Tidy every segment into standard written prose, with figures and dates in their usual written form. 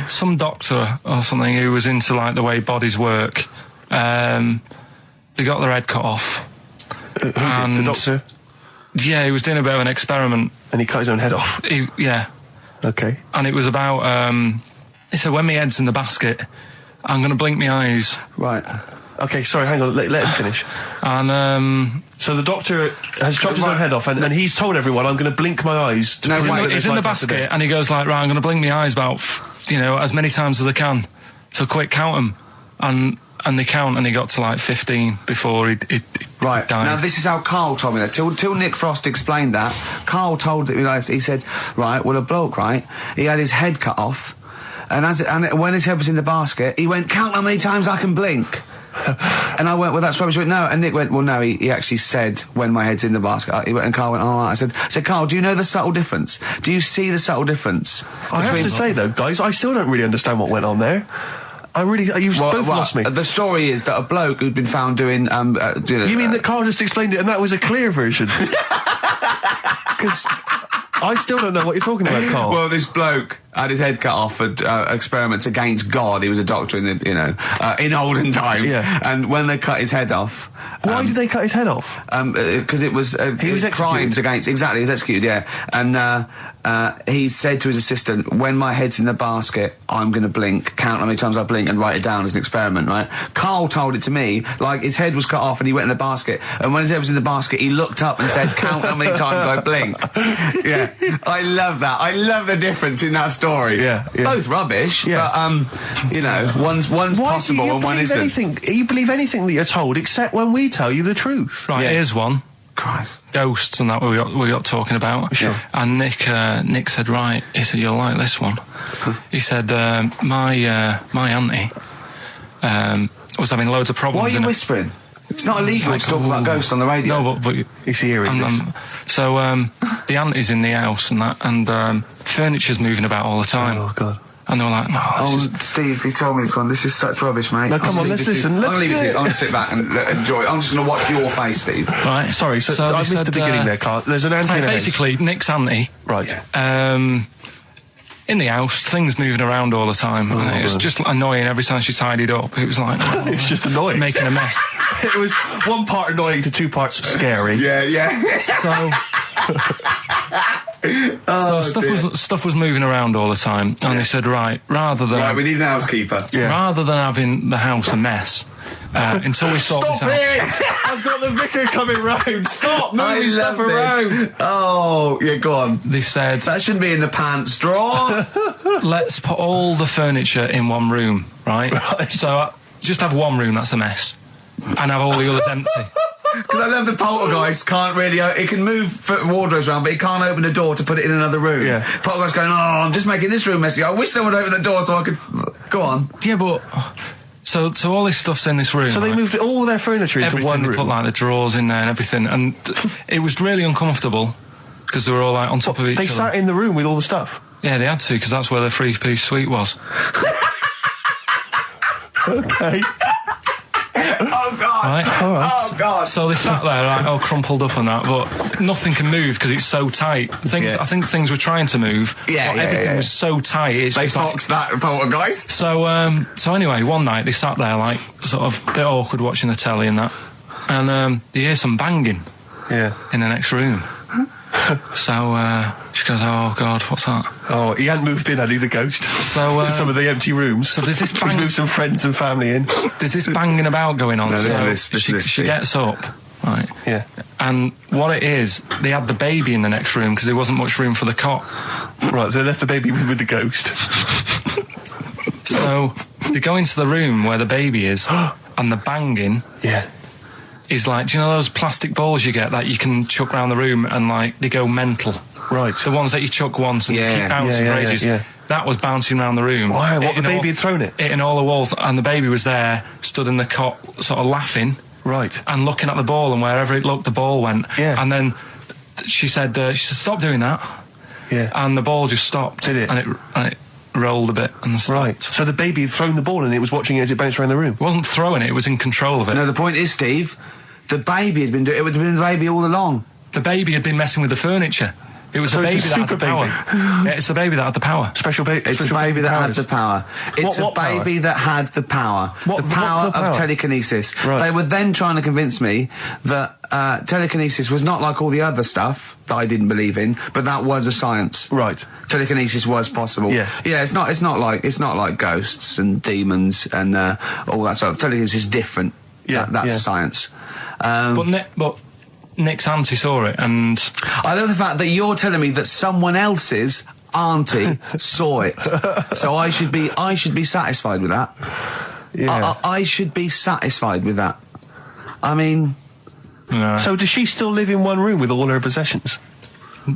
some doctor or something who was into like the way bodies work. They got their head cut off. Who did? The doctor? Yeah, he was doing a bit of an experiment. And he cut his own head off? Yeah. Okay. And it was about, he said, when my head's in the basket, I'm going to blink my eyes. Right. Okay, sorry, hang on, let him finish. And, so the doctor has chopped his own head off, and he's told everyone, I'm going to blink my eyes. He's in the basket, and he goes like, right, I'm going to blink my eyes about, as many times as I can. So quick, count them. And they count, and he got to like 15 before he died. Now this is how Karl told me that. Till Nick Frost explained that, Karl told me, he said, right, well, a bloke, right, he had his head cut off, and when his head was in the basket, he went, count how many times I can blink. And I went, well, that's rubbish. He went, no. And Nick went, well, no, he actually said, when my head's in the basket. And Karl went, oh, I said, Karl, do you know the subtle difference? Do you see the subtle difference? I have to say, though, guys, I still don't really understand what went on there. You've both lost me. The story is that a bloke who'd been found doing... you mean that Karl just explained it and that was a clear version? Because I still don't know what you're talking about, Karl. Well, this bloke had his head cut off at experiments against God. He was a doctor in the, in olden times. Yeah. And when they cut his head off... Why did they cut his head off? Because it was... he was crimes against... Exactly, he was executed, yeah. And he said to his assistant, when my head's in the basket, I'm going to blink, count how many times I blink and write it down as an experiment, right? Karl told it to me, like his head was cut off and he went in the basket, and when his head was in the basket, he looked up and said, count how many times I blink. Yeah. I love that. I love the difference in that story. Yeah. Both rubbish, but, one's possible and one isn't. You believe anything that you're told except when we tell you the truth. Right, here's one. Christ. Ghosts and that we got talking about. Sure. And Nick said, right, he said, you'll like this one. He said, my auntie was having loads of problems. Why are you whispering? It's not illegal to talk about ghosts on the radio. No, but he's hearing this. So the auntie's in the house and that, and furniture's moving about all the time. Oh, God. And they were like, no, Steve, he told me this one. This is such rubbish, mate. No, come on, let's listen. I'm going to leave it to you. I'm going to sit back and enjoy it. I'm just going to watch your face, Steve. Right. Sorry, so I missed the beginning there, Karl. There's an auntie in the house. Basically, Nick's auntie. Right. In the house, things moving around all the time. And it was just annoying every time she tidied up. It was like... it was just annoying. Making a mess. It was one part annoying to two parts scary. Yeah. So stuff was moving around all the time, and they said, right, we need an housekeeper. Yeah. Rather than having the house a mess, until we sort this out. Stop it! I've got the vicar coming round. Stop moving stuff around. Oh, yeah, go on. They said that shouldn't be in the pants drawer. Let's put all the furniture in one room, right? So just have one room that's a mess, and have all the others empty. Because I love the poltergeist can't really... It can move wardrobes around, but it can't open a door to put it in another room. Yeah. Poltergeist going, I'm just making this room messy. I wish someone would open the door so I could... Go on. Yeah, but... So all this stuff's in this room. So they moved all their furniture into one room? They put, like, the drawers in there and everything. And it was really uncomfortable, because they were all, like, on top of each other. They sat in the room with all the stuff? Yeah, they had to, because that's where the three-piece suite was. Okay. Oh, God. Right? All right. Oh, God. So they sat there, like, all crumpled up and that, but nothing can move because it's so tight. I think things were trying to move, but everything was so tight. They foxed that poltergeist. So anyway, one night they sat there, like, sort of a bit awkward watching the telly and that, and they hear some banging in the next room. So she goes, oh, God, what's that? Oh, he hadn't moved in, had he, the ghost? So to some of the empty rooms. So there's this He's moved some friends and family in. There's this banging about going on. She gets up, right? Yeah. And what it is, they had the baby in the next room because there wasn't much room for the cot. Right, so they left the baby with the ghost. So they go into the room where the baby is, and the banging... Yeah. Is like, do you know those plastic balls you get that you can chuck around the room and, like, they go mental? Right. The ones that you chuck once and keep bouncing for ages. Yeah. That was bouncing around the room. Wow, what, the baby had thrown it? Hitting all the walls, and the baby was there, stood in the cot, sort of laughing. Right. And looking at the ball, and wherever it looked, the ball went. Yeah. And then she said, stop doing that. Yeah. And the ball just stopped. Did it? And it rolled a bit and stopped. Right. So the baby had thrown the ball and it was watching it as it bounced around the room? It wasn't throwing it was in control of it. No, the point is, Steve, the baby has been doing it. It would have been the baby all along. The baby had been messing with the furniture. It was So a it's baby a that had super the power. baby. Yeah, it's a baby that had the power. Special baby. It's a baby that had the power. It's What a power? baby that had the power. What- the what's power the power? of telekinesis. Right. They were then trying to convince me that telekinesis was not like all the other stuff that I didn't believe in, but that was a science. Right. Telekinesis was possible. Yes. Yeah, it's not like ghosts and demons and all that sort of. Telekinesis is different. Yeah, That's yeah. science. But Nick's auntie saw it, and I love the fact that you're telling me that someone else's auntie saw it. So I should be satisfied with that. Yeah. I should be satisfied with that. I mean, no, So does she still live in one room with all her possessions?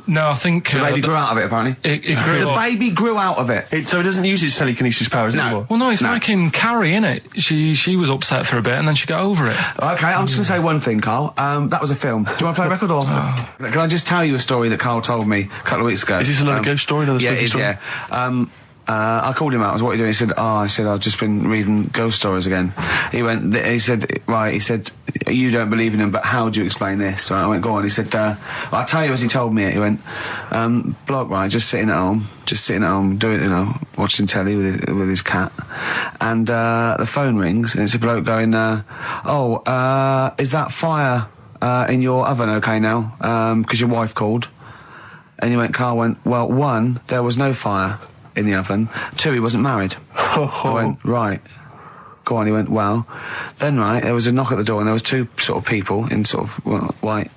I think the baby grew out of it, apparently. it grew The up. baby grew out of it. So it doesn't use its telekinesis powers anymore? Well, no, it's No. like in Carrie, innit? She was upset for a bit, and then she got over it. Okay, I'm just going to say one thing, Carl. That was a film. Do you want to play a record or? Can I just tell you a story that Carl told me a couple of weeks ago? Is this another ghost story, another yeah, spooky it is, story? yeah. I called him out. I was, what are you doing? He said, I've just been reading ghost stories again. He said, you don't believe in them, but how do you explain this? So I went, go on. He said, I'll tell you as he told me it. He went, bloke, right, just sitting at home, doing, watching telly with his cat. And, the phone rings and it's a bloke going, is that fire, in your oven okay now? 'Cause your wife called. And Carl went, well, 1, there was no fire in the oven. 2, he wasn't married. I went, right. Go on. He went, well, then, right, there was a knock at the door and there was 2 sort of people in sort of white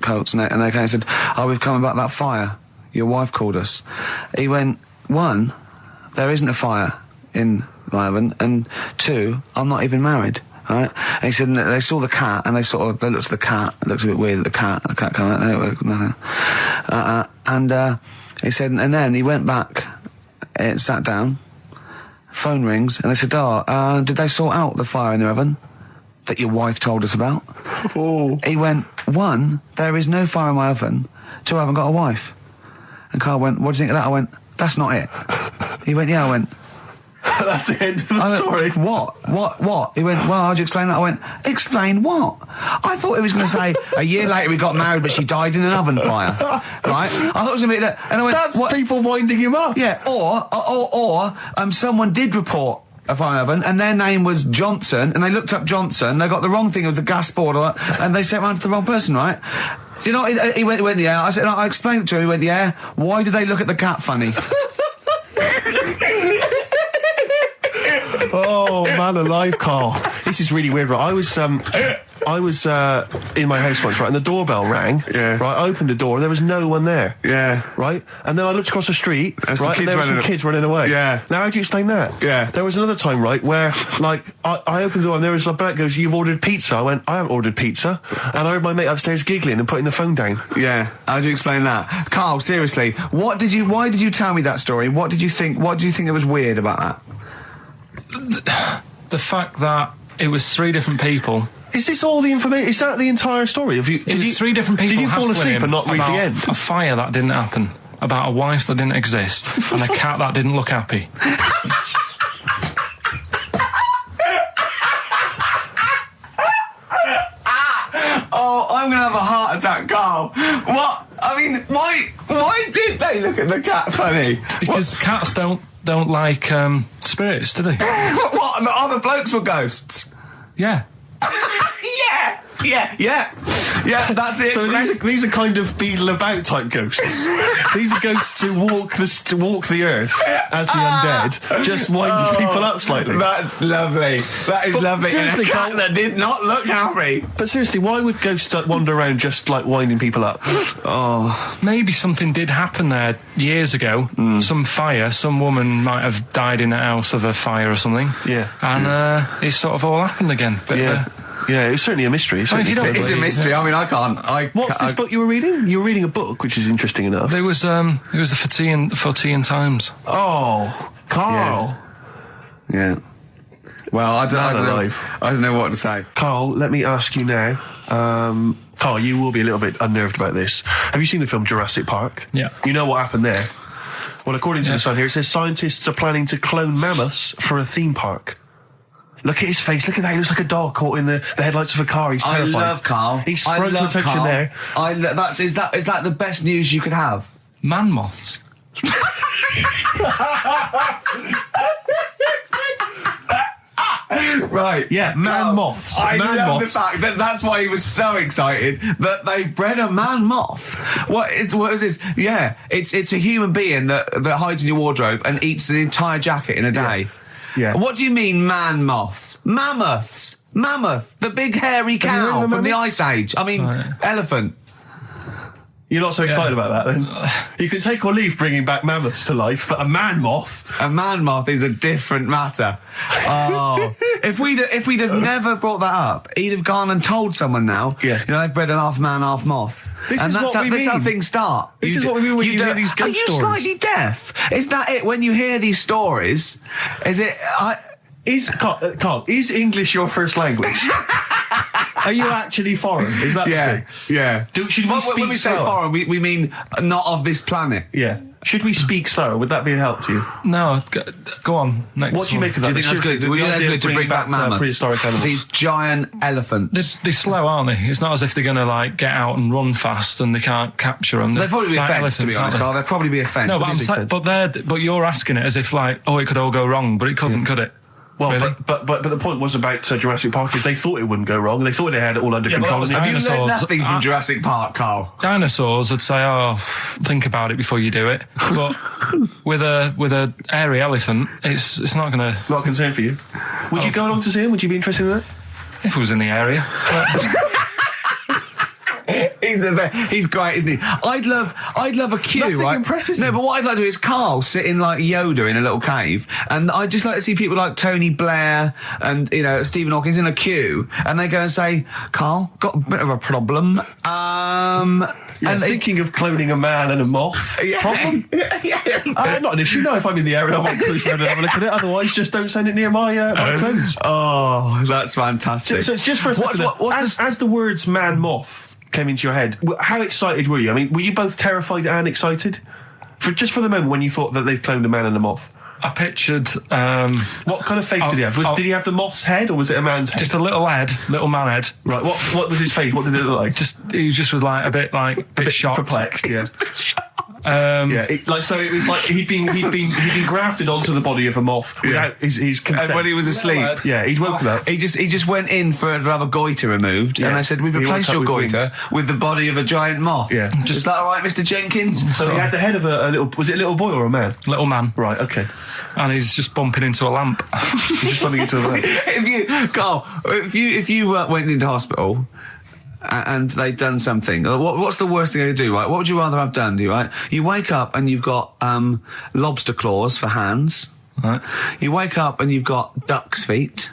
coats and they came and said, we've come about that fire. Your wife called us. He went, 1, there isn't a fire in my oven, and 2, I'm not even married. Right? And he said, and they saw the cat, and they looked at the cat. It looks a bit weird at the cat came out, nothing. He said, and then he went back, and sat down, phone rings, and they said, did they sort out the fire in the oven that your wife told us about? Oh. He went, 1, there is no fire in my oven, 2, I haven't got a wife. And Carl went, what do you think of that? I went, that's not it. He went, yeah. I went, That's the end of the story. What? He went, well, how'd you explain that? I went, explain what? I thought he was going to say, a year later we got married, but she died in an oven fire. Right? I thought it was going to be that. And I went, That's what? people winding him up. Yeah, or someone did report a fire oven, and their name was Johnson, and they looked up Johnson, they got the wrong thing, it was the gas board, and they sent around to the wrong person, right? You know, he went, yeah. I said, I explained it to him, he went, yeah. Why did they look at the cat funny? Oh, man alive, Carl. This is really weird, right? I was in my house once, right, and the doorbell rang. Yeah. Right, I opened the door, and there was no one there. Yeah. Right? And then I looked across the street, There's some right, and kids there were some running kids running away. Yeah. Now, how do you explain that? Yeah. There was another time, right, where, like, I opened the door, and there was a bloke goes, you've ordered pizza. I went, I haven't ordered pizza. And I heard my mate upstairs giggling and putting the phone down. Yeah. How do you explain that? Carl, seriously, why did you tell me that story? What do you think that was weird about that? The fact that it was 3 different people. Is this all the information? Is that the entire story? It was 3 different people. Did you fall hassling asleep him and not read the about end? A fire that didn't happen, about a wife that didn't exist, and a cat that didn't look happy. Oh, I'm gonna have a heart attack, Carl. What? I mean, why did they look at the cat funny? Because cats don't like spirits, do they? What? And the other blokes were ghosts? Yeah. Yeah, that's it. So these are kind of beetle about type ghosts. These are ghosts who walk the earth as the undead, just winding people up slightly. That's lovely. That is lovely. seriously, And a cat Carl- that did not look happy. But seriously, why would ghosts wander around just like winding people up? Oh, Maybe something did happen there years ago. Some fire. Some woman might have died in a house of a fire or something. Yeah. And it's sort of all happened again. Bit of Yeah. Yeah, it's certainly a mystery. I mean, if you don't it's a believe- mystery. I mean, I can't. What's this book you were reading? You were reading a book, which is interesting enough. It was the for tea and Times. Oh, Carl. Yeah. Well, I don't know what to say. Carl, let me ask you now. Carl, you will be a little bit unnerved about this. Have you seen the film Jurassic Park? Yeah. You know what happened there? Well, according to the Sun here, it says scientists are planning to clone mammoths for a theme park. Look at his face. Look at that. He looks like a dog caught in the headlights of a car. He's terrified. I love Carl. He sprung to attention Carl. there. Is that the best news you could have? Man-Moths. Right, Yeah, man-moths. I love the Man-moths. fact that that's why he was so excited that they bred a man-moth. What is this? Yeah, it's a human being that hides in your wardrobe and eats an entire jacket in a day. Yeah. What do you mean man-moths? Mammoths. Mammoth, the big hairy Have you heard cow of a from the mammoth? Ice Age. I mean, elephant. You're not so excited about that, then? You can take or leave bringing back mammoths to life, but a man-moth... A man-moth is a different matter. Oh, if we'd have never brought that up, he'd have gone and told someone now. Yeah. You know, they've bred an half man, half moth. This and is that's what how, we that's how mean. things start. This is what we mean when you hear don't- these ghost Are you stories. slightly deaf? Is that it? When you hear these stories, is it? Carl, is English your first language? Are you actually foreign? Is that the thing? yeah. Should we When speak we say slower? foreign, we mean not of this planet. Yeah. Should we speak slower? Would that be a help to you? No, go on. Next What do you one. make of Do that? you think that's good? Seriously, Would you the think that's idea good of to bring bringing back mammoths? prehistoric animals. These giant elephants. They're slow, aren't they? It's not as if they're going to like get out and run fast and they can't capture them. They'd probably be a like fence, to be elephants, honest, aren't Carl. they? They'd probably be a fence. No, but you're asking it as if like, oh, it could all go wrong, but it couldn't, could it? Well, Really? but the point was about Jurassic Park is they thought it wouldn't go wrong. They thought they had it all under Yeah, but control. that was and they Have you dinosaurs. learned nothing from Jurassic Park, Carl? Dinosaurs would say, "Oh, think about it before you do it." But with a airy elephant, it's not going to. Not a concern for you. Would you go along to see him? Would you be interested in that? If it was in the area, He's great, isn't he? I'd love a queue, Nothing right? impresses No, him. but what I'd like to do is Carl sitting like Yoda in a little cave, and I'd just like to see people like Tony Blair and Stephen Hawkins in a queue, and they go and say, "Carl, got a bit of a problem." And thinking of cloning a man and a moth. Problem? Not an issue. No, if I'm in the area, I might cruise around and have a look at it. Otherwise, just don't send it near my clothes. Oh, that's fantastic. So it's just for a second. As the words "man-moth" came into your head, how excited were you? I mean, were you both terrified and excited? For the moment when you thought that they'd cloned a man and a moth? I pictured What kind of face did he have? Did he have the moth's head or was it a man's head? just a little man head. Right, what was his face? What did it look like? He just was like a bit shocked. Perplexed, yeah. Yeah, it was like he'd been grafted onto the body of a moth without his consent. And when he was asleep, Yeah, he'd woken up. he just went in to have a goiter removed, and they said, "We've He replaced woke your up with goiter with the body of a giant moth." Yeah. Is that all right, Mr. Jenkins? So he had the head of a little. Was it a little boy or a man? little man, Right. Okay. and he's just bumping into a lamp. He's just running into the lamp. if you went into hospital and they'd done something, what's the worst thing they could do, right? What would you rather have done, right? You wake up and you've got lobster claws for hands. Right. You wake up and you've got duck's feet.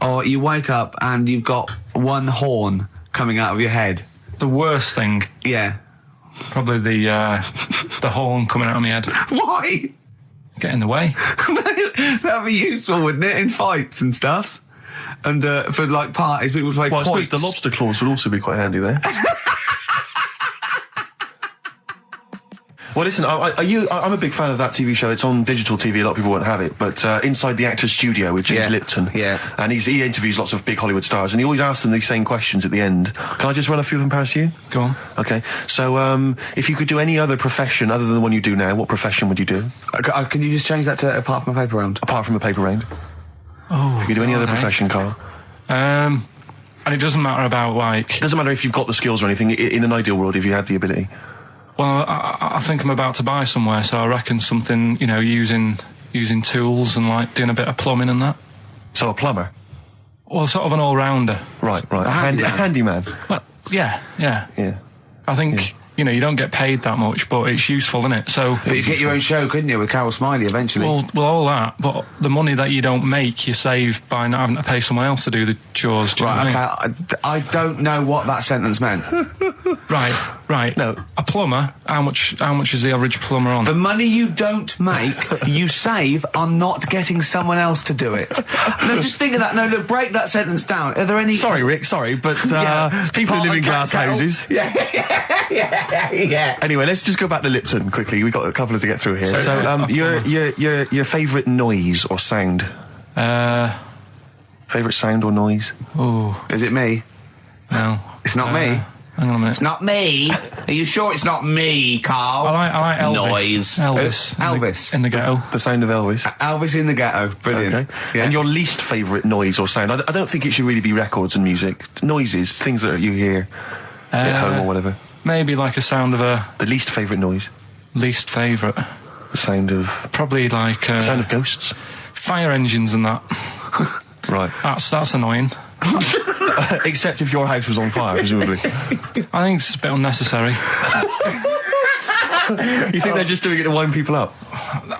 Or you wake up and you've got one horn coming out of your head. The worst thing, Yeah. probably the horn coming out of my head. Why? Get in the way. That'd be useful, wouldn't it, in fights and stuff? And for like parties, people would play Well, I suppose quoits. the lobster claws would also be quite handy there. Well, listen, I'm a big fan of that TV show. It's on digital TV. A lot of people won't have it, but Inside the Actor's Studio with James Yeah, Lipton. yeah. And he interviews lots of big Hollywood stars, and he always asks them these same questions at the end. Can I just run a few of them past you? Go on. Okay. So, if you could do any other profession other than the one you do now, what profession would you do? Can you just change that to apart from a paper round? Apart from a paper round. Oh, If you could do any other okay. profession, Carl. And it doesn't matter about like. It doesn't matter if you've got the skills or anything. In an ideal world, if you had the ability. Well, I think I'm about to buy somewhere, so I reckon something, using tools and like doing a bit of plumbing and that. So a plumber. Well, sort of an all-rounder. Right. A handyman. A handyman. Well, yeah. Yeah. I think, you don't get paid that much, but it's useful, isn't it? So, But you'd get your own show, couldn't you, with Carol Smiley eventually? well, all that, but the money that you don't make, you save by not having to pay someone else to do the chores. Do you know what I mean? okay, I don't know what that sentence meant. Right. No. A plumber, how much is the average plumber on? The money you don't make, you save on not getting someone else to do it. No, just think of that. No, look, break that sentence down. Are there any... Sorry, Rick, but people who live in glass houses. Yeah. Anyway, let's just go back to Lipton quickly. We've got a couple to get through here. So, your favourite noise or sound? Favourite sound or noise? Oh, Is it me? no. It's not me. Hang on a minute. It's not me. Are you sure it's not me, Carl? I like Elvis. Noise. Elvis. In the ghetto. The sound of Elvis. Elvis in the ghetto. Brilliant. Okay. Yeah. And your least favourite noise or sound? I don't think it should really be records and music. Noises, things that you hear at home or whatever. Maybe like a sound of a... The least favourite noise? Least favourite? The sound of... Probably like... the sound of ghosts? Fire engines and that. Right. That's annoying. Except if your house was on fire, presumably. I think it's a bit unnecessary. You think they're just doing it to wind people up?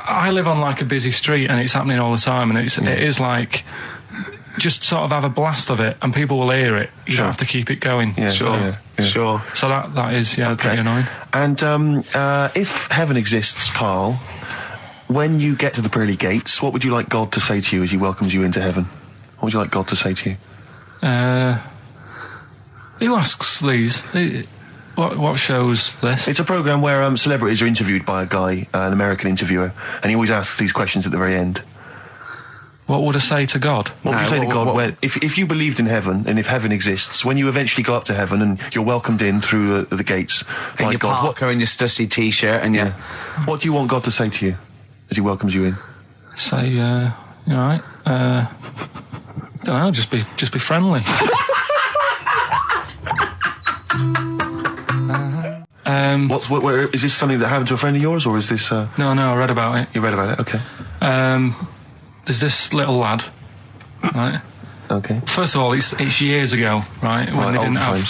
I live on like a busy street and it's happening all the time, and it is like... Just sort of have a blast of it and people will hear it. You don't have to keep it going. Yeah, sure. So that is, pretty annoying. And if heaven exists, Carl, when you get to the pearly gates, what would you like God to say to you as he welcomes you into heaven? What would you like God to say to you? Who asks these? What show's this? It's a programme where celebrities are interviewed by a guy, an American interviewer, and he always asks these questions at the very end. What would I say to God? What would you say to God if you believed in heaven and if heaven exists, when you eventually go up to heaven and you're welcomed in through the gates by your God? Parker and your stussy t-shirt and your... What do you want God to say to you as he welcomes you in? Say, you all right? Don't know, just be friendly. Is this something that happened to a friend of yours, or is this... No, I read about it. You read about it? Okay. There's this little lad, right? Okay. First of all, it's years ago, right? When they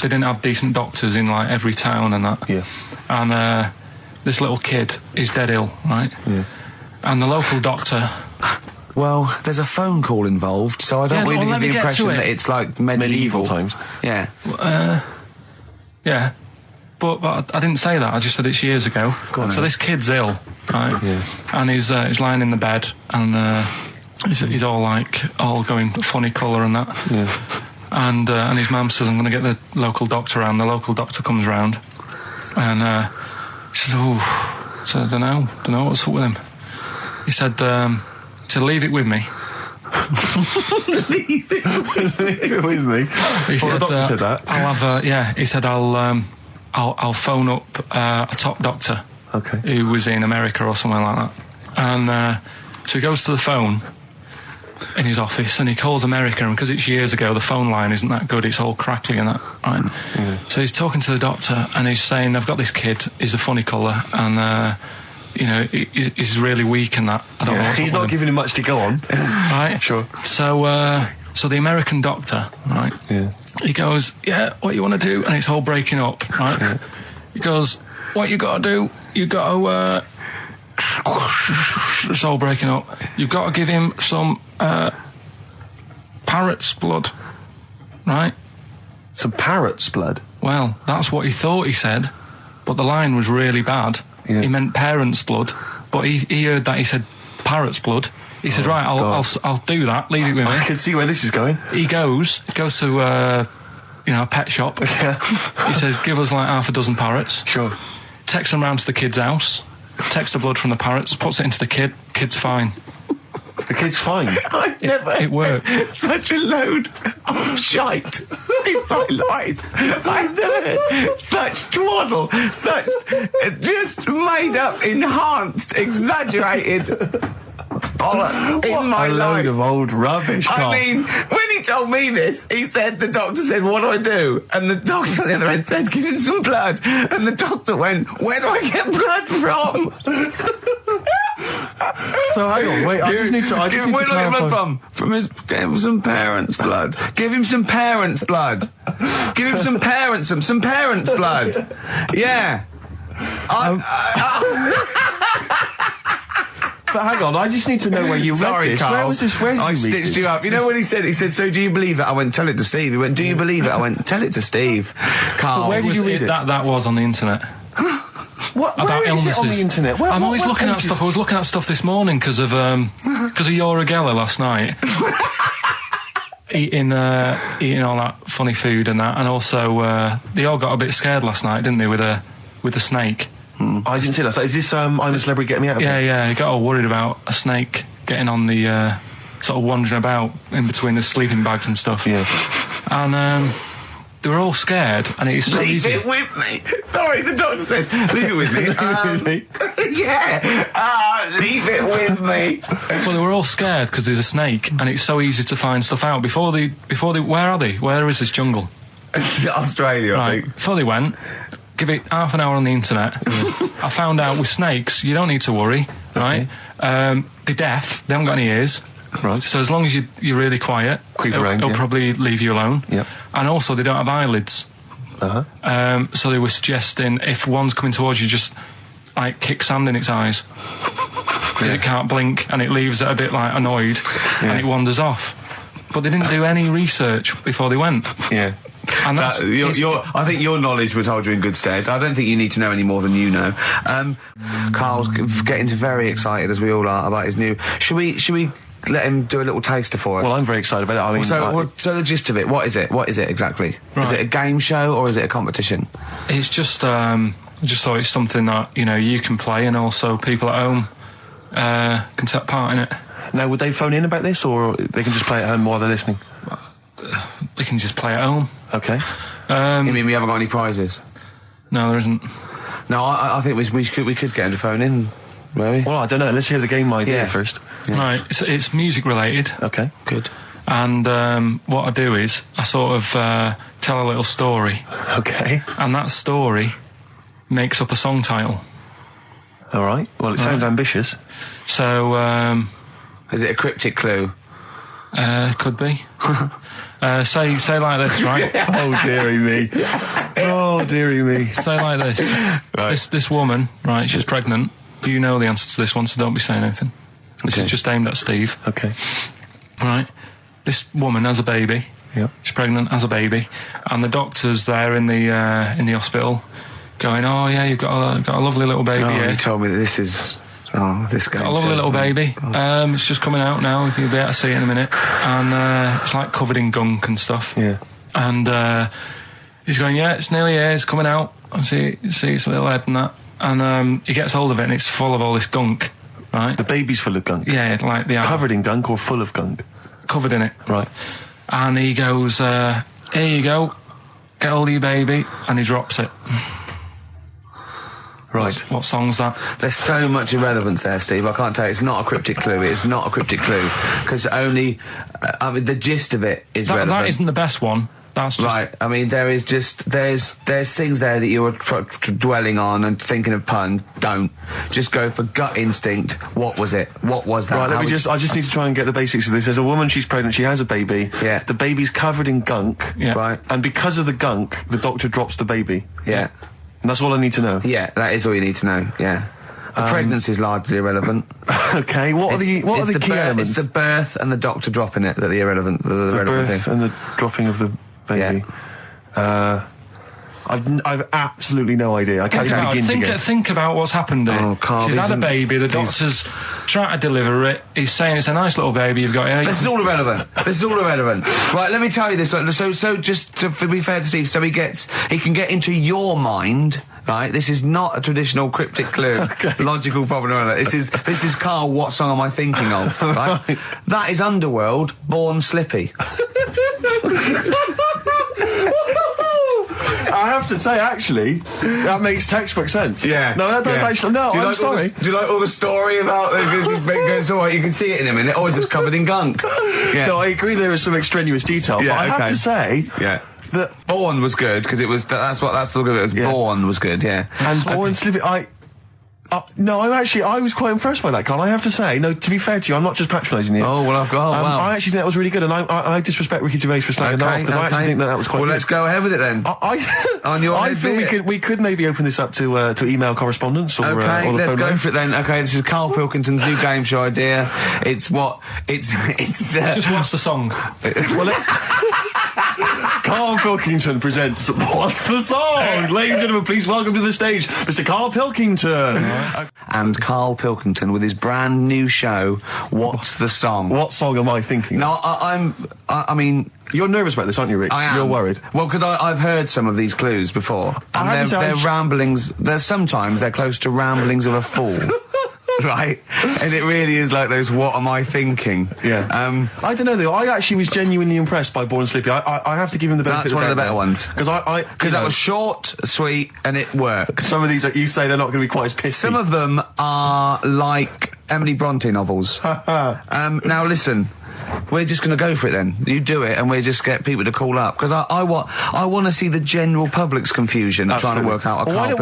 didn't have decent doctors in like every town and that. Yeah. And this little kid is dead ill, right? Yeah. And the local doctor... Well, there's a phone call involved, so I don't really get the impression that it's like medieval times. Yeah. Yeah. But I didn't say that. I just said it's years ago. So this kid's ill, right? Yeah. And he's lying in the bed, and he's all going funny colour and that. Yeah. And his mum says, I'm going to get the local doctor round. The local doctor comes round, and she says, I don't know what's up with him. He said, leave it with me. Leave it with me. He said, the doctor said that. I'll have he said I'll phone up a top doctor, who was in America or something like that. And so he goes to the phone in his office and he calls America, and because it's years ago, the phone line isn't that good, it's all crackly and that, right? Yeah. So he's talking to the doctor and he's saying, I've got this kid, he's a funny colour, and he's really weak and that. I don't know what's he's not giving him much to go on. Right? Sure. So the American doctor, right? Yeah. He goes, what you want to do? And it's all breaking up, right? Yeah. He goes, what you got to do? You got to... it's all breaking up. You've got to give him some parrot's blood, right? Some parrot's blood? Well, that's what he thought he said, but the line was really bad. Yeah. He meant parent's blood, but he heard that he said parrot's blood. He said, right, I'll do that, leave it with me. I can see where this is going. He goes to a pet shop. Yeah. He says, give us like half a dozen parrots. Sure. Takes them round to the kid's house, takes the blood from the parrots, puts it into the kid's fine. The kid's fine? It worked. Such a load of shite in my life. I've never heard such twaddle, such just made up, enhanced, exaggerated bollock in my life. A load of old rubbish, Carl. I mean, when he told me this, the doctor said, what do I do? And the doctor on the other end said, give him some blood. And the doctor went, where do I get blood from? So hang on, wait, I just need to clarify. Where do I get blood from? Give him some parents' blood. Give him some parents' blood. Give him some parents' blood. Yeah. But hang on, I just need to know where you read this. Carl. Where was this? Where did I you read stitched this? you up. You know what he said? He said, so do you believe it? I went, tell it to Steve. He went, do you believe it? I went, tell it to Steve. Carl. But where did you read it? That was on the internet. Where is it on the internet? I'm always looking at stuff. I was looking at stuff this morning because of Yoragella last night. eating all that funny food and that, and also they all got a bit scared last night, didn't they, with a snake? I didn't see that. Is this I'm a Celebrity, Get Me Out of Here? Yeah, he got all worried about a snake getting on the sort of wandering about in between the sleeping bags and stuff. Yeah. And They were all scared, and it's so easy. Leave it with me. Sorry, the doctor says, leave it with me. Leave it with me. Well, they were all scared because there's a snake, and it's so easy to find stuff out. Before they, where are they? Where is this jungle? Australia, I think. Before they went, give it half an hour on the internet. I found out with snakes, you don't need to worry, right? They're deaf, they haven't got any ears. Right. So as long as you're really quiet, it'll probably leave you alone. Yep. And also, they don't have eyelids. So they were suggesting if one's coming towards you, just like kick sand in its eyes. Because it can't blink, and it leaves it a bit like annoyed, and it wanders off. But they didn't do any research before they went. Yeah. And that's, I think your knowledge would hold you in good stead. I don't think you need to know any more than you know. Carl's getting very excited, as we all are, about his new... Should we let him do a little taster for us? Well, I'm very excited about it. I mean, so the gist of it, what is it? What is it exactly? Right. Is it a game show or is it a competition? It's just, I just thought it's something that, you can play, and also people at home can take part in it. Now, would they phone in about this, or they can just play at home while they're listening? They can just play at home. Okay. You mean we haven't got any prizes? No, there isn't. No, I think we could get him to phone in, maybe. Well, I don't know. Let's hear the game idea first. Yeah. Right, it's music related. Okay, good. And what I do is I sort of tell a little story. Okay. And that story makes up a song title. All right. Well, it sounds ambitious. So, is it a cryptic clue? Could be. Say like this, right? Oh, dearie me. Oh, dearie me. Say like this. Right. This woman, right, she's pregnant. You know the answer to this one, so don't be saying anything. This is just aimed at Steve. Okay. Right. This woman has a baby. Yeah. She's pregnant, has a baby, and the doctor's there in the hospital, going, "Oh yeah, you've got a lovely little baby." Oh, here. You told me that this is. Oh, this guy. Got a lovely little baby. It's just coming out now. You'll be able to see it in a minute, and it's like covered in gunk and stuff. Yeah. And he's going, "Yeah, it's nearly here. It's coming out. I see its little head and that." And he gets hold of it, and it's full of all this gunk. Right. The baby's full of gunk. Yeah, like the covered in gunk or full of gunk. Covered in it. Right. And he goes, "Here you go. Get hold of your baby," and he drops it. Right. What song's that? There's so much irrelevance there, Steve. I can't tell you. It's not a cryptic clue. It's not a cryptic clue. Because only... the gist of it is relevant. That isn't the best one. That's just... Right. I mean, there is just... There's things there that you were dwelling on and thinking of puns. Don't. Just go for gut instinct. What was it? What was that? Right, I just need to try and get the basics of this. There's a woman, she's pregnant, she has a baby. Yeah. The baby's covered in gunk. Yeah. Right. And because of the gunk, the doctor drops the baby. Yeah. And that's all I need to know. Yeah, that is all you need to know. Yeah, the pregnancy is largely irrelevant. Okay, what are the key elements? It's the birth and the doctor dropping it that are the irrelevant. The birth thing. and the dropping of the baby. Yeah. I've absolutely no idea. I can't even begin to guess. Think about what's happened here. Oh, Carl, she's had a baby. The doctor's trying to deliver it. He's saying it's a nice little baby you've got here. This is all irrelevant. Right, let me tell you this. So just to be fair to Steve, so he can get into your mind. Right, this is not a traditional cryptic clue, logical problem. This is Carl. What song am I thinking of? Right, that is Underworld. Born Slippy. I have to say, actually, that makes textbook sense. Yeah. No, that does actually. No, I'm sorry. Do you like all the story about it's all right, you can see it in a minute. Oh, it's just covered in gunk. Yeah. No, I agree there is some extraneous detail, but I have to say... Yeah. That Born was good, because it was... That's the look of it. Was Born was good, yeah. And Born Slippy... no, I was quite impressed by that, Carl. I have to say, no, to be fair to you, I'm not just patronising you. Oh, well, wow. I actually think that was really good, and I disrespect Ricky Gervais for slagging that off, because I actually think that was quite good. Well, let's go ahead with it then. I feel we could maybe open this up to email correspondence or the phone let's go lines. for it then. Okay, this is Karl Pilkington's new game show idea. It's just what's the song? Karl Pilkington presents What's the Song? Ladies and gentlemen, please welcome to the stage Mr. Karl Pilkington. And Karl Pilkington with his brand new show, What's the Song? What song am I thinking? No, I mean... You're nervous about this, aren't you, Rick? I am. You're worried. Well, because I've heard some of these clues before. And they're ramblings... Sometimes they're close to ramblings of a fool. right? And it really is like those "What am I thinking?" Yeah. I don't know though. I actually was genuinely impressed by Born Slippy. I have to give him the benefit. That's one of the better ones because that was short, sweet, and it worked. Some of these that you say they're not going to be quite as pissy. Some of them are like Emily Bronte novels. Now listen. We're just going to go for it then. You do it, and we just get people to call up because I want to see the general public's confusion of trying to work out. Why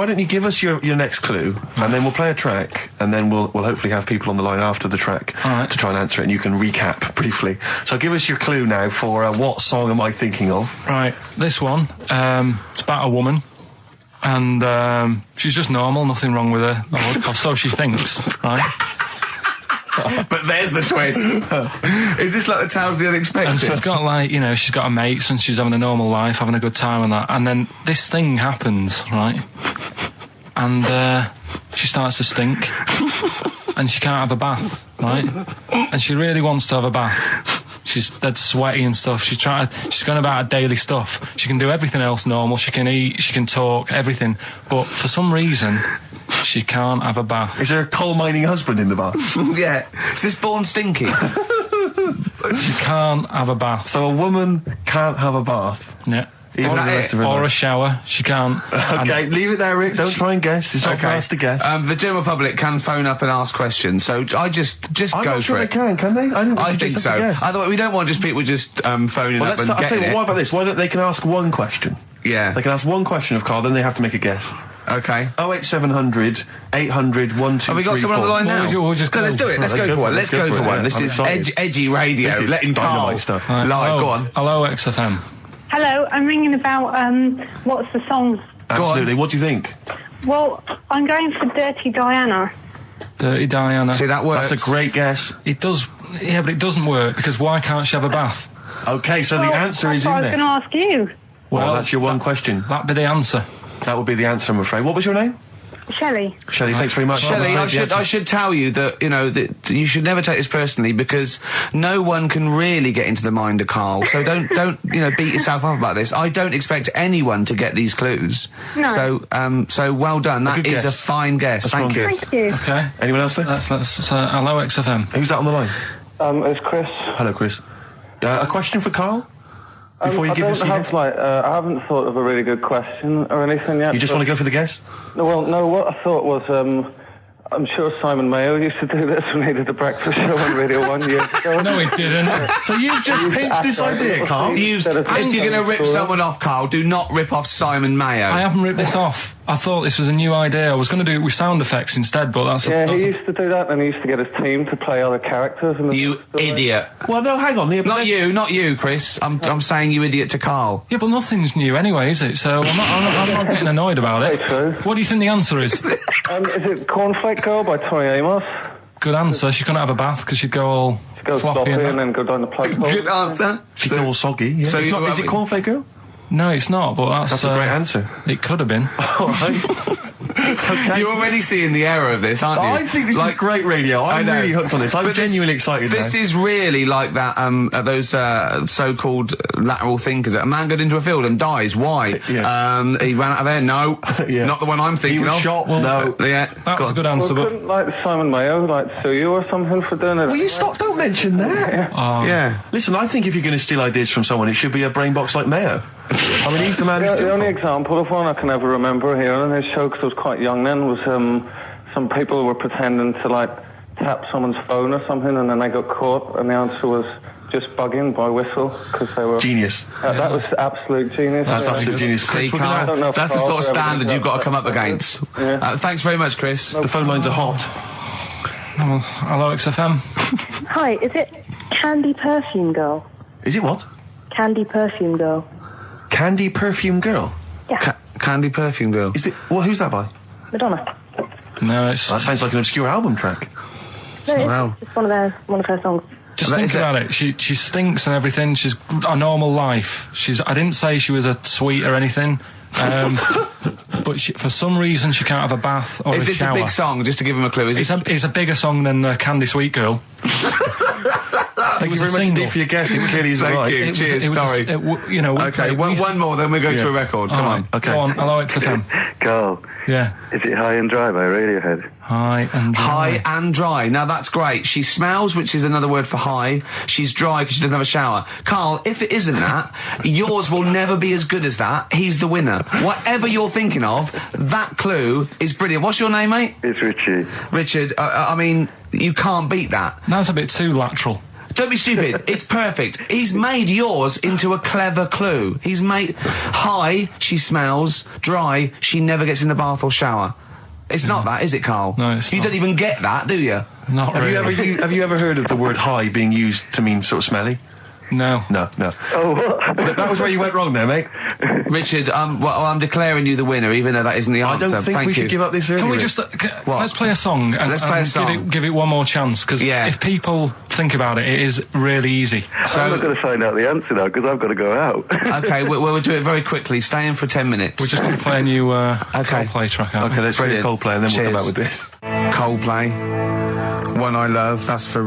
don't you give us your next clue, and then we'll play a track, and then we'll hopefully have people on the line after the track to try and answer it, and you can recap briefly. So give us your clue now for what song am I thinking of? Right, this one. It's about a woman. And she's just normal, nothing wrong with her, or so she thinks, right? But there's the twist. Is this like the Tales of the Unexpected? And she's got she's got her mates and she's having a normal life, having a good time and that. And then this thing happens, right? And she starts to stink. And she can't have a bath, right? And she really wants to have a bath. She's dead sweaty and stuff. She's going about her daily stuff. She can do everything else normal. She can eat, she can talk, everything. But for some reason, she can't have a bath. Is there a coal mining husband in the bath? Yeah. Is this Born Stinky? She can't have a bath. So a woman can't have a bath? Yeah. Is that it? Or a shower. She can't. Okay, leave it there, Rick. Don't try and guess. It's not for us to guess. The general public can phone up and ask questions, so I just go for it. I'm not sure they can they? I think so. Otherwise, we don't want just people just phoning up and I'll tell you what about this? Why don't they can ask one question? Yeah. They can ask one question of Carl, then they have to make a guess. Okay. 08700 800 1234. Have we got someone on the line now? Let's do it. Let's go for one. Let's go for one. This is edgy radio. Letting Carl stuff. Live. Go on. Hello, XFM. Hello, I'm ringing about, what's the song? Absolutely. What do you think? Well, I'm going for Dirty Diana. Dirty Diana. See, that works. That's a great guess. It does, yeah, but it doesn't work, because why can't she have a bath? Okay, so the answer is in there. I was going to ask you. Well, that's your one question. That'd be the answer. That would be the answer, I'm afraid. What was your name? Shelley. Shelley, thanks very much. Shelley, I should tell you that, that you should never take this personally because no one can really get into the mind of Carl. So don't beat yourself up about this. I don't expect anyone to get these clues. No. So well done. That is a fine guess. Thank you. Thank you. Okay. Anyone else there? Let's hello, XFM. Who's that on the line? It's Chris. Hello, Chris. A question for Carl? Before you give us your guess? I haven't thought of a really good question or anything yet. You just want to go for the guess? No, what I thought was, I'm sure Simon Mayo used to do this when he did the breakfast show on Radio 1 years ago. No, he didn't. So you've just pinched this idea, Carl? If you're going to rip someone off, Carl, do not rip off Simon Mayo. I haven't ripped this off. I thought this was a new idea. I was going to do it with sound effects instead, but that's... he used to do that, and he used to get his team to play other characters. You idiot. Well, no, hang on. Not you, Chris. I'm saying you idiot to Carl. Yeah, but nothing's new anyway, is it? So I'm not getting annoyed about it. True. What do you think the answer is? Is it Cornflake Girl by Tonny Amos? Good answer. She couldn't have a bath because she'd go all floppy and then go down the plug hole. Good answer. She'd go all soggy. Yeah. So is it Cornflake Girl? No, it's not, but that's a great answer. It could have been. All right. Okay. You're already seeing the error of this, aren't you? I think this is great radio. I'm really hooked on this. I'm genuinely excited now. This is really like that, those so-called lateral thinkers. A man got into a field and dies. Why? Yeah. He ran out of air. No. Not the one I'm thinking of. He was shot. No. That was a good answer, but... Couldn't, Simon Mayo, sue you or something for doing it? Will you stop? Don't mention that. Yeah. Listen, I think if you're going to steal ideas from someone, it should be a brain box like Mayo. I mean, he's the man who's the only example of one I can ever remember here on his show, because I was quite young then, was some people were pretending to, tap someone's phone or something, and then they got caught, and the answer was just bugging by whistle, because they were... Genius. That was absolute genius. That's absolute genius. See, Carl, that's the sort of standard you've got to come up against. Yeah. Thanks very much, Chris. The phone lines are hot. Hello, XFM. Hi, is it Candy Perfume Girl? Is it what? Candy Perfume Girl. Candy Perfume Girl? Yeah. Candy Perfume Girl. Is it? Well, who's that by? Madonna. No, it's... That sounds like an obscure album track. No, it's one of her songs. Just think about it. She stinks and everything. She's a normal life. I didn't say she was a sweet or anything. But for some reason she can't have a bath or a shower. Is this a big song? Just to give him a clue. It's a bigger song than Candy Sweet Girl. Thank you very much indeed for your guess. It clearly isn't right. Thank you. Cheers. Sorry. Okay, one more, then we go to a record. Come on. Okay. Go on. Hello, XFM. Carl. Yeah. Is it High and Dry by Radiohead? High and dry. High and dry. Now that's great. She smells, which is another word for high. She's dry because she doesn't have a shower. Carl, if it isn't that, yours will never be as good as that. He's the winner. Whatever you're thinking of, that clue is brilliant. What's your name, mate? It's Richie. Richard, I mean, you can't beat that. That's a bit too lateral. Don't be stupid. It's perfect. He's made yours into a clever clue. He's made high, she smells, dry, she never gets in the bath or shower. It's not that, is it, Carl? No, it's You not. don't even get that, do you? Not really. Have you ever heard of the word high being used to mean sort of smelly? No. No. Oh, what? That was where you went wrong there, mate. Richard, I'm declaring you the winner, even though that isn't the answer. I don't think Thank we you. should give up this early. Can we just let's play a song and, Let's play a song. Give it one more chance, because if people think about it, it is really easy. So I'm not going to find out the answer now, because I've got to go out. okay, we'll do it very quickly. Stay in for 10 minutes. We're just going to play a new Coldplay track, aren't Okay, we? let's hear Brilliant. Coldplay and then we'll come Cheers. back with this. Coldplay, One I Love. That's for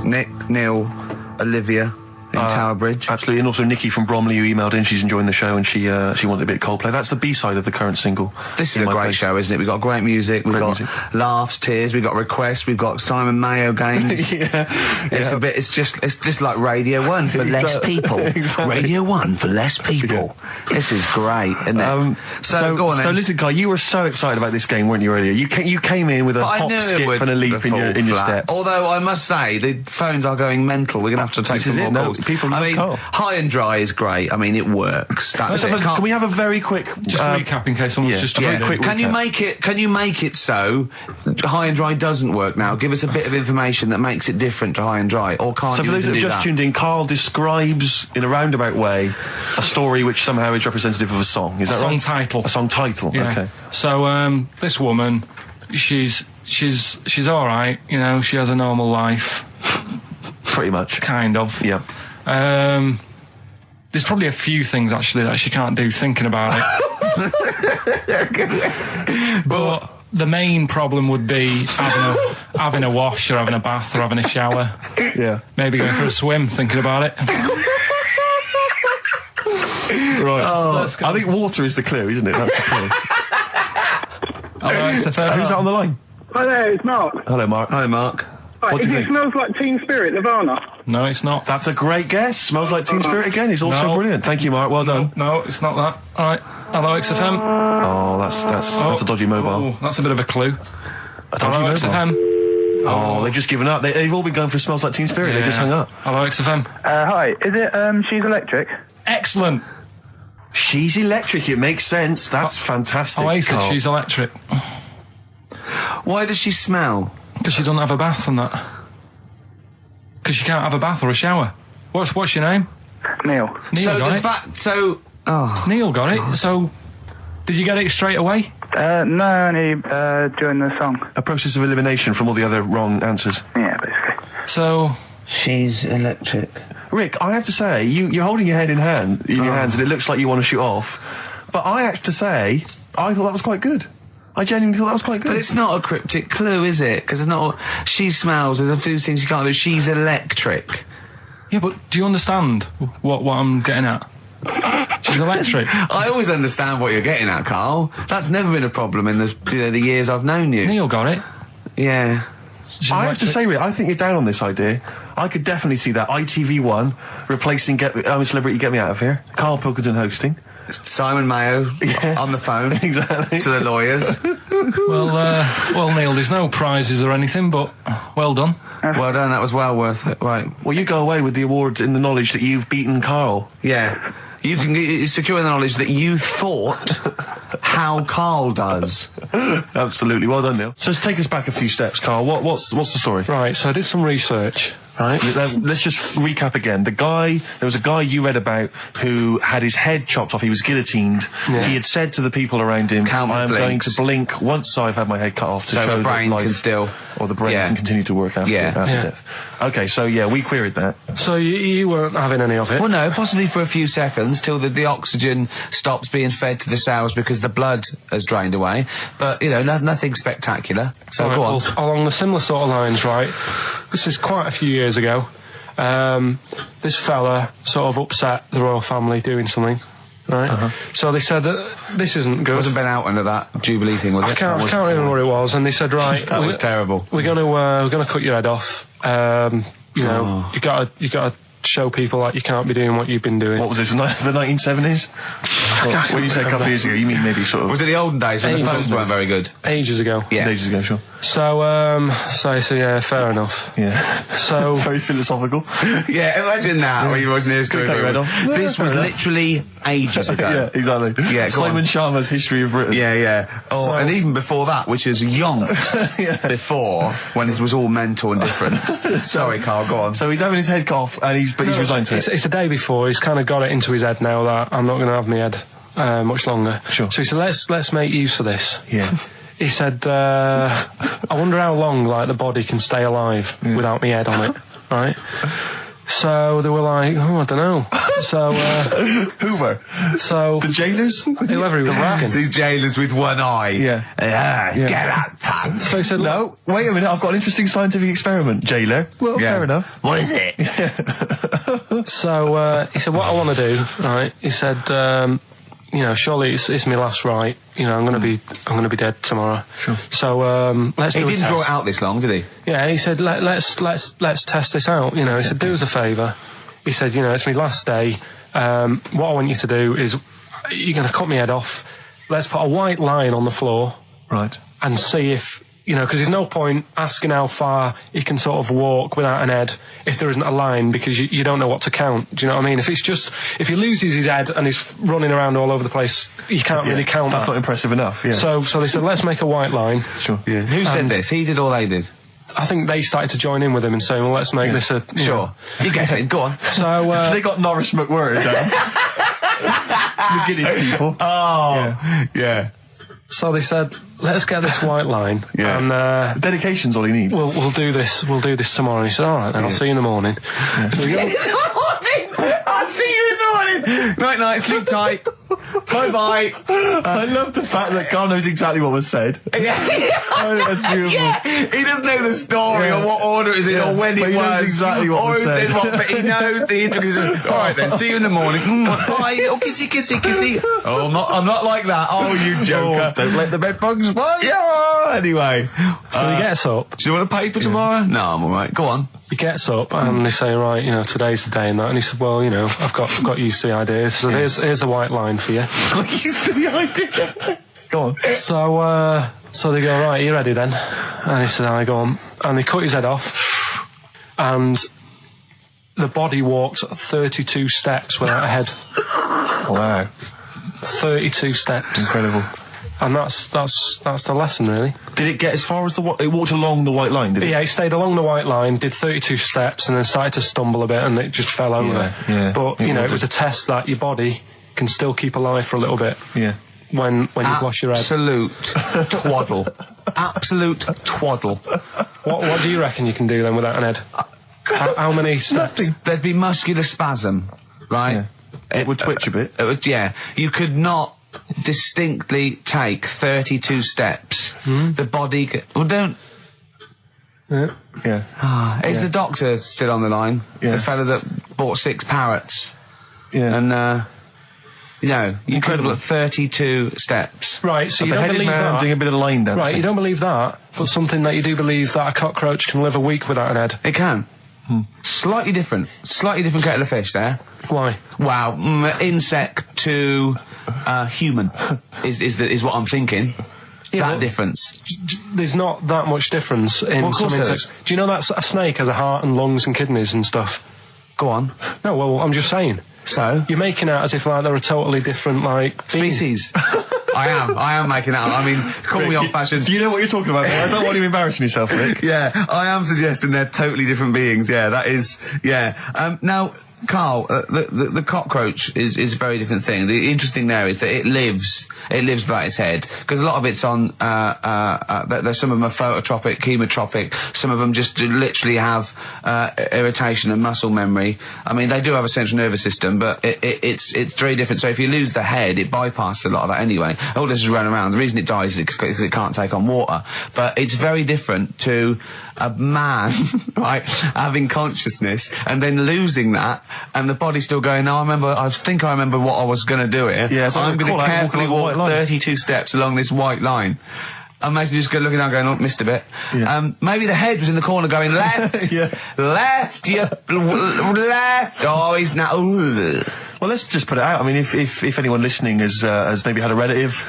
Nick, Neil, Olivia in Tower Bridge. Absolutely, and also Nikki from Bromley who emailed in. She's enjoying the show and she wanted a bit of Coldplay. That's the B-side of the current single. This is a great show, isn't it? We've got great music, we've got laughs, tears, we've got requests, we've got Simon Mayo games. It's just like Radio 1 for less people. Exactly. Radio 1 for less people. This is great, isn't it? So go on then. So listen, Guy, you were so excited about this game, weren't you, earlier? You came in with a But I hop, knew it skip would and a leap in fall your flat. step. Although I must say, the phones are going mental. We're going to have to take This some is more it. No, calls. people love I mean, Carl. high and dry is great. I mean, it works. That's it. Can we have a very quick Just recap in case someone's just very tuned in. quick Can you recap. make it so high and dry doesn't work now? Give us a bit of information that makes it different to high and dry, or can't So you for those that even have do just that? tuned in, Carl describes in a roundabout way a story which somehow is representative of a song. Is that song right? title. A song title. Yeah. Okay. So this woman, she's all right. You know, she has a normal life, Pretty much. kind of. Yeah. There's probably a few things actually that she can't do thinking about it. But the main problem would be having a wash or having a bath or having a shower. Yeah. Maybe going for a swim thinking about it. Right. Let's go. I think water is the clue, isn't it? That's the clue. All right, so Who's that on the line? Hi there, it's Mark. Hello, Mark. Hi, Mark. Right, What do you it think? smells like Teen Spirit, Nirvana. No, it's not. That's a great guess. Smells like Teen Spirit again. It's also No. brilliant. Thank you, Mark. Well done. No, it's not that. All right. Hello, XFM. Oh, that's a dodgy mobile. Oh, that's a bit of a clue. A dodgy Hello, mobile. XFM. Oh, they've just given up. They've all been going for Smells Like Teen Spirit. They just hung up. Hello, XFM. Hi, is it, She's Electric? Excellent. She's electric. It makes sense. That's fantastic. Oasis, Carl. she's electric. Why does she smell? Because she doesn't have a bath and that. Because she can't have a bath or a shower. What's your name? Neil. Neil So got does it. that? So Neil got it. So, did you get it straight away? No, only, during the song. A process of elimination from all the other wrong answers. Yeah, basically. So, she's electric. Rick, I have to say, you're holding your head in your hands, and it looks like you want to shoot off. But I have to say, I thought that was quite good. I genuinely thought that was quite good. But it's not a cryptic clue, is it? Because it's not. She smells. There's a few things you can't do. She's electric. yeah, but do you understand what I'm getting at? She's electric. I always understand what you're getting at, Carl. That's never been a problem in the years I've known you. Neil got it. Yeah. She's I have to electric. say, Rick, I think you're down on this idea. I could definitely see that. ITV1 replacing I'm a Celebrity, Get Me Out of Here. Karl Pilkington hosting. Simon Mayo on the phone Exactly. to the lawyers. Well, Neil, there's no prizes or anything, but well done. Well done. That was well worth it. Right. Well, you go away with the award in the knowledge that you've beaten Karl. Yeah. You can secure the knowledge that you thought how Carl does. Absolutely. Well done, Neil. So let's take us back a few steps, Karl. What's the story? Right, so I did some research. Right. Let's just recap again. There was a guy you read about who had his head chopped off. He was guillotined. Yeah. He had said to the people around him, Count I am blinks. going to blink once I've had my head cut off to So show the brain that life can still... or the brain Yeah. can continue to work after, Yeah. after Yeah. death. Okay, so yeah, we queried that. So you weren't having any of it? Well, no, possibly for a few seconds till the oxygen stops being fed to the cells because the blood has drained away. But, nothing spectacular. So Right, go on. well, along the similar sort of lines, right? This is quite a few years ago. this fella sort of upset the royal family doing something. Right, so they said that this isn't good. It wasn't Ben Alton at that Jubilee thing, was it? I can't remember what it was. And they said, right, that was terrible. We're gonna cut your head off. You know, you gotta show people like you can't be doing what you've been doing. What was this? The 1970s? When you say a couple of years ago, you mean maybe sort of... Was it the olden days when the phones weren't very good? Ages ago. Yeah. Ages ago, sure. So yeah, fair enough. Yeah. So... Very philosophical. Yeah, imagine that when you wasn't here story. This was literally ages ago. Yeah, exactly. Yeah, Simon Sharma's History of Britain. Yeah. Oh, so, and even before that, which is yonks before, when it was all mental and different. Sorry, Carl, go on. So he's having his head cough, and he's resigned to it. It's the day before. He's kind of got it into his head now that I'm not going to have my head much longer. Sure. So he said, let's make use of this. Yeah. He said, I wonder how long, like, the body can stay alive without my head on it, right? So they were like, I don't know. So, who were? So... The jailers? Whoever he was asking. These jailers with one eye. Yeah. Get out, pants. So he said, no, wait a minute, I've got an interesting scientific experiment, jailer. Well, fair enough. What is it? So, he said, what I want to do, right, he said, surely it's my last right. You know, I'm going to be dead tomorrow. Sure. So, let's do a test. He didn't draw it out this long, did he? Yeah, and he said, let's test this out. You know, he said, do us a favour. He said, it's my last day. What I want you to do is, you're going to cut my head off. Let's put a white line on the floor. Right. And see if, because there's no point asking how far he can sort of walk without an head if there isn't a line, because you don't know what to count. Do you know what I mean? If he loses his head and he's running around all over the place, you can't really count That's that. not impressive enough, yeah. So they said, let's make a white line. Sure. Yeah. Who said this? He did or they did? I think they started to join in with him and saying, well, let's make this a... Sure. You guess it. Go on. So... they got Norris McWhirr down. The Guinness people. Oh. Yeah. So they said, let's get this white line. Yeah. And dedication's all you need. We'll do this tomorrow. And he said, all right, then I'll see you in the morning. Yeah. I'll see you in the morning. Night, sleep tight. Bye. I love the fact that Carl knows exactly what was said. Yeah. That's beautiful. Yeah. He doesn't know the story or what order it is in or when it was. He knows exactly what was said. But he knows the intricacies. All right then, see you in the morning. Bye, little kissy. Oh, I'm not like that. Oh, you joker. Don't let the bed bugs bite. Yeah. Anyway. So he gets up. Do you want a paper tomorrow? No, I'm all right. Go on. He gets up and they say, right, today's the day and that. And he said, well, I've got used to the idea. So here's a white line for you. Got used to the idea. Go on. So they go, right, you ready then? And he said, I go on. And they cut his head off. And the body walked 32 steps without a head. Wow. 32 steps. Incredible. And that's the lesson, really. Did it get as far as it walked along the white line, did it? Yeah, it stayed along the white line, did 32 steps, and then started to stumble a bit, and it just fell over. Yeah. But, it was a test that your body can still keep alive for a little bit. Yeah. When you've lost your head. Absolute twaddle. Absolute twaddle. What do you reckon you can do then without an head? How many steps? Nothing. There'd be muscular spasm, right? Yeah. It would twitch a bit. You could not distinctly take 32 steps. The body don't... Yeah. Is the doctor still on the line? Yeah. The fella that bought 6 parrots. Yeah. And, you could have got 32 steps. Right, so you don't believe that. Doing a bit of line dancing. Right, you don't believe that, but something that you do believe that a cockroach can live a week without an head. It can. Slightly different kettle of fish there. Why? Wow, insect to human is what I'm thinking. Yeah, that difference. There's not that much difference in some insects. Do you know that a snake has a heart and lungs and kidneys and stuff? Go on. No, well, I'm just saying. So? You're making out as if they're a totally different, species. I am making out. I mean, call me old-fashioned. Do you know what you're talking about? I don't want you embarrassing yourself, Rick. Yeah, I am suggesting they're totally different beings. Yeah, that is... Yeah. Now, Carl, the cockroach is a very different thing. The interesting there is that it lives without its head, because a lot of it's on, there's some of them are phototropic, chemotropic, some of them just literally have, irritation and muscle memory. I mean, they do have a central nervous system, but it's very different. So if you lose the head, it bypasses a lot of that anyway. All this is running around. The reason it dies is because it can't take on water. But it's very different to a man, right, having consciousness and then losing that, and the body's still going, no, I think I remember what I was going to do here. Yeah, so I'm going to carefully walk 32 steps along this white line. Imagine you just looking down going, oh, missed a bit. Yeah. Maybe the head was in the corner going, left, left, left, oh, he's now, ooh. Well, let's just put it out. I mean, if anyone listening has maybe had a relative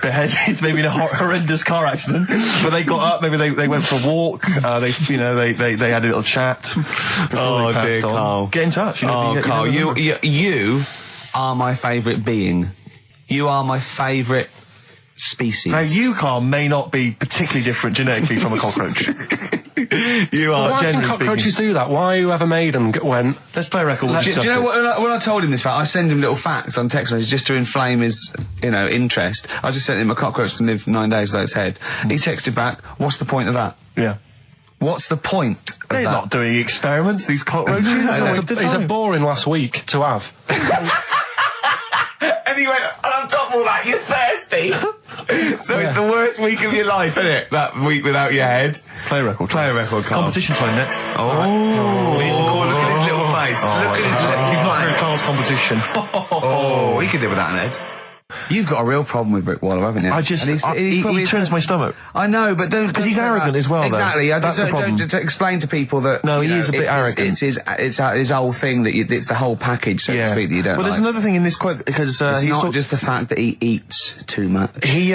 beheaded, maybe in a horrendous car accident, but they got up, maybe they went for a walk, they had a little chat before they passed on. Carl. Get in touch. Carl, you are my favourite being. You are my favourite species. Now, you, Carl, may not be particularly different genetically from a cockroach. You are. Why can cockroaches do that? Why whoever made them went? Let's play a record. Do you know what? When I told him this fact, I send him little facts on text messages just to inflame his, interest. I just sent him a cockroach can live 9 days without its head. He texted back, "What's the point of that?" Yeah. What's the point of They're that? not doing experiments. These cockroaches. It's a boring last week to have. And he went, and on top of all that, you're thirsty. So it's the worst week of your life, isn't it? That week without your head. Play a record. Carl. Competition time next. Oh. We need some corn. Look at his little face. Look at his little face. You've not heard Carl's competition. Oh, he could live without an head. You've got a real problem with Rick Waller, haven't you? He turns my stomach. I know, but don't... Because he's arrogant as well, though. Exactly. That's the problem. Don't explain to people that... No, he is a bit arrogant. It's his whole thing, that it's the whole package, so to speak, that you don't Well, there's another thing in this quote, because it's not just the fact that he eats too much. He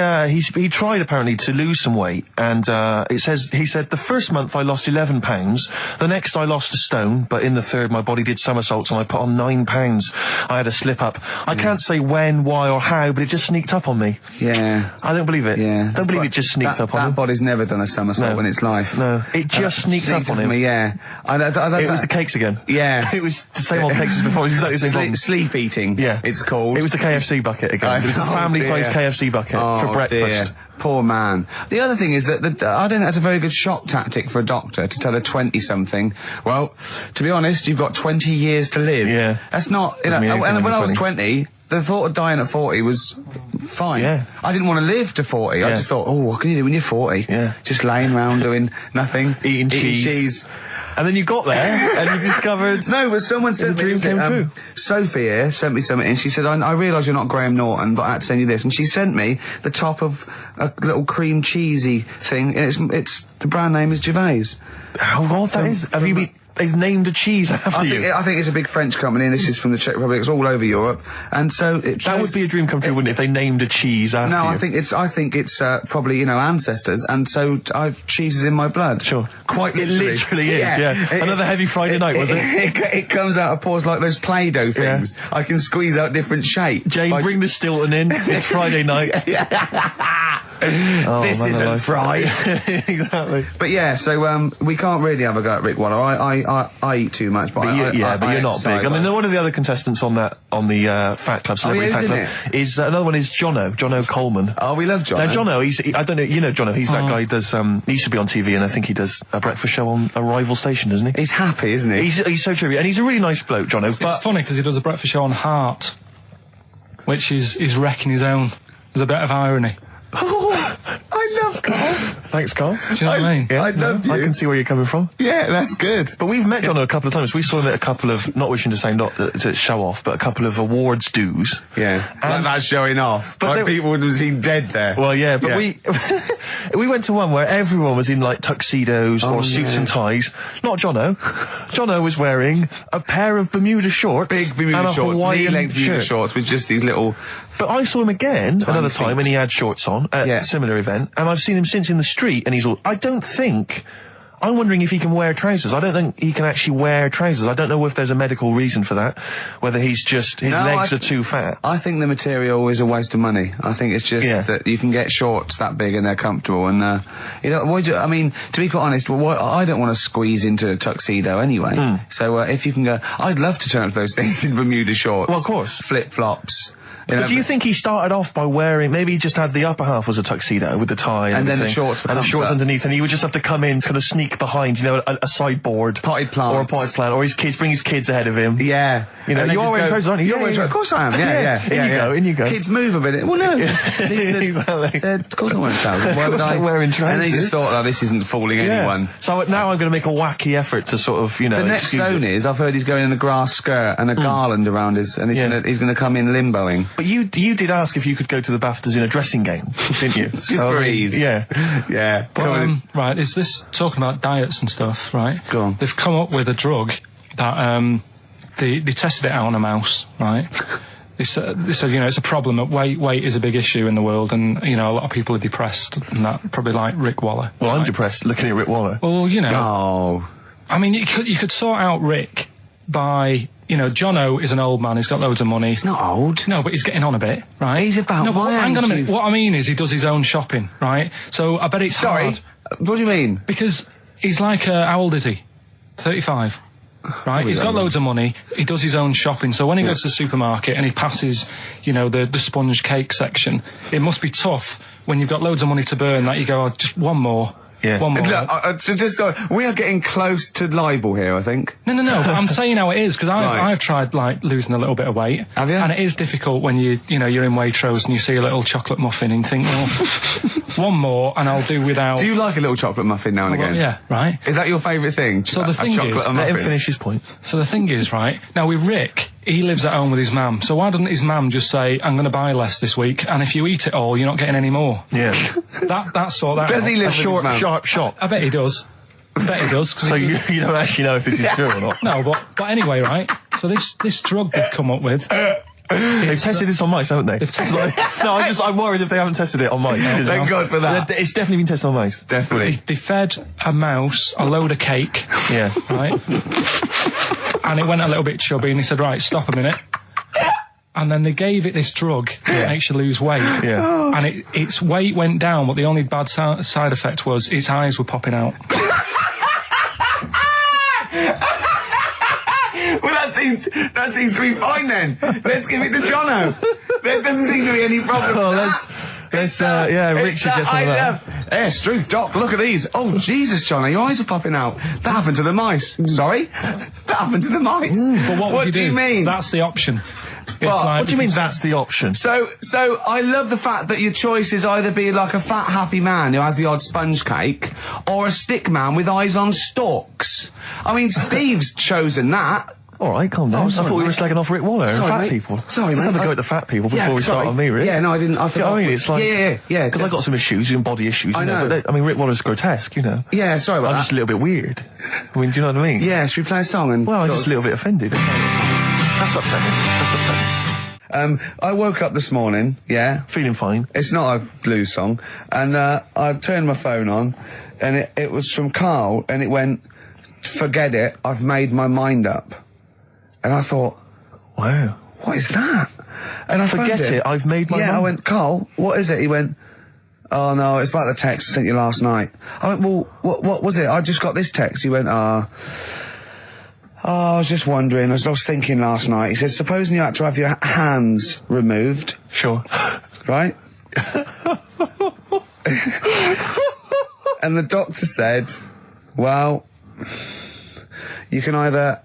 tried, apparently, to lose some weight, and he said, the first month I lost 11 pounds, the next I lost a stone, but in the third my body did somersaults and I put on 9 pounds. I had a slip up. I can't say when, why, or how, but it just sneaked up on me. Yeah. I don't believe it. Yeah. Don't believe it just sneaked up on him. That body's never done a somersault in its life. No. It just sneaked up on him. Yeah. It was the cakes again. Yeah. It was the same old cakes as before. It was exactly the same problem. Sleep eating. Yeah. It's called. It was the KFC bucket again. It was the family-sized KFC bucket for breakfast. Dear. Poor man. The other thing is that I don't think that's a very good shock tactic for a doctor to tell a 20-something, well, to be honest, you've got 20 years to live. Yeah. That's not, and when I was 20, the thought of dying at 40 was fine. Yeah. I didn't want to live to 40. I just thought, oh, what can you do when you're 40? Yeah. Just laying around doing nothing. Eating cheese. And then you got there and you discovered... No, but someone said... The dream came true. Sophie here sent me something and she said, I realise you're not Graham Norton, but I had to send you this. And she sent me the top of a little cream cheesy thing, and it's the brand name is Gervais. How odd that is. Have you been... They've named a cheese after you. I think it's a big French company, and this is from the Czech Republic. It's all over Europe, and so that would be a dream come true, wouldn't it? If they named a cheese after you? No, I think it's probably ancestors, and so I've cheeses in my blood. Sure, quite literally. It literally is. Yeah. Another heavy Friday night, was it? It comes out of pores like those Play-Doh things. Yeah. I can squeeze out different shapes. Jane, bring the Stilton in. It's Friday night. This isn't fried. Exactly. But yeah, so we can't really have a go at Rick Waller. I eat too much, but you're not big. I mean, one of the other contestants on the Fat Club, Celebrity Fat Club, is another one is Jonno Coleman. Oh, we love Jonno. Now Jonno, I don't know, you know Jonno, he's that guy who does, he used to be on TV, and I think he does a breakfast show on a rival station, doesn't he? He's happy, isn't he? He's so true, and he's a really nice bloke, Jonno. It's funny because he does a breakfast show on Heart, which is wrecking his own. There's a bit of irony. Oh, I love Carl. Thanks, Carl. Do you know what I mean? Yeah, I love you. I can see where you're coming from. Yeah, that's good. But we've met Jonno a couple of times. We saw him at a couple of, not wishing to say not to show off, but a couple of awards dues. Yeah, like that's showing off. But like people would have seen dead there. Well, yeah, but we went to one where everyone was in like tuxedos or suits and ties. Not Jonno. Jonno was wearing a pair of Bermuda shorts, big Bermuda shorts, knee-length Bermuda shorts with just these little. But I saw him again another time, and he had shorts on at a similar event, and I've seen him since in the street, and he's all. I I'm wondering if he can wear trousers. I don't think he can actually wear trousers. I don't know if there's a medical reason for that, whether he's just, his legs are too fat. I think the material is a waste of money. I think it's just that you can get shorts that big and they're comfortable, and, you know, I mean, to be quite honest, I don't want to squeeze into a tuxedo anyway. So, if you can go, I'd love to turn up those things in Bermuda shorts. Well, of course. Flip-flops. But do you think he started off by wearing, maybe he just had the upper half was a tuxedo with the tie and then the shorts and the shorts underneath, and he would just have to come in, kind of sneak behind, you know, a sideboard. Potted plant. Or a potted plant, or bring his kids ahead of him. Yeah. You know, you are wearing trousers, aren't you? Of course I am, yeah. In you go. Kids move a bit. Well, no. Of course I'm wearing trousers. Why would I? Wearing trousers. And they just thought, oh, this isn't fooling anyone. So now I'm going to make a wacky effort to sort of, you know... The next stone is, I've heard he's going in a grass skirt and a garland around his, and he's going to come in limboing. But you did ask if you could go to the BAFTAs in a dressing gown, didn't you? Just for ease. Yeah. Yeah. But, right, is this talking about diets and stuff, right? Go on. They've come up with a drug that, they tested it out on a mouse, right? They said, you know, it's a problem that weight is a big issue in the world, and, you know, a lot of people are depressed, and that, probably like Rick Waller. Well, I'm depressed looking at Rick Waller. Well, you know. Oh. I mean, you could sort out Rick by... You know, Jonno is an old man, he's got loads of money. He's not old. No, but he's getting on a bit, right? He's about no, my hang on a minute. age. What I mean is he does his own shopping, right? So I bet it's hard. What do you mean? Because he's like, how old is he? 35. Right? He's got loads of money, he does his own shopping, so when he goes to the supermarket and he passes, you know, the sponge cake section, it must be tough when you've got loads of money to burn that you go, oh, just one more. Yeah. One more. Look, we are getting close to libel here, I think. No, but I'm saying how it is, because I've tried, like, losing a little bit of weight. Have you? And it is difficult when you're in Waitrose and you see a little chocolate muffin and you think, well, one more and I'll do without... Do you like a little chocolate muffin now and again? Yeah, right. Is that your favourite thing? So the thing is... Let him finish his point. So the thing is, right, now with Rick, he lives at home with his mum, so why doesn't his mum just say, I'm going to buy less this week, and if you eat it all, you're not getting any more? Yeah. That's sort that Does he live sharp shop? I bet he does. So you don't actually know if this is true or not? No, but anyway, right, so this drug they've come up with... They've tested this on mice, haven't they? No, I'm worried if they haven't tested it on mice. Thank God for that. It's definitely been tested on mice. Definitely. They fed a mouse a load of cake. Yeah. Right? And it went a little bit chubby, and he said, right, stop a minute. And then they gave it this drug that makes you lose weight. Yeah. And its weight went down, but the only bad side effect was its eyes were popping out. Well, that seems to be fine then. Let's give it to Jonno. There doesn't seem to be any problem. Oh, Rick should get some of that. Hey, Struth, Doc, look at these. Oh, Jesus, Jonno, your eyes are popping out. That happened to the mice. Sorry? That happened to the mice. But what do you mean? That's the option. What do you mean that's the option? So I love the fact that your choice is either be like a fat, happy man who has the odd sponge cake, or a stick man with eyes on stalks. I mean, Steve's chosen that. All right, calm down. I thought we were slagging off Rick Waller and fat people. Sorry, Let's mate. have a go at the fat people before we start on me, Rick. Yeah, no, I didn't. I forgot. I mean, it's like... Yeah. Because I've got some issues and body issues. I know. But Rick Waller's grotesque, you know. Yeah, sorry about that. I'm just a little bit weird. I mean, do you know what I mean? Yeah, should we play a song and... Well, I'm just a little bit offended. That's upsetting. I woke up this morning, feeling fine. It's not a blues song, and I turned my phone on, and it was from Carl, and it went, forget it, I've made my mind up. And I thought, wow, what is that? And I forget it, I've made my mind. Yeah, I went, Carl, what is it? He went, oh no, it's about the text I sent you last night. I went, well, what was it? I just got this text. He went, I was just wondering, I was thinking last night. He said, supposing you had to have your hands removed. Sure. Right? And the doctor said, well, you can either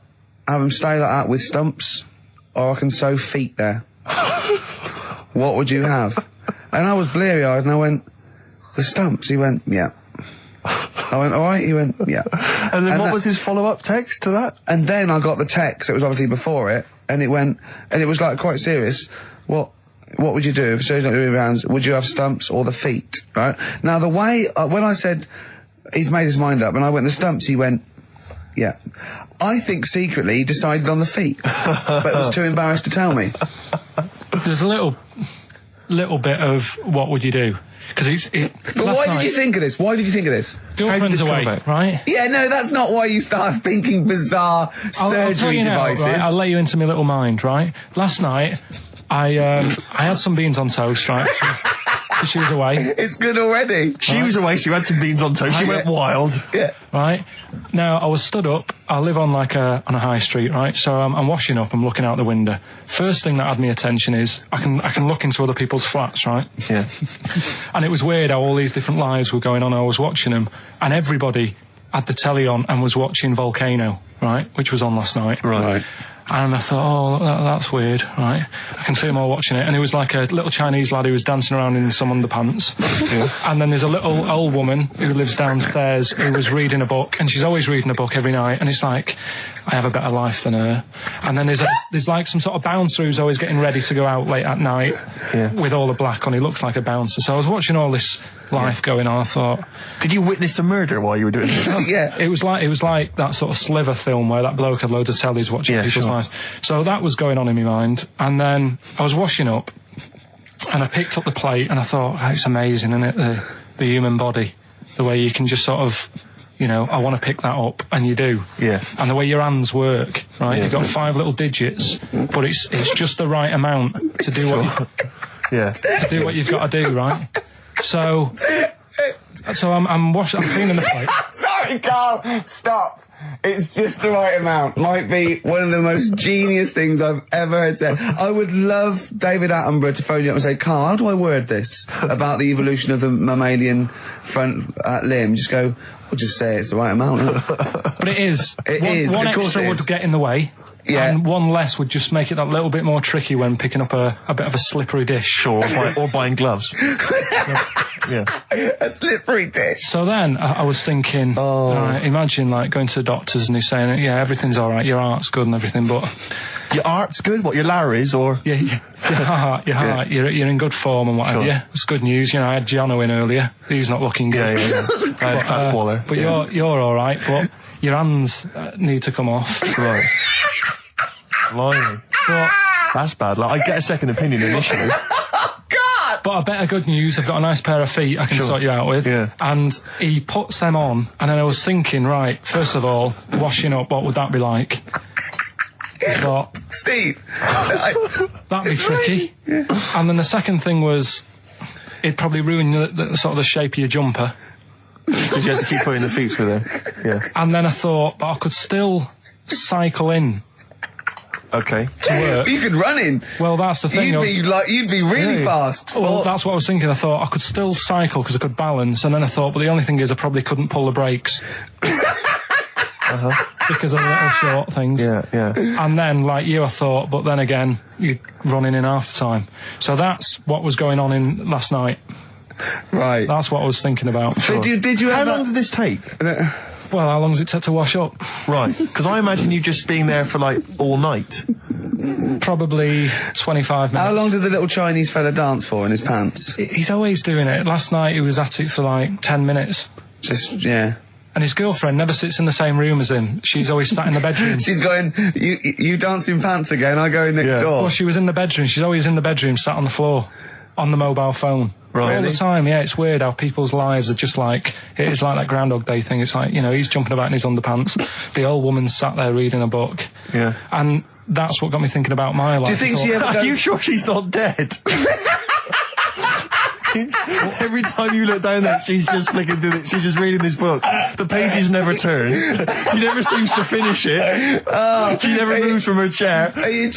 have them stay like that with stumps, or I can sew feet there. What would you have? And I was bleary-eyed, and I went, the stumps? He went, yeah. I went, all right? He went, yeah. And then what was his follow-up text to that? And then I got the text, it was obviously before it, and it went, and it was like quite serious. What would you do if surgery not doing your hands? Would you have stumps or the feet? Right? Now the way, when I said, he's made his mind up, and I went, the stumps, he went, yeah. I think secretly he decided on the feet, but was too embarrassed to tell me. There's a little bit of what would you do? Because But why did you think of this? Why did you think of this? Girlfriend's away, right? Yeah, no, that's not why you start thinking bizarre surgery devices. Right? I'll let you into my little mind, right? Last night, I had some beans on toast, right? She was away. It's good already. She was away, so you had some beans on toast. She went wild. Yeah. Right? Now, I was stood up. I live on on a high street, right? So I'm washing up. I'm looking out the window. First thing that had my attention is I can look into other people's flats, right? Yeah. And it was weird how all these different lives were going on. I was watching them, and everybody had the telly on and was watching Volcano, right? Which was on last night. Right. And I thought, that's weird, right? I can see them all watching it. And it was like a little Chinese lad who was dancing around in some underpants. Yeah. And then there's a little old woman who lives downstairs who was reading a book, and she's always reading a book every night. And it's like, I have a better life than her. And then there's like some sort of bouncer who's always getting ready to go out late at night with all the black on. He looks like a bouncer. So I was watching all this life going on. I thought, did you witness a murder while you were doing this? Yeah. It was like that sort of Sliver film where that bloke had loads of tellies watching people's lives. So that was going on in my mind. And then I was washing up, and I picked up the plate, and I thought, it's amazing, isn't it? The human body, the way you can just sort of, I want to pick that up, and you do. Yeah. And the way your hands work, right? You've got 5 little digits, but it's just the right amount to do to do what you've got to do, right? So I'm cleaning the plate. Sorry, Carl, stop. It's just the right amount. Might be one of the most genius things I've ever heard said. I would love David Attenborough to phone you up and say, Carl, how do I word this about the evolution of the mammalian front limb? Just go, we'll just say it's the right amount. But it is. One Of course extra it is. would get in the way. Yeah. And one less would just make it that little bit more tricky when picking up a bit of a slippery dish. Sure, or buying gloves. Yeah. A slippery dish. So then I was thinking, imagine like going to the doctors and he's saying, yeah, everything's all right, your heart's good and everything, but your art's good. What, your Larry's or your heart, you're in good form and whatever. Sure. Yeah, it's good news. I had Jonno in earlier. He's not looking good. Yeah. Fat swaller. But you're all right. But your hands need to come off. Right. Blimey. But that's bad. Like, I get a second opinion initially. But a better good news, I've got a nice pair of feet I can sort you out with. Yeah. And he puts them on, and then I was thinking, right, first of all, washing up, what would that be like? But Steve, that'd be tricky. Yeah. And then the second thing was, it'd probably ruin the sort of the shape of your jumper. Because you have to keep putting the feet through there. Yeah. And then I thought, but I could still cycle in. Okay. To work. You could run in. Well, that's the thing. You'd be really fast. Well, that's what I was thinking. I thought I could still cycle because I could balance, and then I thought, but the only thing is I probably couldn't pull the brakes. Because of the little short things. Yeah. And then, like you, I thought, but then again, you'd run in half the time. So that's what was going on in last night. Right. That's what I was thinking about. Sure. Did you? How long did this take? Well, how long does it take to wash up? Right, because I imagine you just being there for like all night. Probably 25 minutes. How long did the little Chinese fella dance for in his pants? He's always doing it. Last night he was at it for like 10 minutes. And his girlfriend never sits in the same room as him. She's always sat in the bedroom. She's going, you dance in pants again, I go in next door. Well, she was in the bedroom. She's always in the bedroom, sat on the floor, on the mobile phone. Right. All the time, yeah. It's weird how people's lives are just like, it's like that Groundhog Day thing. It's like, he's jumping about in his underpants. The old woman sat there reading a book. Yeah. And that's what got me thinking about my life. Do you think she ever Are you sure she's not dead? Every time you look down there, she's just flicking through she's just reading this book. The pages never turn. She never seems to finish it. She never moves from her chair. Are you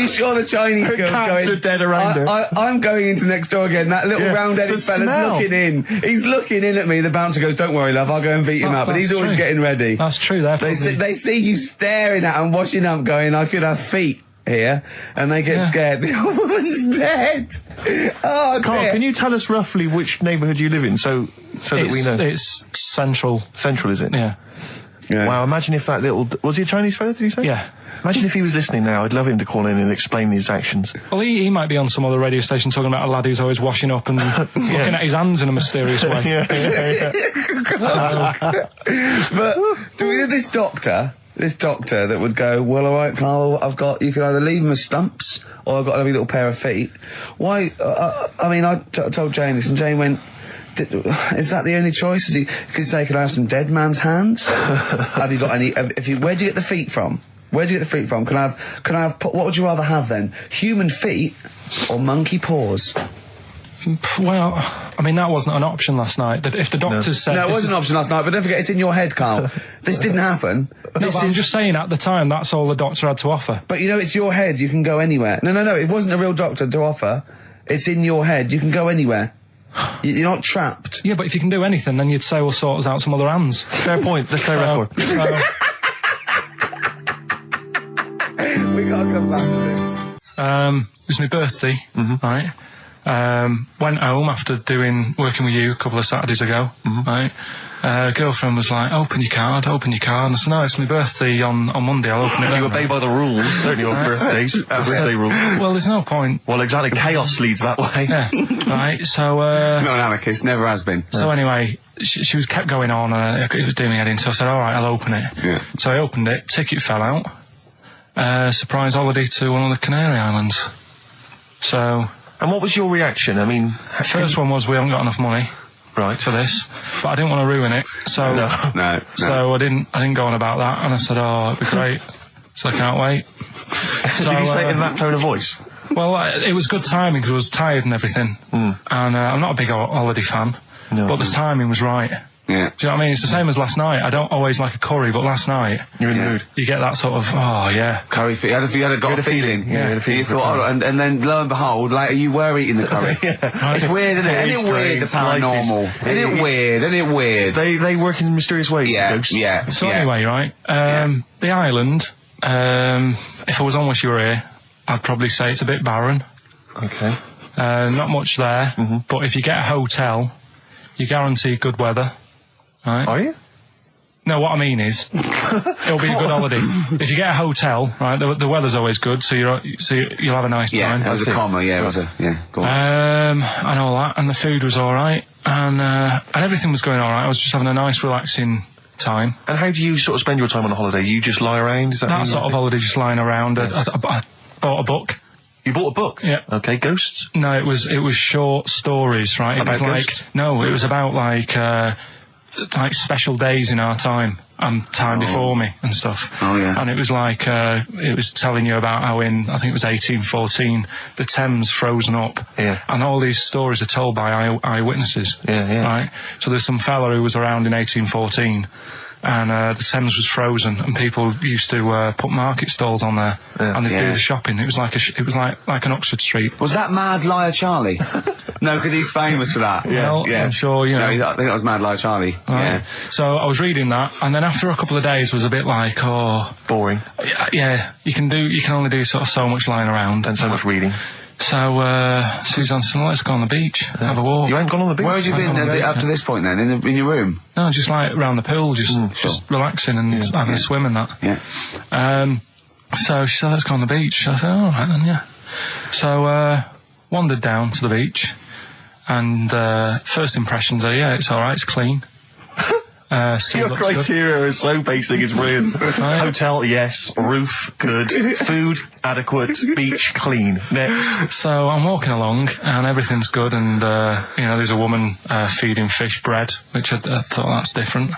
sure the Chinese her girl's cats going? Are dead around her. I'm going into next door again. That little round-headed fella's looking in. He's looking in at me. The bouncer goes, "Don't worry, love. I'll go and beat him up." But he's always getting ready. That's true. They see you staring at him, washing up, going, "I could have feet here," and they get scared. The old woman's dead. Oh, Carl, dear. can you tell us roughly which neighbourhood you live in, so that we know? It's central. Central, is it? Yeah. Wow, imagine if that little... Was he a Chinese fella, did you say? Yeah. Imagine if he was listening now. I'd love him to call in and explain his actions. Well, he might be on some other radio station talking about a lad who's always washing up and looking at his hands in a mysterious way. But do we know this doctor that would go, "Well, all right, Carl, you can either leave them as stumps or I've got a little pair of feet." Why? I told Jane this, and Jane went, Is that the only choice? Is he? Could you say, could I have some dead man's hands? Have you got any? Where do you get the feet from? Where do you get the feet from? Can I have? What would you rather have then? Human feet or monkey paws? Well, I mean, that wasn't an option last night. That if the doctors said... No, it wasn't an option last night, but don't forget, it's in your head, Carl. This didn't happen. I'm just saying, at the time, that's all the doctor had to offer. But, it's your head. You can go anywhere. No, it wasn't a real doctor to offer. It's in your head. You can go anywhere. You're not trapped. Yeah, but if you can do anything, then you'd say, we'll sort us out some other hands. Fair point. Let's play record. We gotta come back to this. It was my birthday, right? Went home after working with you a couple of Saturdays ago, right? Girlfriend was like, open your card, and I said, no, it's my birthday on Monday, I'll open it. You obey by the rules, certainly on birthdays, birthday rule. Well, there's no point. Well, exactly, chaos leads that way. Yeah, right, so... not an anarchist, never has been. So anyway, she was kept going on, and it was doing me head in, so I said, alright, I'll open it. Yeah. So I opened it, ticket fell out, surprise holiday to one of the Canary Islands. So... And what was your reaction? I mean... The first one was, we haven't got enough money. Right. For this. But I didn't want to ruin it, so... No. So I didn't go on about that, and I said, it'd be great. So I can't wait. So, did you say it in that tone of voice? Well, it was good timing, because I was tired and everything. And I'm not a big holiday fan. No. But the timing was right. Yeah. Do you know what I mean? It's the same as last night. I don't always like a curry, but last night... You're in the mood. You get that sort of, curry feeling. You had a feeling. Yeah, you had a feeling. You thought, and then lo and behold, later you were eating the curry. It's weird, isn't it? Isn't it weird, the paranormal? Isn't it weird? They work in mysterious ways, ghosts. Yeah. So anyway, right, the island, if I was on Wish You Were Here, I'd probably say it's a bit barren. Okay. Not much there, but if you get a hotel, you guarantee good weather. Right. Are you? No, what I mean is, it'll be a good holiday. If you get a hotel, right, the weather's always good, so you'll have a nice time. Yeah, that was a comma, go on. And all that, and the food was alright, and everything was going alright. I was just having a nice, relaxing time. And how do you sort of spend your time on a holiday? You just lie around? Is that sort of holiday, just lying around. I bought a book. You bought a book? Yeah. Okay, ghosts? No, it was short stories, right? About ghosts? It was about like special days in our time and time before me and stuff. Oh, yeah. And it was like, it was telling you about how I think it was 1814, the Thames frozen up. Yeah. And all these stories are told by eyewitnesses. Yeah. Right? So there's some fella who was around in 1814, and the Thames was frozen, and people used to put market stalls on there, and they'd do the shopping. It was like an Oxford Street. Was that Mad Liar Charlie? No, because he's famous for that. Well, I'm sure, No, I think that was Mad Liar Charlie. Right. Yeah. So I was reading that, and then after a couple of days was a bit like, boring. Yeah, you can only do sort of so much lying around and so much reading. So Suzanne said, let's go on the beach, have a walk. You ain't gone on the beach? Where had you been up to this point then? In your room? No, just like around the pool, just relaxing and having a swim and that. Yeah. So she said, let's go on the beach. I said, alright then, yeah. So wandered down to the beach, and first impressions are, it's alright, it's clean. Your criteria is so basic, it's brilliant. Hotel, yes. Roof, good. Food, adequate. Beach, clean. Next. So I'm walking along, and everything's good, and, there's a woman feeding fish bread, which I thought that's different.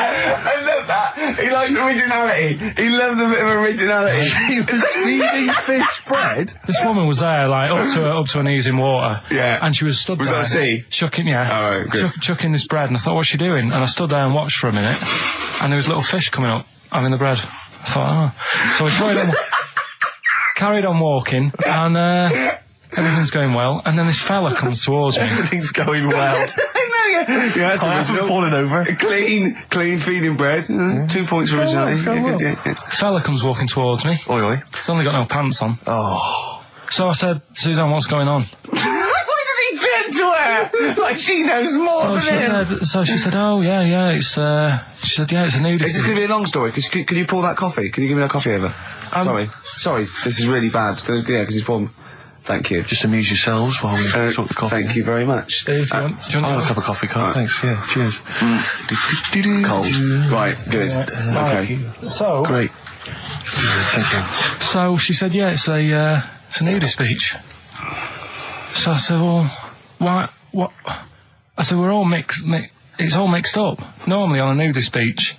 I love that. He likes originality. He loves a bit of originality. He was feeding fish bread? This woman was there, like, up to her knees in water. Yeah. And she was stood there. Was that a sea? Chucking, Oh, right, good. Chucking this bread, and I thought, what's she doing? And I stood there and watched for a minute, and there was little fish coming up, having the bread. I thought, So we carried on walking, and everything's going well, and then this fella comes towards me. Everything's going well. Yeah, that's I haven't fallen over. Clean feeding bread. 2 points for originality. Fella comes walking towards me. Oi. He's only got no pants on. Oh. So I said, Suzanne, what's going on? What did he turn to her? Like she knows more than him. So she said, oh, yeah, it's, she said, yeah, it's a nudist. Is this going to be a long story? Could you pour that coffee? Can you give me that coffee over? Sorry, this is really bad. Yeah, because he's pouring... Thank you. Just amuse yourselves while we sort the coffee. Thank you very much. Dave, do you want I'll have a cup of coffee, Carl. Thanks, yeah, cheers. Cold. Right, good. Okay. So, Great. Thank you. So she said, yeah, it's a nudist beach. So I said, well, why, what? I said, we're all it's all mixed up. Normally on a nudist beach,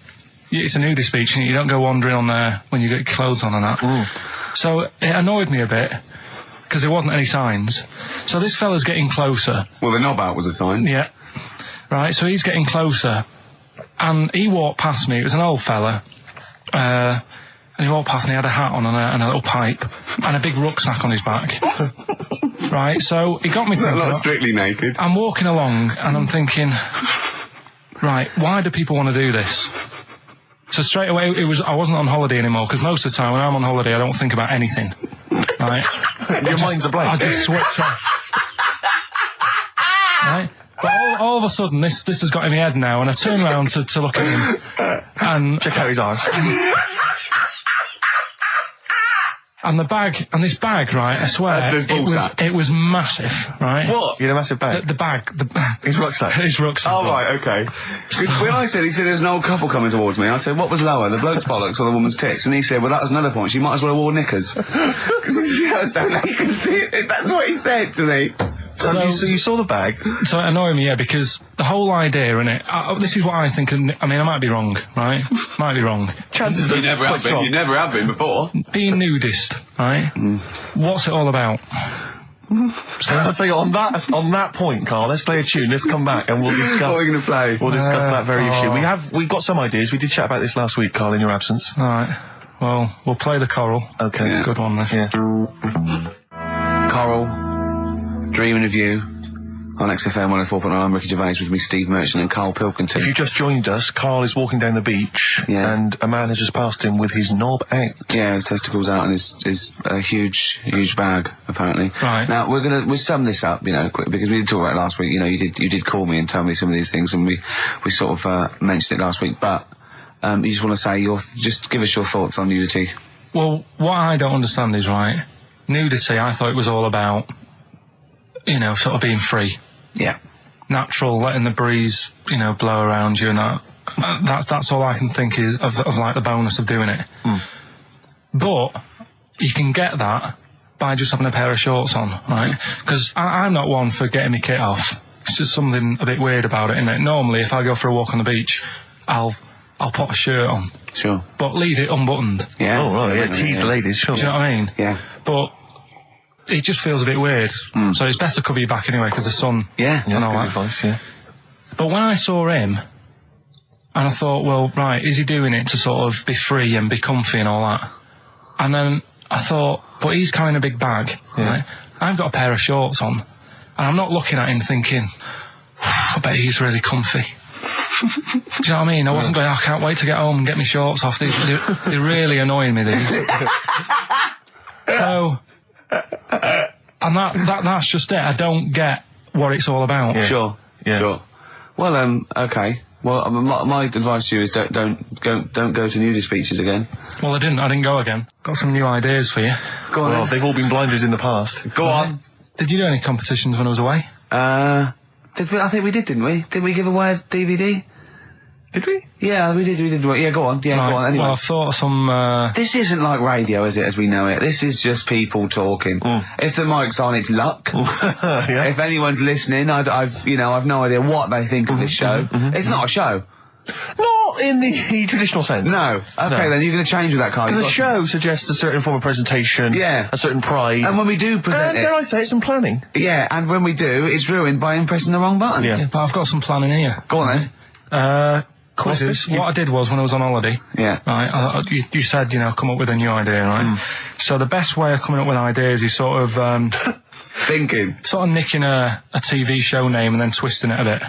it's a nudist beach and you don't go wandering on there when you get your clothes on and that. So it annoyed me a bit, because there wasn't any signs. So this fella's getting closer. Well, the knob out was a sign. Yeah. Right, so he's getting closer. And he walked past me, it was an old fella. And he walked past and he had a hat on and a little pipe and a big rucksack on his back. Right, so he got me thinking. Not strictly naked. I'm walking along and I'm thinking, right, why do people want to do this? So straight away, I wasn't on holiday anymore, because most of the time when I'm on holiday, I don't think about anything. Right? Your mind's a blank. I just switch off. Right? But all of a sudden, this has got in my head now, and I turn around to look at him, and check out his arse. And this bag, right, I swear, it was massive, right? What? You had a massive bag? The bag. His rucksack? His rucksack. Oh, right, okay. When he said there was an old couple coming towards me, I said, what was lower, the bloke's bollocks or the woman's tits? And he said, well, that was another point, she might as well have worn knickers. Because so you can see it. That's what he said to me. So you saw the bag? So it annoyed me, yeah, because the whole idea in it, this is what I think, I mean, I might be wrong, right? Might be wrong. Chances you never have been. You never have been before. Being nudist, right? What's it all about? So I'll tell you, on that point, Carl, let's play a tune, let's come back and we'll discuss... What are we going to play? We'll discuss that very issue. We've got some ideas, we did chat about this last week, Carl, in your absence. Alright, well, we'll play the choral. Okay. It's a good one, this. Yeah. Coral, Dreaming of You, on XFM 104.9. I'm Ricky Gervais, with me Steve Merchant and Karl Pilkington. If you just joined us, Carl is walking down the beach, and a man has just passed him with his knob out. Yeah, his testicles out and his huge bag, apparently. Right. Now, we'll sum this up, you know, quick, because we did talk about it last week. You know, you did call me and tell me some of these things, and we sort of mentioned it last week, but you just want to say just give us your thoughts on nudity. Well, what I don't understand is, right, nudity, I thought it was all about, you know, sort of being free. Yeah. Natural, letting the breeze, you know, blow around you and that. That's all I can think is of like the bonus of doing it. But you can get that by just having a pair of shorts on, right? Because I'm not one for getting my kit off. It's just something a bit weird about it, isn't it? Normally, if I go for a walk on the beach, I'll put a shirt on. Sure. But leave it unbuttoned. Yeah. Oh, right, yeah, tease the ladies, sure. Do you know what I mean? Yeah. But it just feels a bit weird. So it's best to cover your back anyway, because the sun... Yeah. And all good that. advice, yeah. But when I saw him, and I thought, well, right, is he doing it to sort of be free and be comfy and all that? And then I thought, but he's carrying a big bag, right? I've got a pair of shorts on, and I'm not looking at him thinking, I bet he's really comfy. Do you know what I mean? I wasn't going, I can't wait to get home and get my shorts off. They're really annoying me, these. So... and that's just it. I don't get what it's all about. Yeah. Sure. Yeah. Sure. Well, okay. Well, my advice to you is don't go to nudist beaches again. Well, I didn't go again. Got some new ideas for you. Go on. Well, they've all been blinders in the past. Go on. Did you do any competitions when I was away? Did we? I think we did, didn't we? Did we give away a DVD? Did we? Yeah, we did. Yeah, go on. Yeah, right. Go on. Anyway. Well, I thought some... This isn't like radio, is it, as we know it? This is just people talking. If the mic's on, it's luck. Yeah. If anyone's listening, I've no idea what they think of this show. It's not a show. Not in the traditional sense. No. Okay, then you're going to change with that kind. Because a show suggests a certain form of presentation. Yeah. A certain pride. And when we do present dare I say it, some planning. Yeah, and when we do, it's ruined by him pressing the wrong button. Yeah, but I've got some planning here. Go on then. Quizzes. What I did was, when I was on holiday... Yeah. Right, you said, you know, come up with a new idea, right? So the best way of coming up with ideas is sort of... thinking. Sort of nicking a TV show name and then twisting it a bit.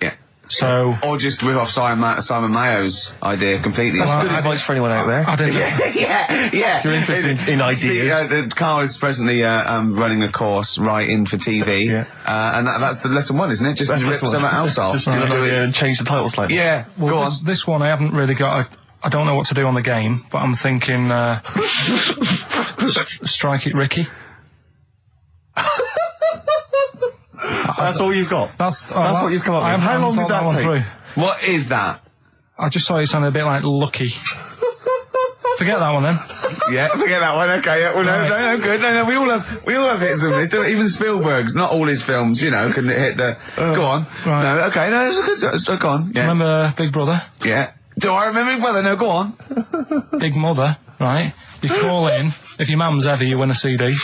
Yeah. So... Or just rip off Simon Mayo's idea completely. That's good advice for anyone out there. I didn't... Yeah. If you're interested in ideas. See, Carl is presently running a course writing for TV. Yeah. And that's the lesson one, isn't it? Just rip something else off. Just do it and change the title slightly. Yeah. Well, go on. This one I haven't really got I don't know what to do on the game, but I'm thinking... Strike It Ricky. That's all you've got? That's what you've come up with. How long did that take? What is that? I just thought it sounded a bit like Lucky. Forget that one then. Yeah, forget that one. Okay, yeah, well, no, good. No, we all have hits of this. Even Spielberg's, not all his films, you know, can hit the. Go on. Right. No, okay, no, it's a good. Go on. Yeah. Do you remember Big Brother? Yeah. Do I remember Big Brother? No, go on. Big Mother, right? You call in. If your mum's heavy, you win a CD.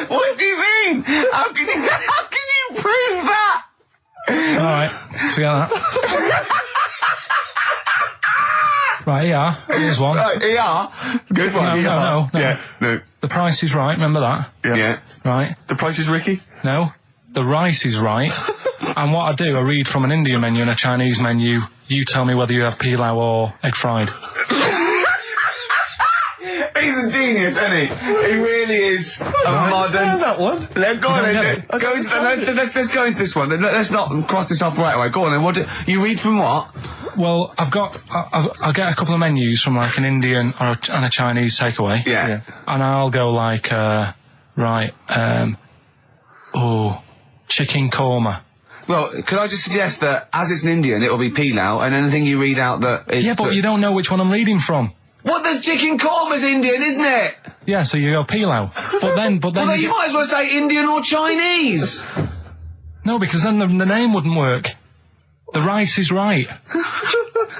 What do you mean? How can you prove that? All right, forget that. Right, ER. Here's one. Right, ER. Good one. No. Yeah, no. The Price is Right. Remember that? Yeah. Right. The Price is Ricky? No. The Rice is Right. And what I do, I read from an Indian menu and a Chinese menu. You tell me whether you have pilau or egg fried. He's a genius, isn't he? He really is a modern. That one. Let's go on then. Let's go into this one. Let's not cross this off right away. Go on then. What you read from what? Well, I'll get a couple of menus from like an Indian and a Chinese takeaway. Yeah. And I'll go like, chicken korma. Well, could I just suggest that as it's an Indian, it'll be pilau, and anything you read out that is... Yeah, but you don't know which one I'm reading from. What, the chicken korma's Indian, isn't it? Yeah, so you go pilau. But then Well, you might as well say Indian or Chinese. No, because then the name wouldn't work. The Rice is Right.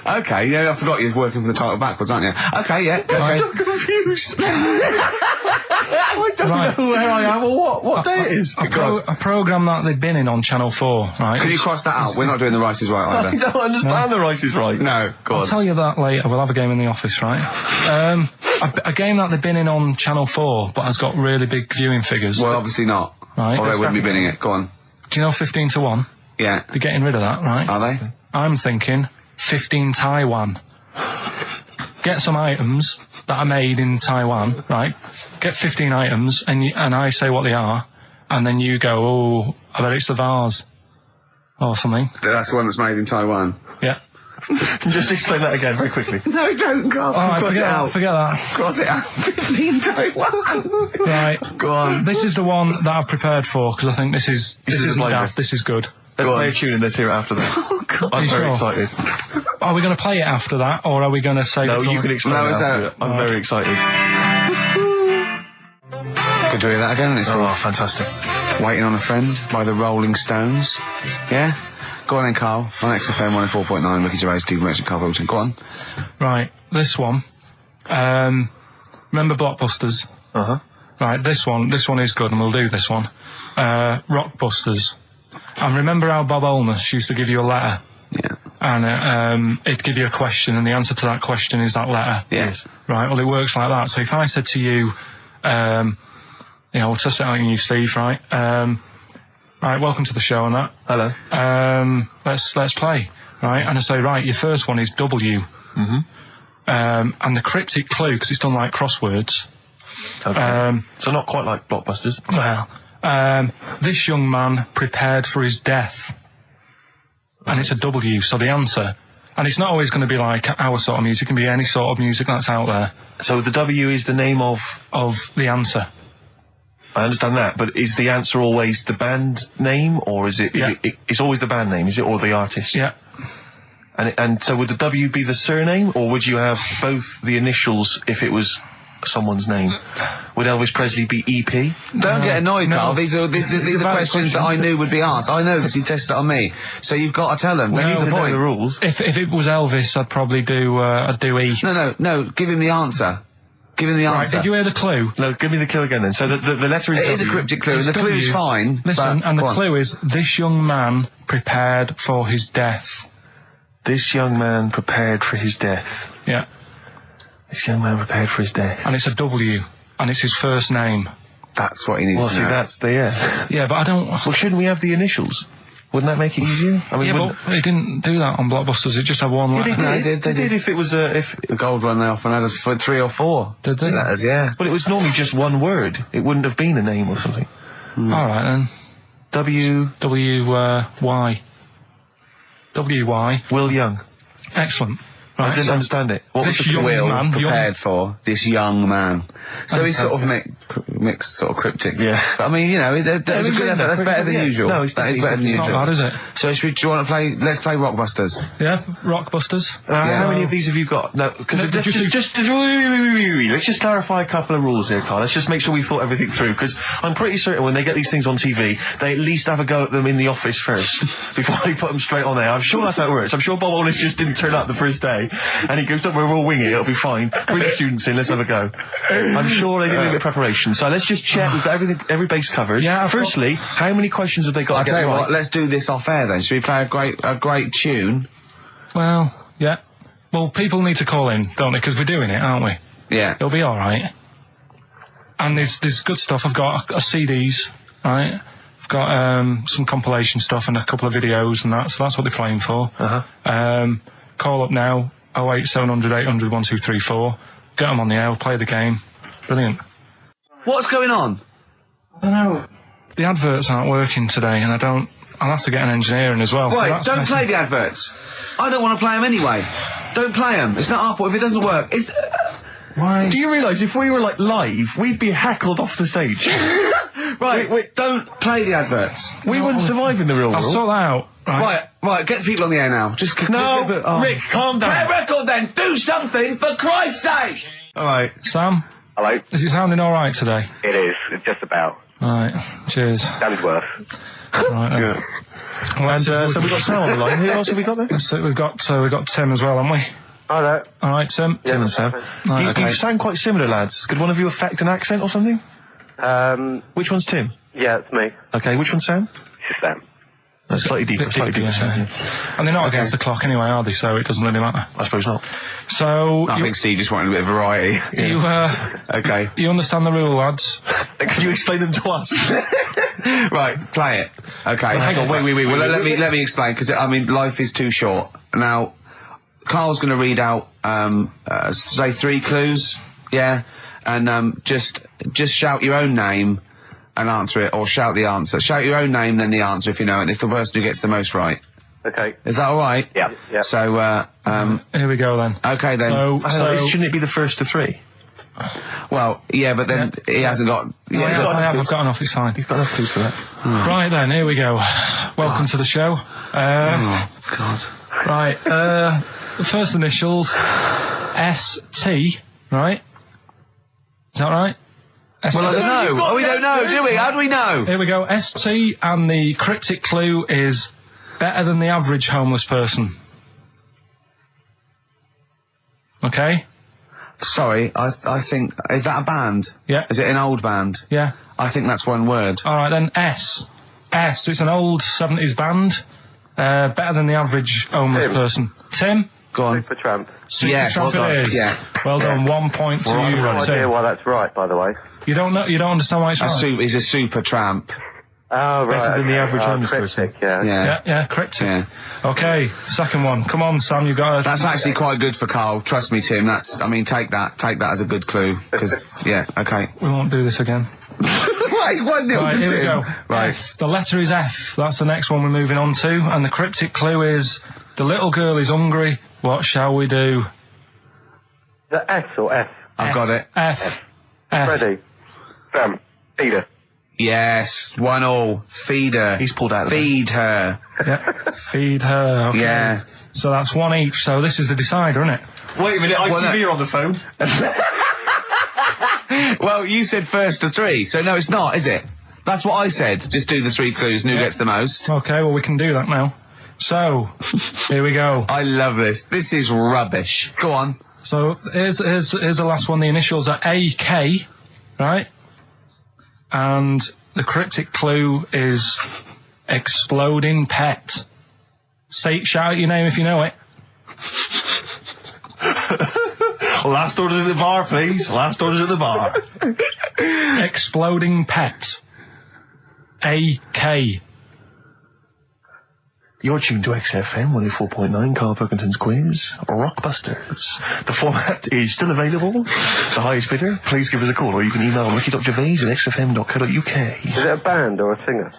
Okay, yeah, I forgot you're working for the title backwards, aren't you? Okay, yeah. I'm so confused. I don't know where I am or what day it is. A programme that they've been in on Channel 4, right? Can you cross that out? We're not doing The Rice is Right I either. don't understand The Rice is Right. No, go on. I'll tell you that later. We'll have a game in the office, right? A game that they've been in on Channel 4, but has got really big viewing figures. Well, obviously not. Right. Or they wouldn't be binning it. Go on. Do you know 15 to 1? Yeah. They're getting rid of that, right? Are they? I'm thinking 15 Taiwan. Get some items that are made in Taiwan, right? Get 15 items, and I say what they are, and then you go, oh, I bet it's the vase. Or something. That's the one that's made in Taiwan. Yeah. Just explain that again very quickly. No, don't go. Alright, Cross it out. Forget that. Cross it out. 15 Taiwan. Right. Go on. This is the one that I've prepared for, because I think this is daft. This is good. Let's play a tune and let's hear it after that. Oh, God. I'm very excited. Are we going to play it after that, or are we going to save it? No, you can explain it after it. I'm very excited. Could you hear that again? It's fantastic. Waiting on a Friend by the Rolling Stones. Yeah? Go on then, Carl. On XFM 104.9, Ricky Gervais, Steve Merchant, Karl Pilkington. Go on. Right, this one. Remember Blockbusters? Uh-huh. Right, this one is good, and we'll do this one. Rockbusters. And remember how Bob Holness used to give you a letter? Yeah. And it'd give you a question, and the answer to that question is that letter. Yes. Right, well, it works like that. So if I said to you, we'll test it out on you, Steve, right? Right, welcome to the show and that. Hello. Let's play, right? And I say, right, your first one is W. Mm-hmm. And the cryptic clue, because it's done like crosswords. Okay. So not quite like Blockbusters. Well, this young man prepared for his death. And it's a W, so the answer... And it's not always going to be like our sort of music, it can be any sort of music that's out there. So the W is the name of the answer. I understand that, but is the answer always the band name, or is it... Yeah. It's always the band name, is it, or the artist? Yeah. And so would the W be the surname, or would you have both the initials if it was someone's name? Would Elvis Presley be EP? Don't get annoyed, No. Carl. These are questions that I knew would be asked. I know this. You tested it on me, so you've got to tell them. We need to know point. the rules. If it was Elvis, I'd probably do E. No. Give him the answer. Give him the Right, answer. did you hear the clue? No, give me the clue again then. So the letter is It is a W. cryptic clue. It's The clue's W. fine. Listen, but, and the go on. clue is, this young man prepared for his death. This young man prepared for his death. Yeah. This young man prepared for his death. And it's a W. And it's his first name. That's what he needs Well, to see, know. that's the... Yeah, but I don't... Well, shouldn't we have the initials? Wouldn't that make it easier? I mean, Yeah, but it didn't do that on Blockbusters. It just had one letter. They did. If it was if The gold run they often had us for 3 or 4. Did they? Letters, yeah. but it was normally just one word. It wouldn't have been a name or something. All right, then. W. W-Y. W-Y. Will Young. Excellent. I Right, didn't so understand it. What was this the young clue? man... Prepared for this young man. So he's sort of mixed, sort of cryptic. Yeah. But I mean, you know, that's a good effort. That's better than usual. No, that is better than usual. It's not bad, is it? So do you want to play? Let's play Rockbusters. Yeah, Rockbusters. How many of these have you got? No, because let's just clarify a couple of rules here, Carl. Let's just make sure we thought everything through, because I'm pretty certain when they get these things on TV, they at least have a go at them in the office first before they put them straight on there. I'm sure that's how it works. I'm sure Bob Wallace just didn't turn up the first day, and he goes, "We're all winging it. It'll be fine. Bring the students in. Let's have a go." I'm sure they did a bit of preparation. So let's just check. We've got every base covered. Yeah. Firstly, how many questions have they got? I'll tell you what. Let's do this off air then. Should we play a great tune? Well, yeah. Well, people need to call in, don't they? Because we're doing it, aren't we? Yeah. It'll be all right. And there's good stuff. I've got CDs, right? I've got some compilation stuff and a couple of videos and that. So that's what they're playing for. Call up now. 08700 800 1234. Get them on the air. Play the game. Brilliant. What's going on? I don't know. The adverts aren't working today, and I'll have to get an engineer in as well. Right, so don't play the adverts. I don't want to play them anyway. Don't play them. It's not our fault if it doesn't work. Why? Do you realise if we were like live, we'd be heckled off the stage? Right, don't play the adverts. We wouldn't survive in the real world. I'll sort that out. Right, get the people on the air now. Just Rick, calm down. Play a record then. Do something for Christ's sake. All right, Sam. Hello. Is it sounding all right today? It is. It's just about. Right. Cheers. That is worth. Right. Good. And so we've got Sam on the line. Who else have we got there? So we've got Tim as well, haven't we? Hello. All right, Tim. Tim and Sam. Right, You sound quite similar, lads. Could one of you affect an accent or something? Which one's Tim? Yeah, it's me. Okay, which one's Sam? It's Sam. That's slightly deeper. Yeah. And they're not against the clock anyway, are they? So it doesn't really matter. I suppose not. So I think Steve just wanted a bit of variety. You okay. You understand the rule, lads? Could you explain them to us? Right, play it. Okay. Hang on. Wait. Well, let me explain, because I mean, life is too short. Now, Carl's going to read out say 3 clues. Yeah, and just shout your own name and answer it, or shout the answer. Shout your own name, then the answer if you know it, and it's the person who gets the most right. Okay. Is that all right? Yeah. So, here we go then. Okay then. So shouldn't it be the first to 3? Well, yeah, but then he hasn't got... I've got enough, it's fine. He's got enough clues for that. Right then, here we go. Welcome to the show. Oh, God. Right, the first initials, ST, right? Is that right? Well, I don't know. We don't know, do we? How do we know? Here we go, ST, and the cryptic clue is better than the average homeless person. Okay? Sorry, I think... Is that a band? Yeah. Is it an old band? Yeah. I think that's one word. All right, then S. It's an old 70s band. Better than the average homeless person. Tim? Go on. Super Tramp. Yes. Tramp it is. Yeah. Well done, 1 point to you, I have no idea Tim. why that's right, by the way. You don't understand why it's right? He's a super tramp. Oh, right. Better than the average homeless person. Yeah. Yeah, correct. Yeah. Okay, second one. Come on, Sam, you've got to... That's actually quite good for Carl. Trust me, Tim. Take that as a good clue. Because, yeah, okay. We won't do this again. Wait, 1-0 to Right, here we Tim. go. Right. F. The letter is F. That's the next one we're moving on to. And the cryptic clue is, the little girl is hungry. What shall we do? The S or F? I've got it. F. Ready. Sam. Peter. Yes, 1-1. Feed her. He's pulled out of Feed her. Yeah. Feed her. Okay. Yeah. So that's 1 each. So this is the decider, isn't it? Wait a minute, ITV are on the phone. Well, you said first to 3, so no, it's not, is it? That's what I said. Just do the 3 clues and who gets the most. Okay, well, we can do that now. So, here we go. I love this. This is rubbish. Go on. So, here's the last one. The initials are AK, right? And the cryptic clue is exploding pet. Shout out your name if you know it. Last orders at the bar, please. Last orders at the bar. Exploding pet. AK. You're tuned to XFM 104.9, Karl Pilkington's quiz, Rockbusters. The format is still available. The highest bidder, please give us a call, or you can email ricky.gervais@xfm.co.uk. Is it a band or a singer?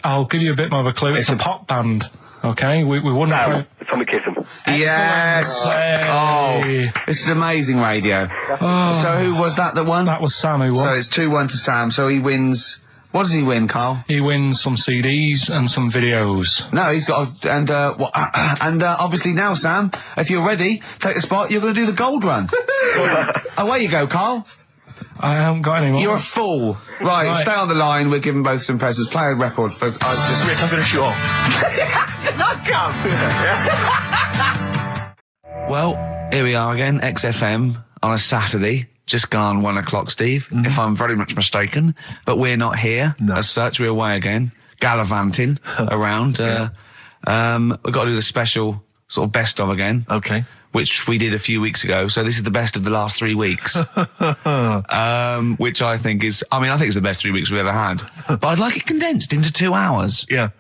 I'll give you a bit more of a clue. It's a pop band. Okay? We wouldn't... Tommy Kissem. Yes. Oh, this is amazing radio. So who was that won? That was Sam who won. So it's 2-1 to Sam. So he wins. What does he win, Carl? He wins some CDs and some videos. No, he's got obviously now, Sam, if you're ready, take the spot. You're going to do the gold run. Away you go, Carl. I haven't got any more. You're a fool. Right, stay on the line. We're giving both some presents. Play a record for. Rick, I'm going to shoot off. Not come. Well, here we are again, XFM on a Saturday. Just gone 1 o'clock, Steve, if I'm very much mistaken. But we're not here as such. We're away again, gallivanting around. We've got to do the special sort of best of again. Okay. Which we did a few weeks ago. So this is the best of the last 3 weeks. Which I think is, I think it's the best 3 weeks we've ever had. But I'd like it condensed into 2 hours. Yeah.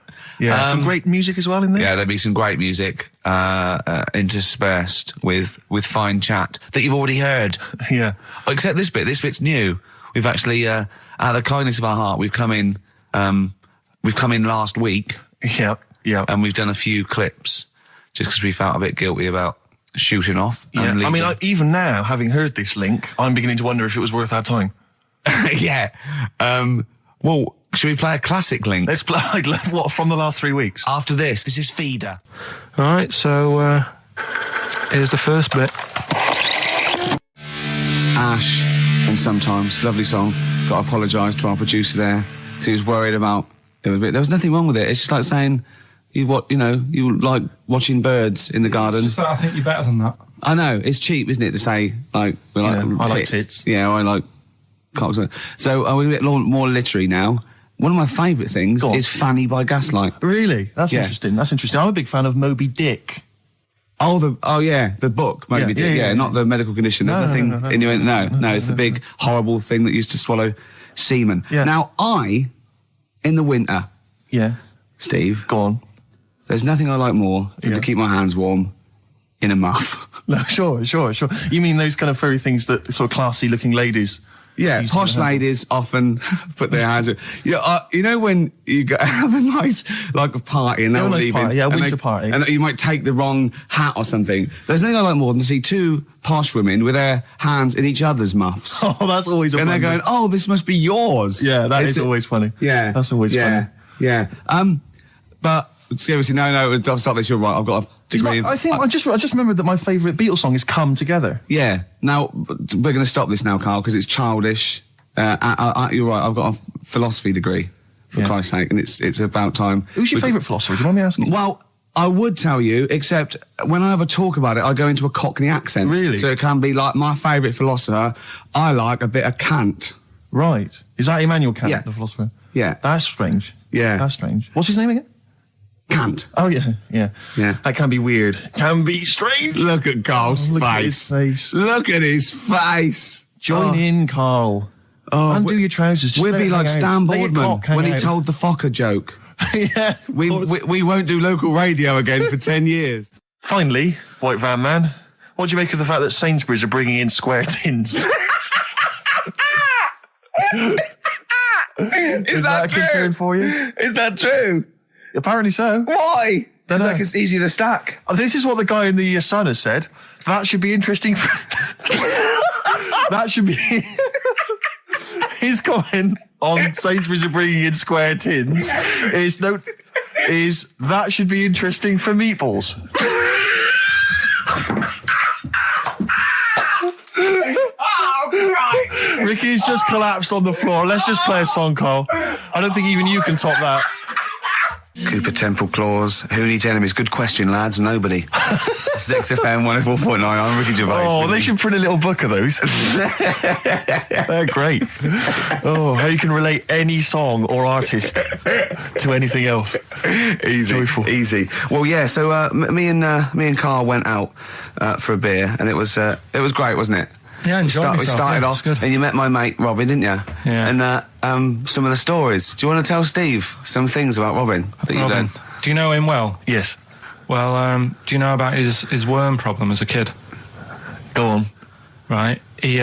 Yeah, some great music as well in there. Yeah, there'll be some great music interspersed with fine chat that you've already heard. Yeah. Except this bit. This bit's new. We've actually, out of the kindness of our heart, we've come in last week. Yeah, yeah. And we've done a few clips just because we felt a bit guilty about shooting off. Yeah. Even now, having heard this link, I'm beginning to wonder if it was worth our time. Yeah. Well, should we play a classic link? Let's play, what, from the last 3 weeks? After this is Feeder. Alright, so, here's the first bit. Ash, and Sometimes, lovely song. Got to apologise to our producer there, because he was worried about, there was nothing wrong with it. It's just like saying, you like watching birds in the garden. It's just that I think you're better than that. I know, it's cheap, isn't it, to say, like, I like tits. Yeah, I like cocks. So, we're a bit more literary now. One of my favourite things is Fanny by Gaslight. Really? That's interesting. That's interesting. I'm a big fan of Moby Dick. The book, Moby Dick. Yeah, not the medical condition. There's nothing in your... No, it's the big, horrible thing that used to swallow semen. Yeah. Now, in the winter... Yeah. Steve. Go on. There's nothing I like more than to keep my hands warm in a muff. No, sure. You mean those kind of furry things that sort of classy-looking ladies... Yeah, posh ladies often put their hands... you know when you have a nice, like, a party and they're leaving... Party, yeah, a winter party. And you might take the wrong hat or something. There's nothing I like more than to see 2 posh women with their hands in each other's muffs. Oh, that's always funny. And they're going, oh, this must be yours. Yeah, that is always funny. Yeah. That's always funny. Yeah. But, seriously, no, I'll stop this, you're right, I've got a... I just remembered that my favourite Beatles song is Come Together. Yeah. Now, we're going to stop this now, Carl, because it's childish. You're right, I've got a philosophy degree, for Christ's sake, and it's about time. Who's your favourite philosopher? Do you mind me asking? Well, I would tell you, except when I have a talk about it, I go into a Cockney accent. Really? So it can be like, my favourite philosopher, I like a bit of Kant. Right. Is that Immanuel Kant, the philosopher? Yeah. That's strange. Yeah. That's strange. What's his name again? Kant. Oh, yeah. That can be weird. Can be strange. Look at Carl's face. Look at his face. Join in, Carl. Undo your trousers. We'll be like Stan Boardman when he told the Fokker joke. Yeah. We won't do local radio again for 10 years. Finally, White Van Man, what do you make of the fact that Sainsbury's are bringing in square tins? Is that a concern for you? Is that true? Apparently so. Why? Because like it's easy to stack. This is what the guy in the Sun has said. That should be interesting. That should be his comment on Sainsbury's are bringing in square tins. Is that should be interesting for meatballs. Ricky's just collapsed on the floor. Let's just play a song, Carl. I don't think even you can top that. Cooper Temple Claws. Who needs enemies? Good question, lads. Nobody. This is XFM 104.9. I'm Ricky Gervais. Oh, they should print a little book of those. They're great. Oh, how you can relate any song or artist to anything else. Easy. Joyful. Easy. Well, yeah, so me and Carl went out for a beer, and it was great, wasn't it? Yeah, I enjoyed myself. We started off, and you met my mate Robin, didn't you? Yeah. And some of the stories. Do you want to tell Steve some things about Robin that you've done? Do you know him well? Yes. Well, do you know about his worm problem as a kid? Go on. Right. He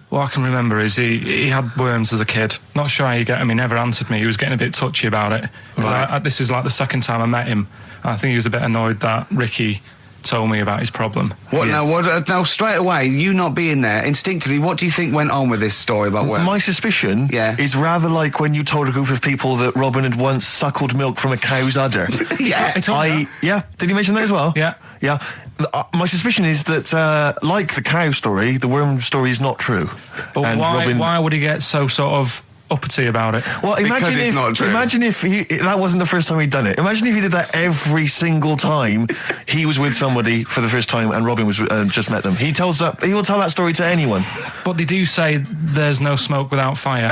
What I can remember is he had worms as a kid. Not sure how you get them. He never answered me. He was getting a bit touchy about it. Right. This is like the second time I met him. I think he was a bit annoyed that Ricky told me about his problem. What now? Now, straight away, you not being there, instinctively, what do you think went on with this story about worms? My suspicion is rather like when you told a group of people that Robin had once suckled milk from a cow's udder. Yeah. Did you mention that as well? Yeah. Yeah. My suspicion is that, like the cow story, the worm story is not true. But and why would he get so sort of uppity about it? Well, imagine if that wasn't the first time he'd done it. Imagine if he did that every single time he was with somebody for the first time and Robin was just met them. He will tell that story to anyone. But they do say there's no smoke without fire.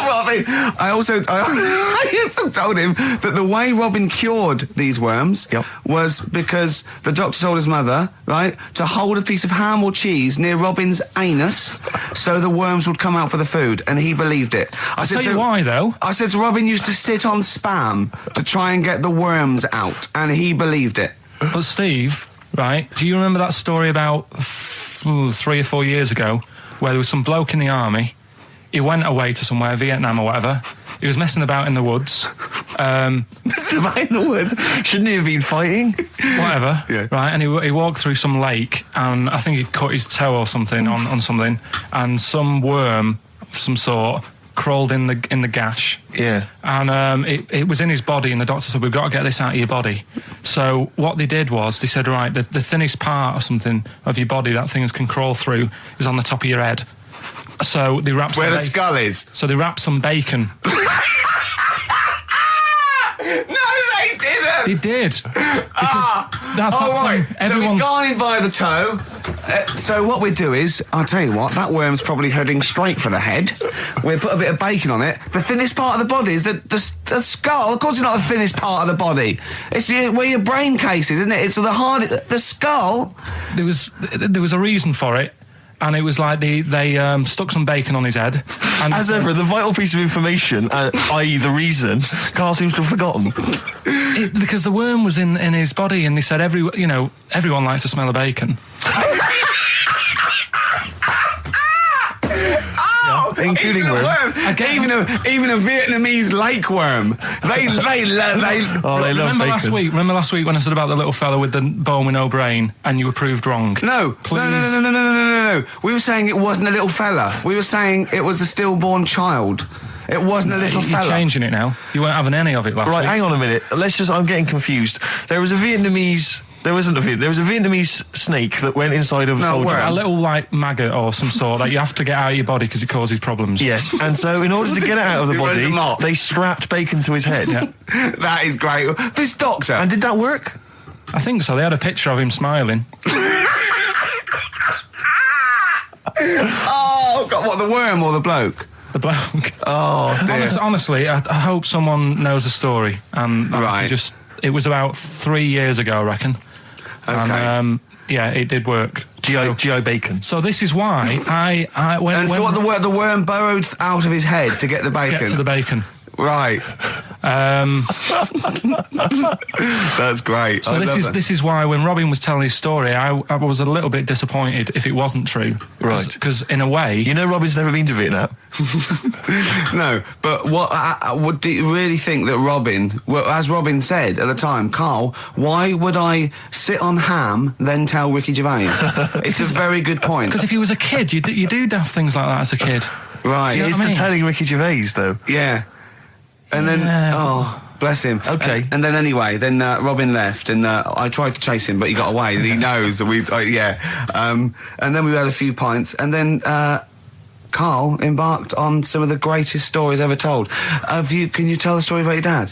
Robin. I also told him that the way Robin cured these worms was because the doctor told his mother, right, to hold a piece of ham or cheese near Robin's anus so the worms would come out for the food, and he believed it. I'll tell you why, though. I said to Robin used to sit on spam to try and get the worms out, and he believed it. But Steve, right, do you remember that story about 3 or 4 years ago where there was some bloke in the army? He went away to somewhere, Vietnam or whatever. He was messing about in the woods. Messing about in the woods? Shouldn't he have been fighting? Whatever. Yeah. Right, and he walked through some lake, and I think he cut his toe or something on something, and some worm of some sort crawled in the gash. Yeah. And it was in his body, and the doctor said, we've got to get this out of your body. So what they did was, they said, right, the thinnest part or something of your body that things can crawl through is on the top of your head. So they wrapped where the skull is. So they wrapped some bacon. No, they didn't. They did. That's right. Thing. So he's gone in via the toe. So what we do is, I'll tell you what, that worm's probably heading straight for the head. We'll put a bit of bacon on it. The thinnest part of the body is the skull. Of course, it's not the thinnest part of the body. It's where your brain case is, isn't it? It's the skull. There was a reason for it. And it was like they stuck some bacon on his head. And as ever, the vital piece of information, i.e. the reason, Carl seems to have forgotten. Because the worm was in his body, and they said everyone likes the smell of bacon. Including worms. Even a Vietnamese lake worm. They love bacon. Remember last week when I said about the little fella with the bone with no brain, and you were proved wrong? No. We were saying it wasn't a little fella. We were saying it was a stillborn child. It wasn't a little fella. You're changing it now. You weren't having any of it last week. Right, hang on a minute. I'm getting confused. There was a Vietnamese... There was a Vietnamese snake that went inside of a soldier. A little, like, maggot or some sort that you have to get out of your body because it causes problems. Yes, and so in order to get it out of the body, they strapped bacon to his head. Yeah. That is great. This doctor... And did that work? I think so. They had a picture of him smiling. Oh, God, what, the worm or the bloke? The bloke. Oh, dear. Honestly, I hope someone knows the story. Right. It was about 3 years ago, I reckon. Okay. And, it did work. GI bacon. So this is why the worm burrowed out of his head to get the bacon. Get to the bacon. Right. That's great. So this is why when Robin was telling his story, I was a little bit disappointed if it wasn't true. Right. Because in a way... You know Robin's never been to Vietnam. No, but what do you really think that Robin... Well, as Robin said at the time, Carl, why would I sit on ham, then tell Ricky Gervais? It's a very good point. Because if you was a kid, you do daft things like that as a kid. Right. It's the telling Ricky Gervais, though. Yeah. And then, bless him. Okay. And then anyway, Robin left, and I tried to chase him, but he got away. He knows that and then we had a few pints, and then Carl embarked on some of the greatest stories ever told. Can you tell the story about your dad?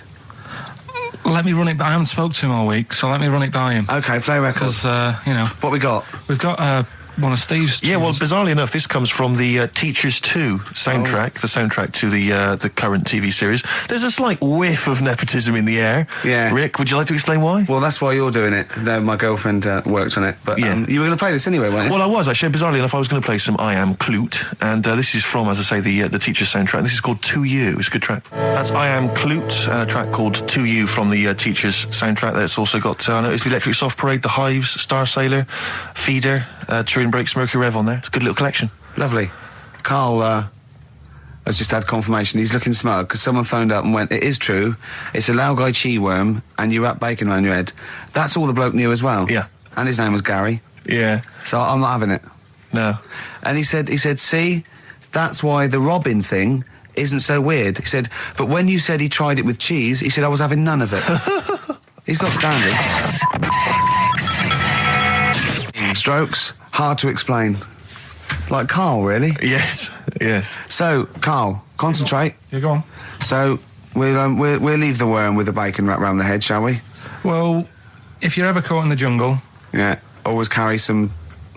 Let me run it by. I haven't spoke to him all week, so let me run it by him. Okay, play records. Because, What we got? We've got... one of Steve's tunes. Yeah, well, bizarrely enough, this comes from the Teachers 2 soundtrack, the soundtrack to the current TV series. There's a slight whiff of nepotism in the air. Yeah. Rick, would you like to explain why? Well, that's why you're doing it. My girlfriend worked on it. But you were going to play this anyway, weren't you? Well, I was, actually. Bizarrely enough, I was going to play some I Am Clute, and this is from, as I say, the Teachers soundtrack. This is called To You. It's a good track. That's I Am Clute, a track called To You from the Teachers soundtrack. That's also got, I noticed, the Electric Soft Parade, The Hives, Star Sailor, Feeder, True Spring Break, Smoky Rev on there. It's a good little collection. Lovely. Carl has just had confirmation. He's looking smug because someone phoned up and went, it is true, it's a Laogai chi worm and you wrap bacon around your head. That's all the bloke knew as well. Yeah. And his name was Gary. Yeah. So I'm not having it. No. And he said, see, that's why the Robin thing isn't so weird. He said, but when you said he tried it with cheese, he said I was having none of it. He's got standards. Strokes, hard to explain. Like Carl, really? Yes, yes. So, Carl, concentrate. Yeah, go on. So, we'll leave the worm with the bacon wrapped around the head, shall we? Well, if you're ever caught in the jungle... Yeah, always carry some...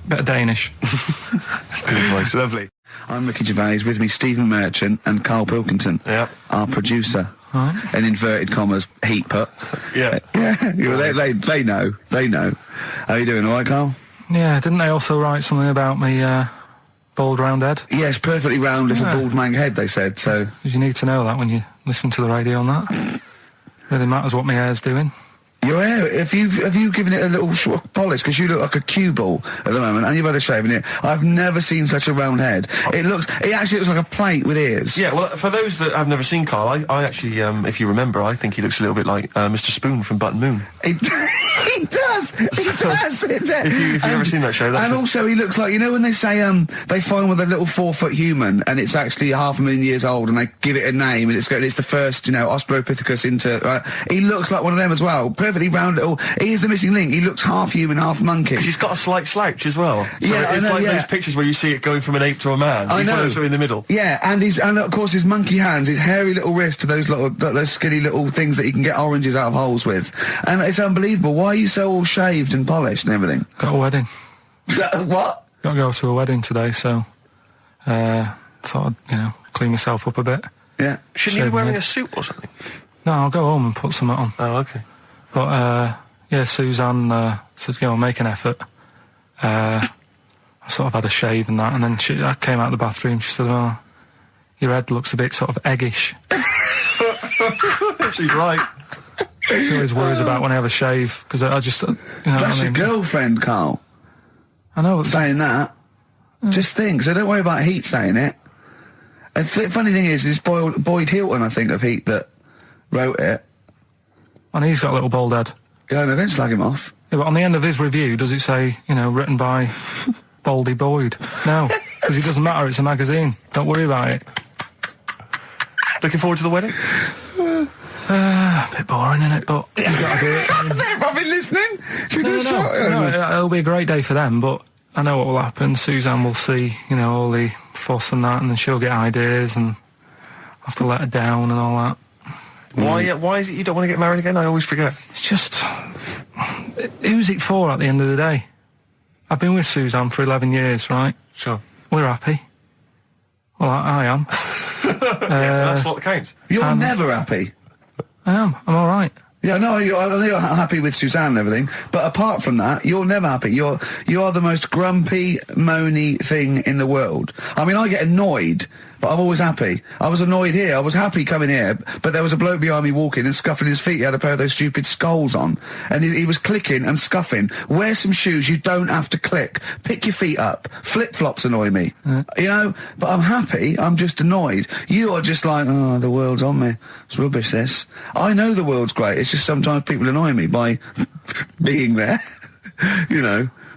bit of Danish. Good advice, lovely. I'm Ricky Gervais, with me Stephen Merchant and Karl Pilkington, our producer. Right. In inverted commas, heat put. Yeah. They know. How you doing, all right, Carl? Yeah, didn't they also write something about me, bald round head? Yes, perfectly round little bald man head, they said, so... Because you need to know that when you listen to the radio on that. Really matters what my hair's doing. Your hair, have you given it a little polish? Because you look like a cue ball at the moment, and you've had a shave in it. I've never seen such a round head. It actually looks like a plate with ears. Yeah, well, for those that have never seen Carl, I actually, if you remember, I think he looks a little bit like Mr. Spoon from Button Moon. He does. If you've ever seen that show, and also he looks like, you know when they say they find with a little 4-foot human and it's actually 500,000 years old and they give it a name and it's the first, Australopithecus into. He looks like one of them as well. Perfectly round little. He is the missing link. He looks half human, half monkey. Because he's got a slight slouch as well. So yeah, it's like those pictures where you see it going from an ape to a man. He's one of those in the middle. Yeah, and of course his monkey hands, his hairy little wrist to those skinny little things that you can get oranges out of holes with. And it's unbelievable. Why are you so all shaved and polished and everything? Got a wedding. What? Got to go to a wedding today, so thought I'd, clean myself up a bit. Yeah. Shouldn't you be wearing a suit or something? No, I'll go home and put something on. Oh, okay. But, Suzanne said, make an effort. I sort of had a shave and that, and then I came out of the bathroom, she said, oh, your head looks a bit sort of eggish. She's right. She always worries about when I have a shave, because I just, That's your girlfriend, Carl. I know. Saying that. Just think, so don't worry about Heat saying it. And funny thing is, it's Boyd Hilton, I think, of Heat that wrote it. And he's got a little bald head. Yeah, no, don't slag him off. Yeah, but on the end of his review, does it say, written by Baldy Boyd? No, because it doesn't matter, it's a magazine. Don't worry about it. Looking forward to the wedding? A bit boring, isn't it? But you've got to do it. They're probably listening. Should we do a shot? No, it'll be a great day for them, but I know what will happen. Suzanne will see, all the fuss and that, and then she'll get ideas, and I'll have to let her down and all that. Why is it you don't want to get married again? I always forget. It's just... who's it for at the end of the day? I've been with Suzanne for 11 years, right? Sure. We're happy. Well, I am. That's what counts. You're never happy. I am. I'm all right. Yeah, no, I know you're happy with Suzanne and everything, but apart from that, you're never happy. You are the most grumpy, moany thing in the world. I mean, I get annoyed, but I'm always happy. I was annoyed here. I was happy coming here, but there was a bloke behind me walking and scuffing his feet. He had a pair of those stupid skulls on, and he was clicking and scuffing. Wear some shoes. You don't have to click. Pick your feet up. Flip-flops annoy me. But I'm happy. I'm just annoyed. You are just like, oh, the world's on me. It's rubbish, this. I know the world's great. It's just sometimes people annoy me by being there,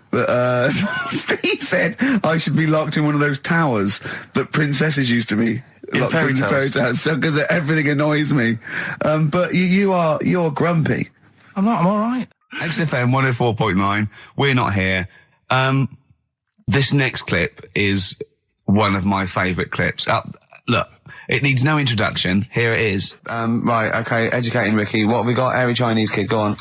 But Steve said I should be locked in one of those towers that princesses used to be locked in fairy towers, because everything annoys me. But you're grumpy. I'm not. I'm all right. XFM 104.9. We're not here. This next clip is one of my favourite clips. Look. It needs no introduction. Here it is. Right, okay, educating Ricky. What have we got? Airy Chinese kid, go on.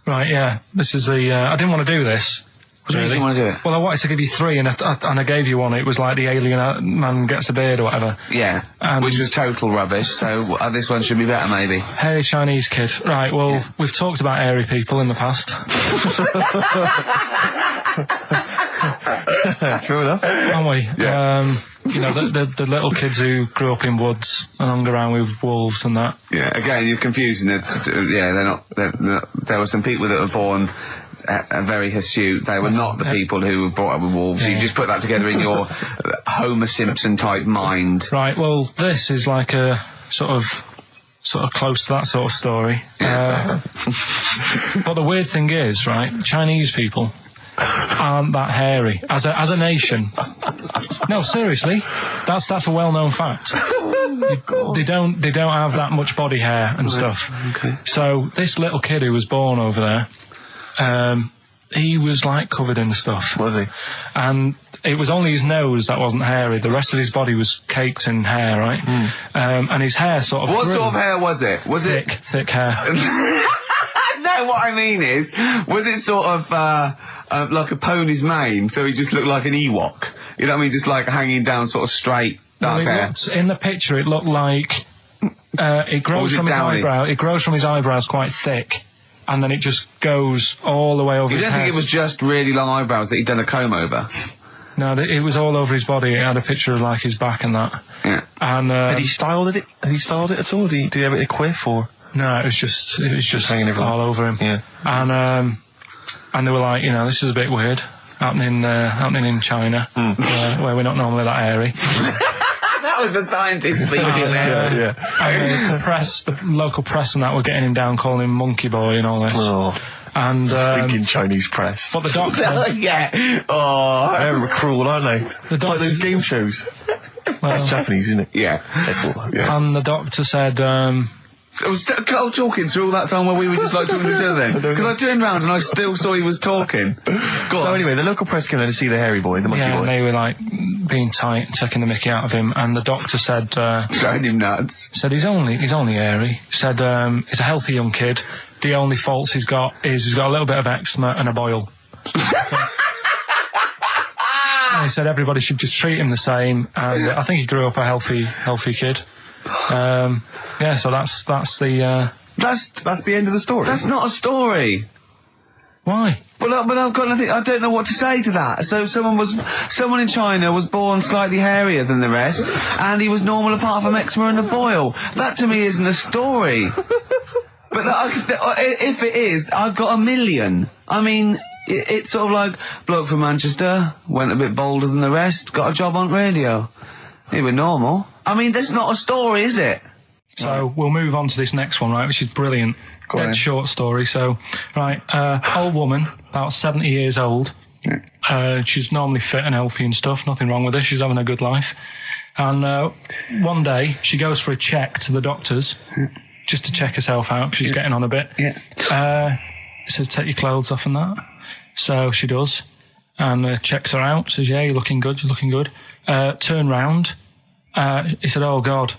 Right, yeah. This is the... I didn't want to do this. What do you want to do it? Well, I wanted to give you 3, and I gave you one. It was like the alien man gets a beard or whatever. Yeah, which was total rubbish, so this one should be better, maybe. Hairy Chinese kid. Right, well, we've talked about hairy people in the past. True enough. Haven't we? Yeah. The little kids who grew up in woods and hung around with wolves and that. Yeah, again, you're confusing it. Yeah, they're not. There were some people that were born very hirsute. They were not the people who were brought up with wolves. You just put that together in your Homer Simpson type mind. Right, well, this is like a sort of close to that sort of story. But the weird thing is, right, Chinese people aren't that hairy as a nation. No, seriously, that's a well-known fact. They don't have that much body hair and stuff. Okay. So this little kid who was born over there, he was like covered in stuff. Was he? And it was only his nose that wasn't hairy. The rest of his body was caked in hair, right? And his hair sort of. What grew. sort of hair was it? Was thick hair? No, what I mean is, was it sort of like a pony's mane? So he just looked like an Ewok. You know what I mean? Just like hanging down, sort of straight, dark hair. In the picture, it looked like it grows from his eyebrow. It grows from his eyebrows quite thick, and then it just goes all the way over his head. You don't think it was just really long eyebrows that he'd done a comb over? No, it was all over his body. It had a picture of like his back and that. Yeah. And had he styled it? Had he styled it at all? Did he have it a quiff or? No, it was just hanging all over him. Yeah. And they were like, you know, this is a bit weird happening in China, where we're not normally that hairy. That was the scientist speaking there. And the local press and that were getting him down, calling him Monkey Boy and all this. Oh. And thinking Chinese press. But the doctor, yeah. Oh, they're cruel, aren't they? It's like those game shows. That's Japanese, isn't it? Yeah. And the doctor said, I was Carl talking through all that time while we were just like talking to each other then. Because I turned round and I still saw he was talking. So anyway, the local press came in to see the hairy boy, the monkey boy. And they were like being tight, taking the mickey out of him, and the doctor said, throwing him nuts. Said he's only hairy. Said he's a healthy young kid. The only faults he's got is he's got a little bit of eczema and a boil. And he said everybody should just treat him the same, and I think he grew up a healthy kid. Yeah, so that's the end of the story. That's not a story. Why? But I've got nothing. I don't know what to say to that. So someone in China was born slightly hairier than the rest, and he was normal apart from eczema and a boil. That to me isn't a story. But if it is, I've got a million. I mean, it's sort of like bloke from Manchester went a bit bolder than the rest, got a job on radio. He was normal. I mean, that's not a story, is it? So we'll move on to this next one, right, which is brilliant. Dead short story. So, right, old woman, about 70 years old. She's normally fit and healthy and stuff. Nothing wrong with her. She's having a good life. And one day, she goes for a check to the doctor's, just to check herself out, because she's getting on a bit. It says, take your clothes off and that. So she does. And checks her out. Says, yeah, you're looking good, turn round. He said, oh, God.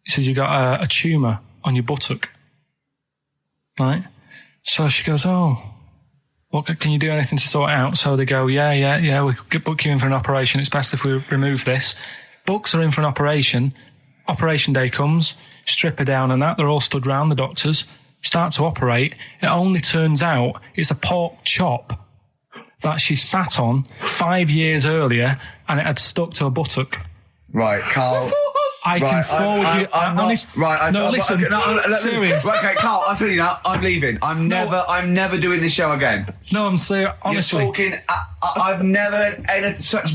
He said, you got a tumour on your buttock. Right? So she goes, oh, what, can you do anything to sort it out? So they go, yeah, we could book you in for an operation. It's best if we remove this. Books are in for an operation. Operation day comes, strip her down and that. They're all stood round, the doctors. Start to operate. It only turns out it's a pork chop that she sat on 5 years earlier, and it had stuck to her buttock. Right, Carl. I can forward you. Serious. Right, okay, Carl, I'm telling you now, I'm leaving. I'm never doing this show again. No, I'm serious. Honestly, you're talking. I've never had such.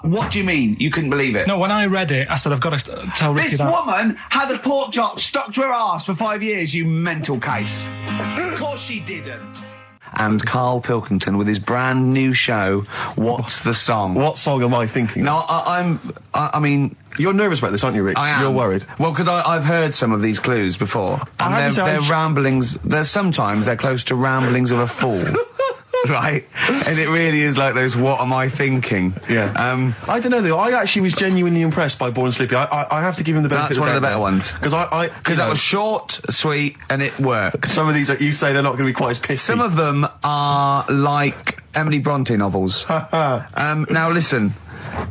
What do you mean? You couldn't believe it? No, when I read it, I said I've got to tell Ricky that. This woman had a pork chop stuck to her arse for 5 years. You mental case. Of course she didn't. And Karl Pilkington with his brand new show, What's the Song? What song am I thinking? No, I mean... You're nervous about this, aren't you, Rick? I am. You're worried. Well, because I've heard some of these clues before. And they're ramblings... Sometimes they're close to ramblings of a fool. Right? And it really is like those, what am I thinking? Yeah. I don't know, though. I actually was genuinely impressed by Born Slippy. I have to give him the benefit of the doubt. That's one of the better ones. Because that was short, sweet, and it worked. Some of these, you say, they're not going to be quite as pissy. Some of them are like Emily Bronte novels. Now, listen.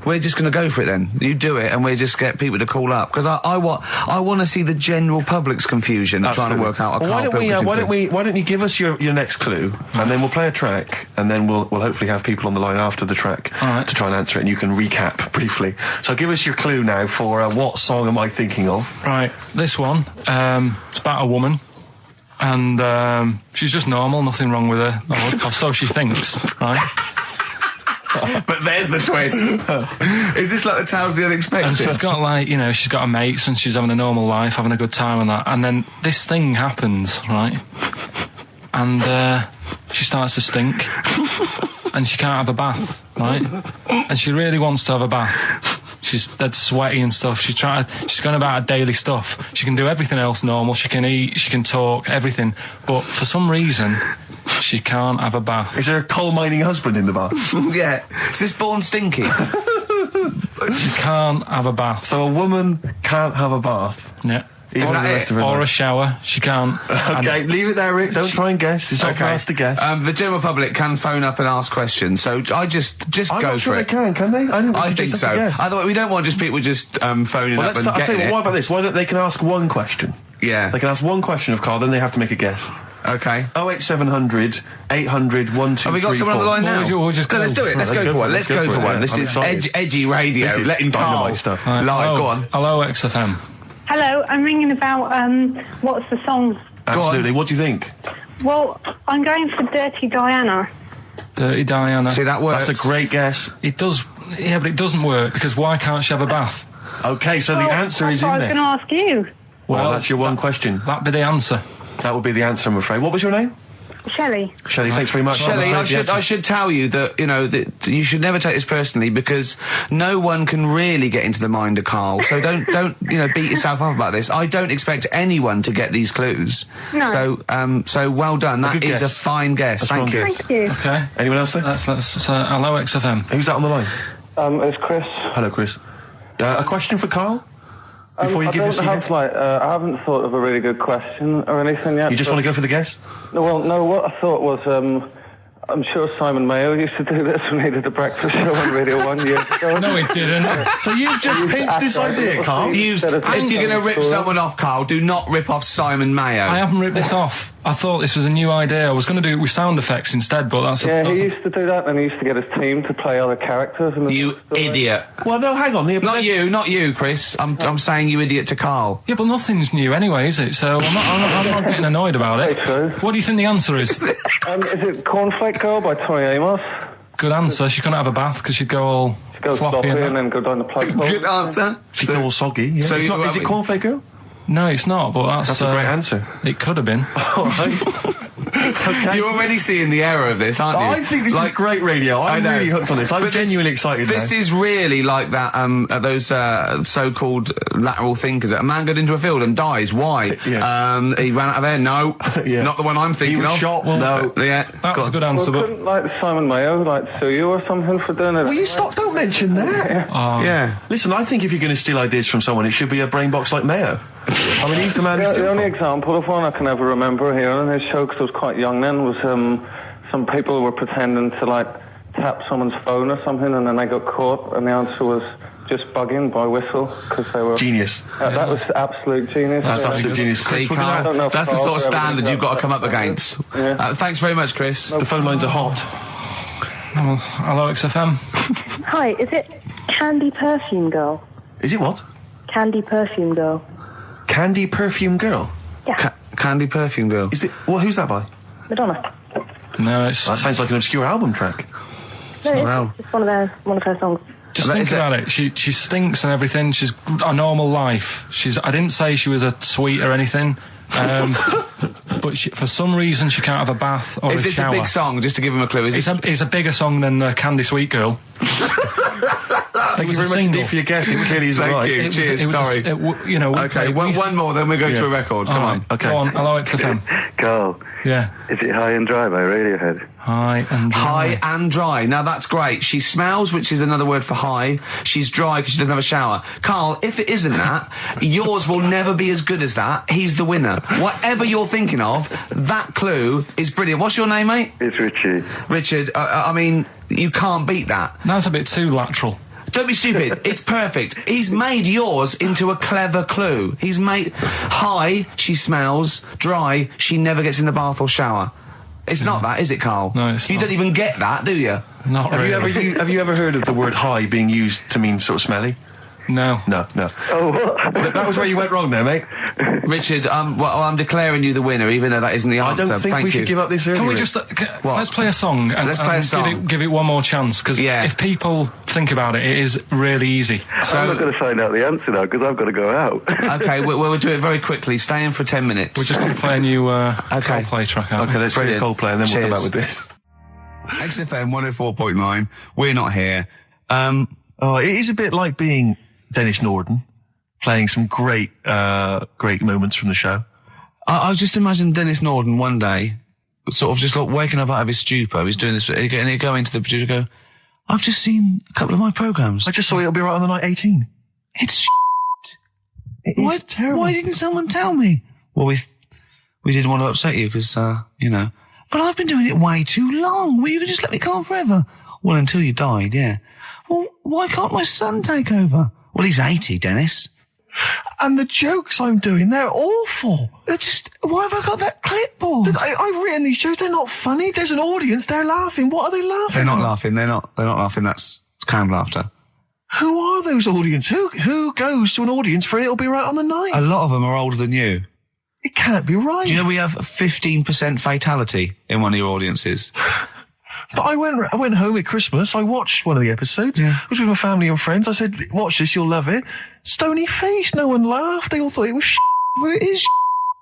We're just going to go for it then. You do it, and we'll just get people to call up because I want to see the general public's confusion of trying to work out. Why don't you give us your next clue, and then we'll play a track, and then we'll hopefully have people on the line after the track to try and answer it, and you can recap briefly. So give us your clue now for what song am I thinking of? Right, this one. It's about a woman. and she's just normal, nothing wrong with her, or so she thinks, right? But there's the twist. Is this like the Tales of the Unexpected? And she's got like, you know, she's got her mates and she's having a normal life, having a good time and that. And then this thing happens, right? And she starts to stink. And she can't have a bath, right? And she really wants to have a bath. She's dead sweaty and stuff. She's going about her daily stuff. She can do everything else normal. She can eat, she can talk, everything. But for some reason, she can't have a bath. Is there a coal mining husband in the bath? Yeah. Is this born stinky? She can't have a bath. So a woman can't have a bath? Yeah. Is that it? Or a shower. She can't. Okay, leave it there, Rick. Don't try and guess. It's not for us to guess. The general public can phone up and ask questions, so I just go for it. I'm not sure they can they? I think so. Otherwise, we don't want just people just phoning up and I'll tell you it. what about this? Why don't they can ask one question? Yeah. They can ask one question of Carl, then they have to make a guess. Okay. 08700 800 1234. Have we got someone on the line now? We'll just go. Let's do it. Let's go for one. Let's go for one. This is edgy radio. This is letting Carl stuff. live. Go on. Hello, XFM. Hello, I'm ringing about what's the song? Absolutely. What do you think? Well, I'm going for Dirty Diana. Dirty Diana. See, that works. That's a great guess. It does. Yeah, but it doesn't work because why can't she have a bath? Okay, so the answer is in I was there. going to ask you. Well, that's your one question. That'd be the answer. That would be the answer, I'm afraid. What was your name? Shelley. Shelley, thanks very much. Shelley, I should tell you that, you know, that you should never take this personally because no one can really get into the mind of Carl. So don't you know, beat yourself up about this. I don't expect anyone to get these clues. No. So well done. That is guess. a fine guess. Thank you. Thank you. Okay. Anyone else there? Let's hello, XFM. Who's that on the line? It's Chris. Hello, Chris. A question for Carl? Before you give us I haven't thought of a really good question or anything yet. You just want to go for the guess? No, what I thought was, I'm sure Simon Mayo used to do this when he did the breakfast show on Radio 1 years ago. No, he didn't. So you've just pinched this idea, Carl? If you're going to rip someone off, Carl, do not rip off Simon Mayo. I haven't ripped this off. I thought this was a new idea. I was going to do it with sound effects instead, but that's... he used to do that, and he used to get his team to play other characters. You idiot. Well, no, hang on. Not you, Chris. I'm saying you idiot to Carl. Yeah, but nothing's new anyway, is it? So I'm not getting annoyed about it. True. What do you think the answer is? Is it Cornflake Girl by Tony Amos? Good answer. She couldn't have a bath because she'd go all floppy and then go down the plug hole. Good answer. She'd go all soggy. Yeah. So is it Cornflake Girl? No, it's not, but that's a great answer. It could have been. All right. Okay. You're already seeing the error of this, aren't you? I think this is great radio. I'm really hooked on this. I'm genuinely excited now. This is really like that, those so-called lateral thinkers. A man got into a field and dies. Why? Yeah. He ran out of air. No. Yeah. Not the one I'm thinking he was of. shot. Well, no. Yeah. That was a good answer, but... Couldn't, like, Simon Mayo, sue you or something for doing it? Will you stop? Don't mention that. Yeah. Listen, I think if you're going to steal ideas from someone, it should be a brain box like Mayo. I mean, he's the man who's The only example of one I can ever remember hearing in his show, because I was quite young then, was some people were pretending to, tap someone's phone or something, and then they got caught, and the answer was just bugging by whistle, because they were... Genius. That was absolute genius. That's absolute genius. See, Carl, that's the sort of standard you've got to come up against. Yeah. Thanks very much, Chris. The phone lines are hot. Hello, XFM. Hi, is it Candy Perfume Girl? Is it what? Candy Perfume Girl. Candy Perfume Girl? Yeah. Candy Perfume Girl. Is it? Well, who's that by? Madonna. No, it's... That sounds like an obscure album track. No, it's one of her songs. Just think about it. She stinks and everything. She's a normal life. I didn't say she was a sweet or anything. But for some reason she can't have a bath or a shower. Is this a big song? Just to give him a clue. It's a bigger song than Candy Sweet Girl. Thank you very much indeed for your guess. It clearly isn't right. Thank you. Cheers. Sorry. Okay, one more, then we go to a record. Come on. Okay. Go on. Hello, XFM. Carl. Yeah. Is it High and Dry by Radiohead? High and dry. High and dry. Now that's great. She smells, which is another word for high. She's dry because she doesn't have a shower. Carl, if it isn't that, yours will never be as good as that. He's the winner. Whatever you're thinking of, that clue is brilliant. What's your name, mate? It's Richie. Richard, I mean, you can't beat that. That's a bit too lateral. Don't be stupid. It's perfect. He's made yours into a clever clue. He's made high, she smells, dry, she never gets in the bath or shower. It's not that, is it, Carl? No, it's You not. don't even get that, do you? Not really. Have you ever heard of the word high being used to mean sort of smelly? No. Oh, what? That was where you went wrong there, mate. Richard, I'm declaring you the winner, even though that isn't the I answer. don't think Thank we you. should give up this early. Can we just let's play a song and, Let's play a song. Give it one more chance, because if people think about it, it is really easy. So I'm not going to find out the answer now because I've got to go out. Okay, we'll do it very quickly. Stay in for 10 minutes. We're just going to play a new Coldplay track, aren't we? Okay, let's play Coldplay and then we'll come back with this. XFM 104.9. We're not here. It is a bit like being Dennis Norden, playing some great moments from the show. I was just imagining Dennis Norden one day, sort of just like waking up out of his stupor. He's doing this, and he'd go into the producer and go, I've just seen a couple of my programmes. I just saw It'll Be Right on the Night 18. It's shit. It is terrible. Why didn't someone tell me? Well, we didn't want to upset you because, But I've been doing it way too long. Well, you could just let me go on forever. Well, until you died, yeah. Well, why can't my son take over? Well, he's 80, Dennis. And the jokes I'm doing, they're awful. Why have I got that clipboard? I've written these jokes, they're not funny. There's an audience, they're laughing. What are they laughing They're not at? laughing, they're not laughing, that's canned laughter. Who are those audience? Who goes to an audience for It'll Be Right on the Night? A lot of them are older than you. It can't be right. Do you know we have a 15% fatality in one of your audiences? But I went home at Christmas, I watched one of the episodes. Yeah. I was with my family and friends. I said, watch this, you'll love it. Stony face, no one laughed. They all thought it was shit. Well, it is shit.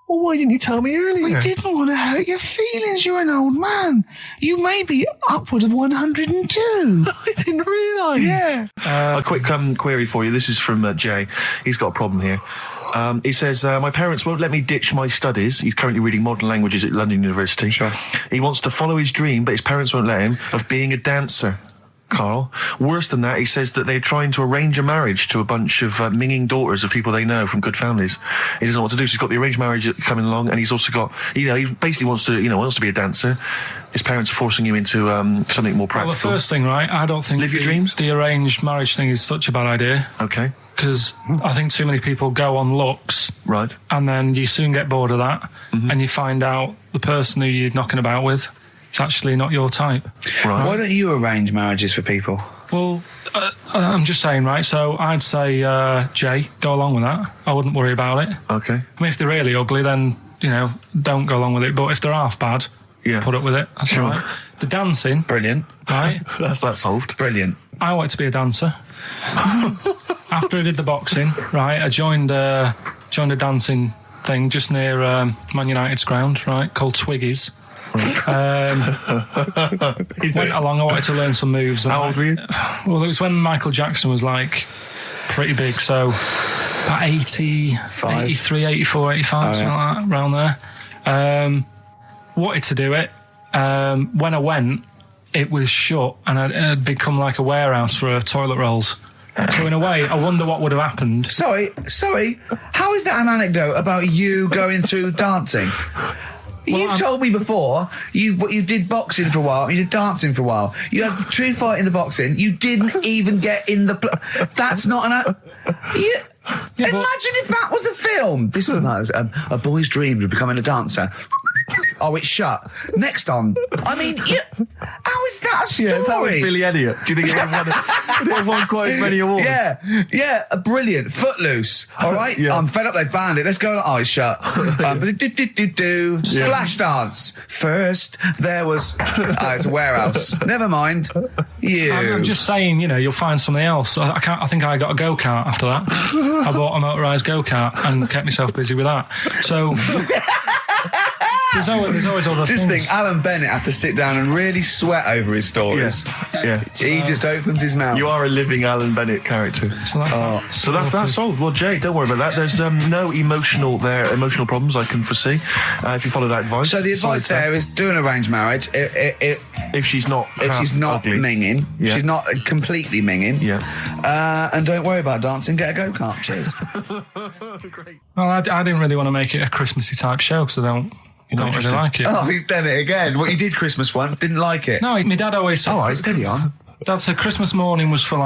Well, why didn't you tell me earlier? We didn't want to hurt your feelings. You're an old man. You may be upward of 102. I didn't realise. Yeah. A quick query for you. This is from Jay. He's got a problem here. He says, my parents won't let me ditch my studies. He's currently reading modern languages at London University. Sure. He wants to follow his dream, but his parents won't let him, of being a dancer. Carl. Worse than that, he says that they're trying to arrange a marriage to a bunch of minging daughters of people they know from good families. He doesn't know what to do, so he's got the arranged marriage coming along, and he's also got, he basically wants to be a dancer. His parents are forcing him into something more practical. Well, the first thing, right, I don't think live your dreams. The arranged marriage thing is such a bad idea. Okay. Because I think too many people go on looks. Right. And then you soon get bored of that, and you find out the person who you're knocking about with, it's actually not your type. Right. Why don't you arrange marriages for people? Well, I'm just saying, right, so I'd say, Jay, go along with that. I wouldn't worry about it. Okay. I mean, if they're really ugly, then, don't go along with it. But if they're half bad, put up with it. That's all right. The dancing. Brilliant. Right? That's solved. Brilliant. I wanted to be a dancer. After I did the boxing, right, I joined a dancing thing just near Man United's ground, right, called Twiggies. Went along, I wanted to learn some moves. How old were you? Well, it was when Michael Jackson was, pretty big, so about 85. 83, 84, 85, something like that, around there. Wanted to do it. When I went, it was shut, and it had become like a warehouse for toilet rolls. So in a way, I wonder what would have happened. Sorry, how is that an anecdote about you going through dancing? You've told me before you did boxing for a while, you did dancing for a while. You had the true fight in the boxing. You didn't even get in the. That's not an. Imagine if that was a film. This is nice. A boy's dreams of becoming a dancer. Oh, it's shut. Next on. I mean, how is that a story? Yeah, that was Billy Elliot. Do you think it would have won quite as many awards? Yeah, brilliant. Footloose. All right? Yeah. I'm fed up they banned it. Let's go. Oh, it's shut. Flash dance. First, there was... it's a warehouse. Never mind. I'm just saying, you'll find something else. I think I got a go-kart after that. I bought a motorised go-kart and kept myself busy with that. So... There's always other just things. Think, Alan Bennett has to sit down and really sweat over his stories. Yeah. He just opens his mouth. You are a living Alan Bennett character. So that's solved. Well, Jay, don't worry about that. There's no emotional problems I can foresee if you follow that advice. So the advice there is do an arranged marriage if she's not ugly. minging, she's not completely minging. Yeah. And don't worry about dancing. Get a go-kart. Cheers. Great. Well, I didn't really want to make it a Christmassy type show because I don't really like it. Oh, he's done it again. What, you did Christmas once, didn't like it? No, my dad always said... Oh, right, steady on. Dad said Christmas morning was for,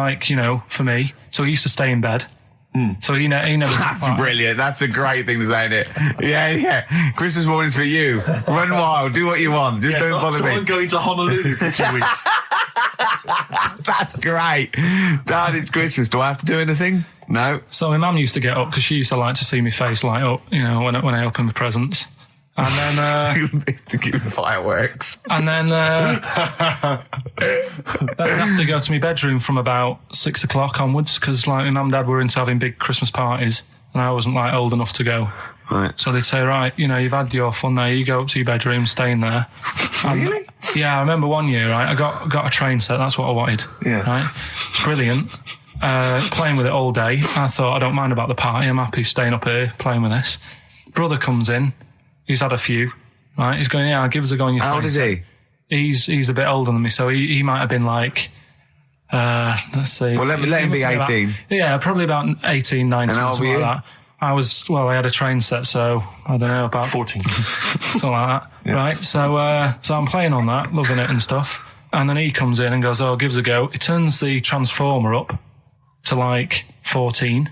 for me. So he used to stay in bed. So he never... That's brilliant. That's a great thing to say, isn't it? Yeah. Christmas morning's for you. Run wild. Do what you want. Just don't bother me. I'm going to Honolulu for 2 weeks. That's great. Dad, it's Christmas. Do I have to do anything? No. So my mum used to get up because she used to like to see my face light up, you know, when I opened my presents. And then to give fireworks. And then then I'd have to go to my bedroom from about 6 o'clock onwards because like my mum and dad were into having big Christmas parties and I wasn't like old enough to go. Right. So they'd say, right, you know, you've had your fun there, you go up to your bedroom, stay in there. Really? Yeah, I remember one year, right, I got a train set, that's what I wanted. Yeah. Right? It's brilliant. Playing with it all day. I thought, I don't mind about the party, I'm happy staying up here playing with this. Brother comes in, he's had a few, right? He's going, yeah, I'll give us a go on your train. How old is he? He's a bit older than me, so he might have been like, let's see. Well, let him be 18. Yeah, probably about 18, 19, and how old something were you? like that. I had a train set, so I don't know, about 14. something like that. Yeah. Right, so I'm playing on that, loving it and stuff. And then he comes in and goes, oh, give us a go. He turns the transformer up to like 14.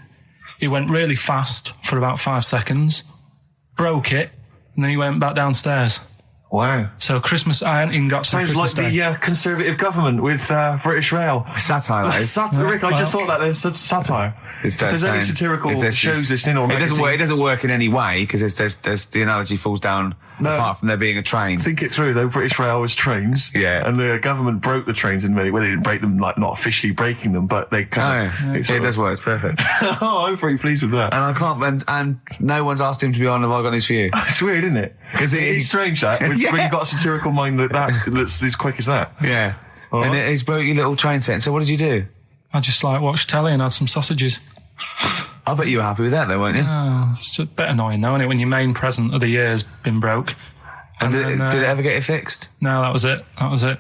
He went really fast for about 5 seconds, broke it, and then he went back downstairs. Wow. So Christmas, I hadn't even got to Sounds Christmas like Day. the Conservative government with British Rail. Satire, that is. Rick, I just thought that there's satire. If there's any satirical shows listening or magazines... It doesn't work in any way, because there's the analogy falls down apart from there being a train. Think it through, though. British Rail was trains. Yeah. And the government broke the trains in many ways. They didn't break them, like, not officially breaking them, but they kind of... It does work, it's perfect. Oh, I'm very pleased with that. And I can't... And no one's asked him to be on Have I Got News For You? It's weird, isn't it? Because it's strange, that, when you've got a satirical mind that's as quick as that. Yeah. All and right. he's broke your little train set. So what did you do? I just like watched telly and had some sausages. I bet you were happy with that, though, weren't you? Oh, it's just a bit annoying, though, isn't it, when your main present of the year's been broke. And did it ever get it fixed? No, that was it.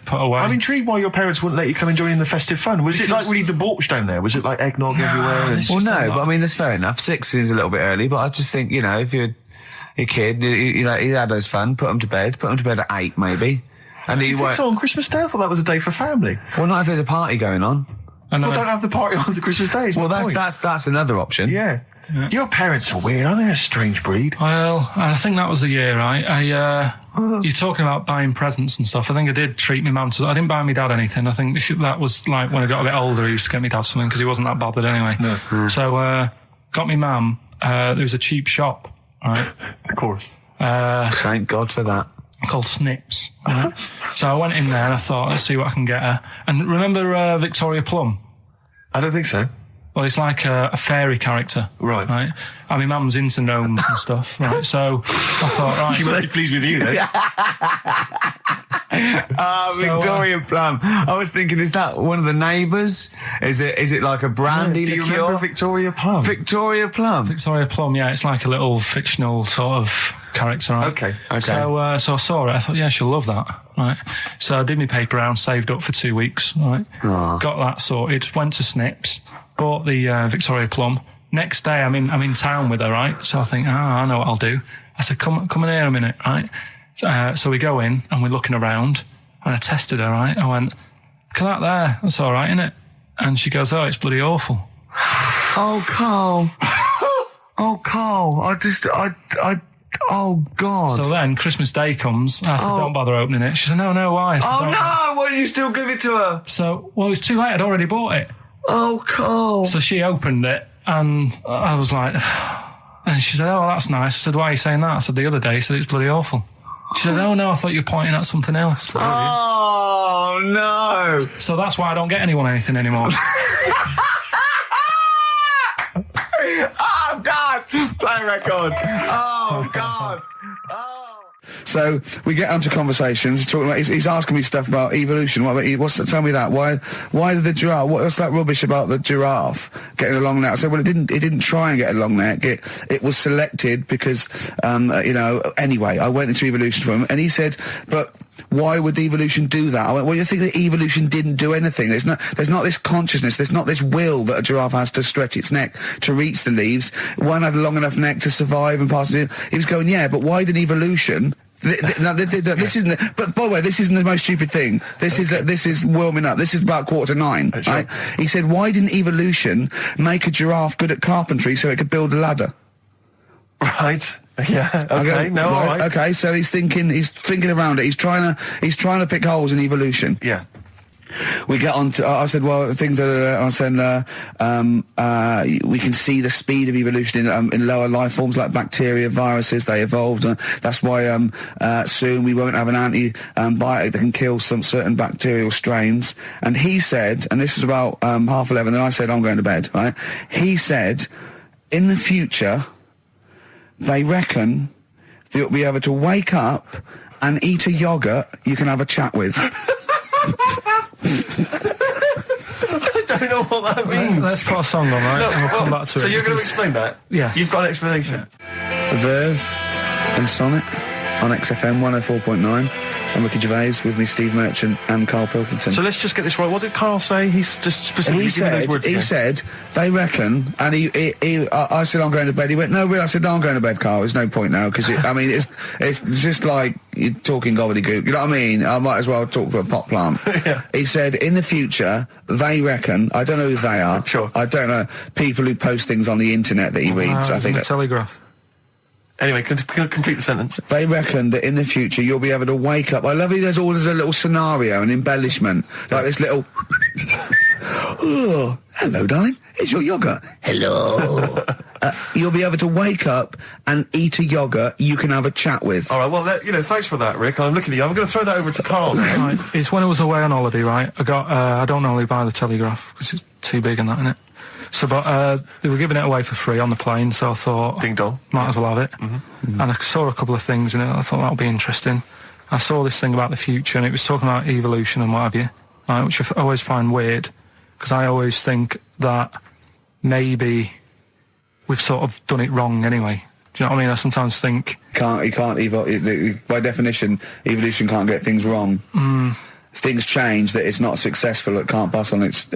Put away. I'm intrigued why your parents wouldn't let you come and join in the festive fun. Was it like really debauched down there? Was it like eggnog everywhere? Well, no, but I mean, that's fair enough. 6 is a little bit early, but I just think, you know, if you're a kid, you know, he had his fun, put him to bed at 8, maybe. And Do you think so on Christmas Day? I thought that was a day for family. Well, not if there's a party going on. Well, don't have the party on the Christmas Day. Well, that's another option. Yeah. Your parents are weird, aren't they? A strange breed. Well, I think that was the year, right? You're talking about buying presents and stuff. I think I did treat my mum to... I didn't buy my dad anything. I think that was like when I got a bit older, I used to get my dad something because he wasn't that bothered anyway. No. So, got my mum, there was a cheap shop, right? Of course. Thank God for that. Called Snips. Right? So I went in there and I thought, let's see what I can get her. And remember Victoria Plum? I don't think so. Well, it's like a fairy character. Right. And my mum's into gnomes and stuff, right? So I thought, right. She must be pleased with you, then. Victoria Plum. I was thinking, is that one of the neighbours? Is it like a brandy Do you liqueur? remember Victoria Plum? Victoria Plum. Victoria Plum, yeah, it's like a little fictional sort of character, right? Okay. So I saw it, I thought, yeah, she'll love that, right? So I did my paper round, saved up for 2 weeks, right? Got that sorted, went to Snips, bought the Victoria Plum. Next day, I'm in town with her, right? So I think, I know what I'll do. I said, come in here a minute, right? So we go in and we're looking around and I tested her, right? I went, look at that there, that's all right, innit? And she goes, oh, it's bloody awful. Oh, Carl. Oh, Carl. Oh, God. So then Christmas Day comes. I said, don't bother opening it. She said, no, why? I said, Oh, no, why did you still give it to her? So, well, it was too late. I'd already bought it. Oh, Carl. So she opened it and I was like, and she said, oh, that's nice. I said, why are you saying that? I said, the other day, she said, it's bloody awful. She said, oh, no, I thought you were pointing at something else. Oh, no. So that's why I don't get anyone anything anymore. Oh, God. Play record. Oh, God. Oh. So we get onto conversations. Talking about, he's asking me stuff about evolution. Tell me that. Why did the giraffe? What's that rubbish about the giraffe getting a long neck? I said, well, it didn't try and get a long neck. It was selected because, anyway, I went into evolution for him, and he said, but why would evolution do that? I went, well, you think that evolution didn't do anything? There's not this consciousness, there's not this will that a giraffe has to stretch its neck to reach the leaves. One had a long enough neck to survive and pass it. He was going, yeah, but why did evolution? This isn't. But by the way, this isn't the most stupid thing. This is warming up. This is about 8:45. Right? He said, why didn't evolution make a giraffe good at carpentry so it could build a ladder? Right. Yeah. Okay. All right. Okay. So he's thinking around it. He's trying to pick holes in evolution. Yeah. We get on to, I said, well, things are, I said, we can see the speed of evolution in lower life forms like bacteria, viruses, they evolved. That's why soon we won't have an antibiotic that can kill some certain bacterial strains. And he said, and this is about 11:30, and I said, I'm going to bed, right? He said, in the future, they reckon that you'll be able to wake up and eat a yoghurt you can have a chat with. I don't know what that means. Let's put a song on, right? And we'll come back to it. So you're going to explain that? Yeah. You've got an explanation? Yeah. The Verve and Sonic on XFM 104.9. I'm Ricky Gervais, with me Steve Merchant and Karl Pilkington. So let's just get this right. What did Karl say? He's just specifically giving those words again. He said, they reckon, and I said, I'm going to bed. He went, no, really? I said, no, I'm going to bed, Karl. There's no point now, because, I mean, it's just like you're talking gobbledygook. You know what I mean? I might as well talk to a pot plant. Yeah. He said, in the future, they reckon, I don't know who they are. Sure. I don't know, people who post things on the internet that he reads. I think the Telegraph. Anyway, complete the sentence. They reckon that in the future you'll be able to wake up. I love it. There's a little scenario, an embellishment, like this little. Oh, hello, darling. It's your yogurt. Hello. You'll be able to wake up and eat a yogurt you can have a chat with. All right. Well, thanks for that, Rick. I'm looking at you. I'm going to throw that over to Karl now. Right. It's when I was away on holiday, right? I got. I don't normally buy the Telegraph because it's too big and that, innit? So, but they were giving it away for free on the plane, so I thought, ding dong, might as well have it. Mm-hmm. And I saw a couple of things in it. I thought that would be interesting. I saw this thing about the future, and it was talking about evolution and what have you, right, which I always find weird, because I always think that maybe we've sort of done it wrong anyway. Do you know what I mean? I sometimes think by definition, evolution can't get things wrong. Things change, that it's not successful, it can't pass on its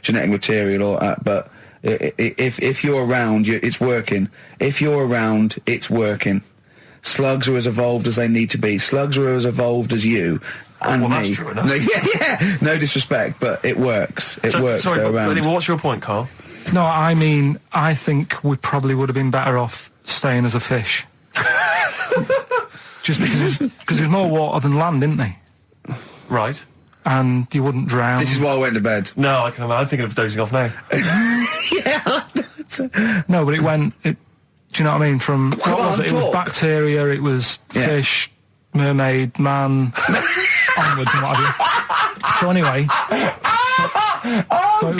genetic material, or but if you're around, it's working. If you're around, it's working. Slugs are as evolved as they need to be. Slugs are as evolved as you and me. That's true enough. Yeah, no disrespect, but it works. It works. Sorry, they're around. What's your point, Karl? No, I mean, I think we probably would have been better off staying as a fish. Just because there's more water than land, isn't there? Right. And you wouldn't drown. This is why I went to bed. No, I can imagine. I'm thinking of dozing off now. Yeah. No, but do you know what I mean? From, what was it? It was bacteria, it was fish, mermaid, man, onwards and what have you. So anyway. Oh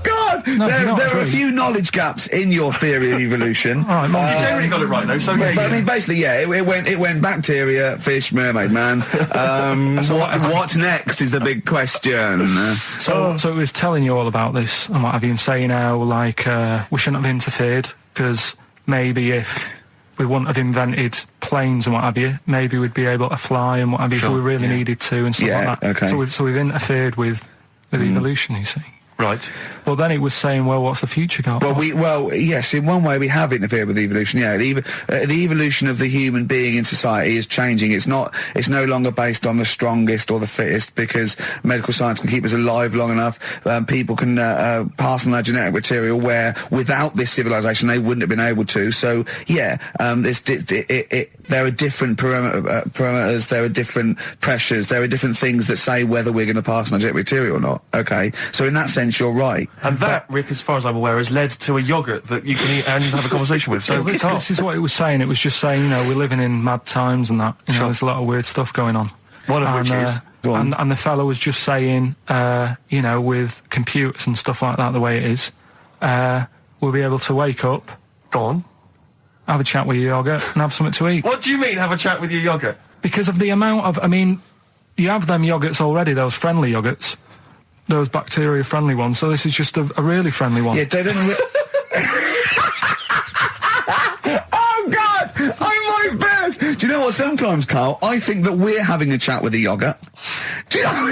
God! No, there are a few knowledge gaps in your theory of evolution. You generally got it right though. So I mean, basically, yeah, it went bacteria, fish, mermaid, man. What's next is the big question. So it was telling you all about this and what have you, and saying how like we shouldn't have interfered, because maybe if we wouldn't have invented planes and what have you, maybe we'd be able to fly and what have you if we really needed to and stuff like that. Okay. So we've interfered with evolution, you see. Right. Well, then it was saying, well, what's the future got? Well, yes, in one way we have interfered with evolution. Yeah, the evolution of the human being in society is changing. It's no longer based on the strongest or the fittest, because medical science can keep us alive long enough. People can pass on their genetic material where without this civilization they wouldn't have been able to. So yeah, there are different parameters, there are different pressures, there are different things that say whether we're going to pass on our genetic material or not. Okay, so in that sense you're right. And that, Rick, as far as I'm aware, has led to a yoghurt that you can eat and have a conversation with. So this is what it was saying. It was just saying, we're living in mad times and that. There's a lot of weird stuff going on. One of which is... And the fellow was just saying, with computers and stuff like that, the way it is, we'll be able to wake up... Go on. Have a chat with your yoghurt and have something to eat. What do you mean, have a chat with your yoghurt? Because of the amount of... I mean, you have them yoghurts already, those friendly yoghurts. Those bacteria-friendly ones, so this is just a really friendly one. Yeah, they don't... Oh, God! I'm my best! Do you know what, sometimes, Karl, I think that we're having a chat with a yoghurt. Do you know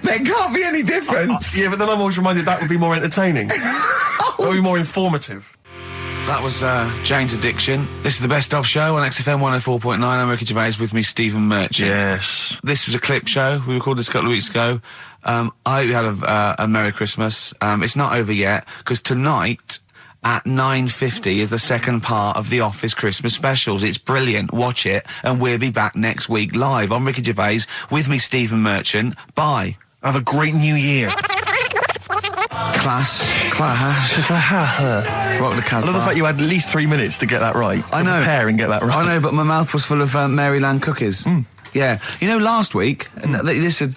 there can't be any difference. Yeah, but then I'm always reminded that would be more entertaining. That would be more informative. That was Jane's Addiction. This is the Best Of Show on XFM 104.9. I'm Ricky Gervais, with me Stephen Merchant. Yes. This was a clip show. We recorded this a couple of weeks ago. I hope you had a Merry Christmas. It's not over yet, because tonight at 9:50 is the second part of The Office Christmas specials. It's brilliant. Watch it, and we'll be back next week live. I'm Ricky Gervais. With me, Stephen Merchant. Bye. Have a great new year. Class. Rock the Casbah. I love the fact you had at least 3 minutes to get that right. I know. Prepare and get that right. I know, but my mouth was full of Maryland cookies. Yeah. You know, last week, this would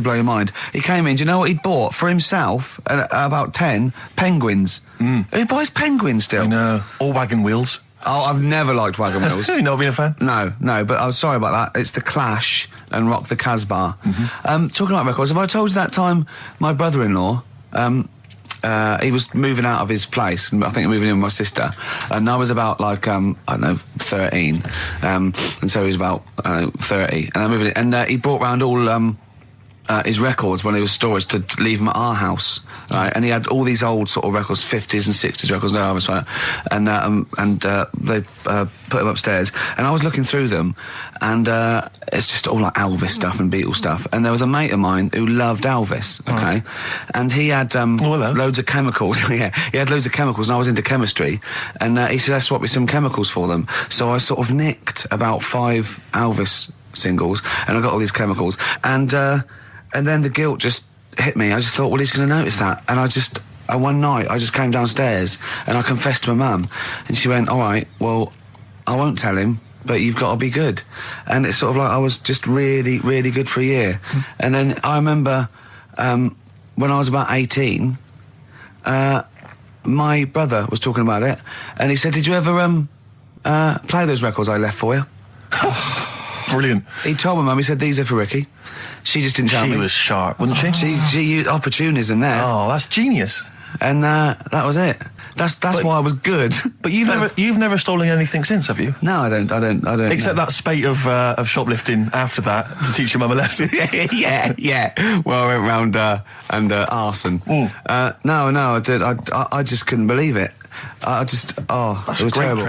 blow your mind. He came in, do you know what he'd bought? For himself, about 10 penguins. Who buys penguins still? I know. Or wagon wheels. Oh, I've never liked wagon wheels. You've not been a fan? No, but I was sorry about that. It's The Clash and Rock the Casbah. Talking about records, have I told you that time my brother-in-law, he was moving out of his place, I think moving in with my sister, and I was about, like, I don't know, 13, and so he was about, 30, and I moved in, and he brought round all, his records when he was storage to leave them at our house, right? And he had all these old sort of records, 50s and 60s records, no, I was right, and they put them upstairs, and I was looking through them, and it's just all like Elvis stuff and Beatles stuff, and there was a mate of mine who loved Elvis, okay, and he had loads of chemicals. Yeah, he had loads of chemicals, and I was into chemistry, and he said, "Let's swap me some chemicals for them." So I sort of nicked about 5 Elvis singles, and I got all these chemicals, and then the guilt just hit me. I just thought, well, he's going to notice that. And one night, I just came downstairs and I confessed to my mum. And she went, all right, well, I won't tell him, but you've got to be good. And it's sort of like I was just really, really good for a year. And then I remember when I was about 18, my brother was talking about it. And he said, did you ever play those records I left for you? Brilliant. He told my mum, he said, these are for Ricky. She just didn't tell me. She was sharp, wasn't she? She used opportunism there. Oh, that's genius. And that was it. That's why I was good. But you've never stolen anything since, have you? No, I don't. Except that spate of shoplifting after that to teach your mum a lesson. yeah. Well, I went round and arson. No, I did. I just couldn't believe it. That's it was terrible.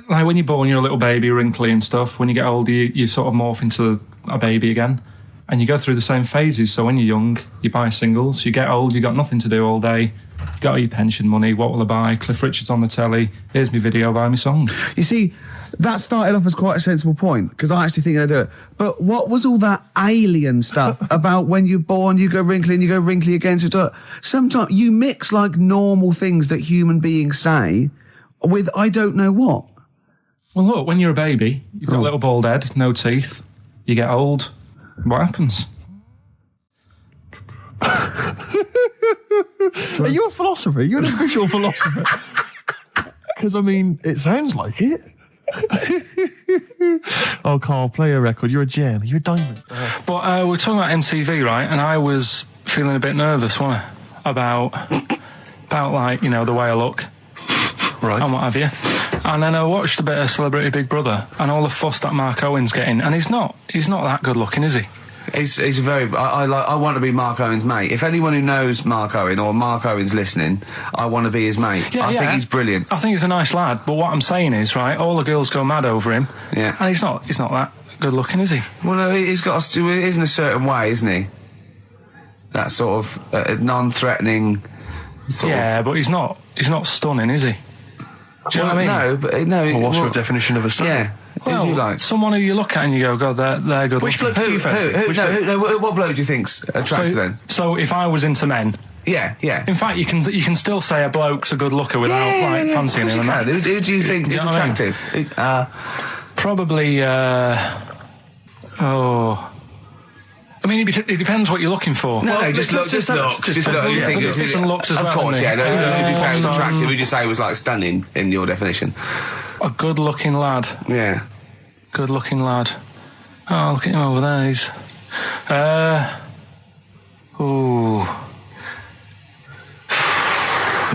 Like when you're born, you're a little baby, wrinkly and stuff. When you get older, you sort of morph into a baby again. And you go through the same phases. So when you're young, you buy singles. You get old, you got nothing to do all day. You got all your pension money. What will I buy? Cliff Richard's on the telly. Here's my video, buy me song. You see, that started off as quite a sensible point, because I actually think they do it. But what was all that alien stuff about when you're born, you go wrinkly and you go wrinkly again? So sometimes you mix, like, normal things that human beings say with I don't know what. Well, look, when you're a baby, you've got a little bald head, no teeth. You get old. What happens? Are you a philosopher? You're an official philosopher. Because, I mean, it sounds like it. Oh, Carl, play a record. You're a gem. You're a diamond. But we're talking about MTV, right? And I was feeling a bit nervous, wasn't I? About like, you know, the way I look. Right. And what have you. And then I watched a bit of Celebrity Big Brother and all the fuss that Mark Owen's getting, and he's not that good looking, is he? He's very. I want to be Mark Owen's mate. If anyone who knows Mark Owen or Mark Owen's listening, I want to be his mate. I think he's brilliant. I think he's a nice lad. But what I'm saying is, right, all the girls go mad over him. Yeah. And he's not that good looking, is he? Well, no, he's got. He is in a certain way, isn't he? That sort of non-threatening. But he's not stunning, is he? Do you know what I mean? No. Well, what's your definition of a stunning? Yeah. Well, who do you like? Someone who you look at and you go, God, they're good. Which bloke do you fancy? What bloke do you think's attractive then? So if I was into men. Yeah. In fact, you can still say a bloke's a good looker without fancying him. Who do you think is attractive? Probably. I mean, it depends what you're looking for. No, just look. Just look. Different looks as well. Of course, yeah. Who do you say was attractive? Who do you say was like stunning in your definition? A good-looking lad. Yeah. Good-looking lad. Oh, look at him over there. He's.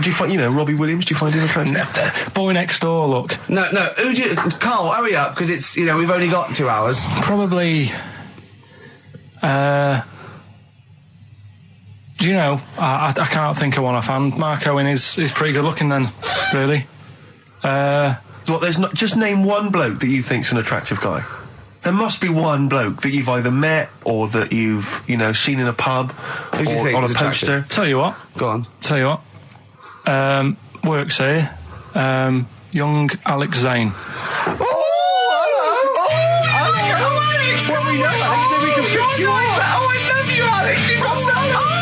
Do you find, Robbie Williams? Do you find him attractive? Boy Next Door. Look. No. Who do you? Carl, hurry up, because it's we've only got 2 hours. Probably. I can't think of one offhand. Mark Owen is pretty good looking then, really. There's not, just name one bloke that you think's an attractive guy. There must be one bloke that you've either met or that you've, seen in a pub or on a poster. Tell you what. Go on. Tell you what. works here. Young Alex Zane. Alex! Well, we know Alex, maybe we can fix you up. I love you, Alex. You've got so much.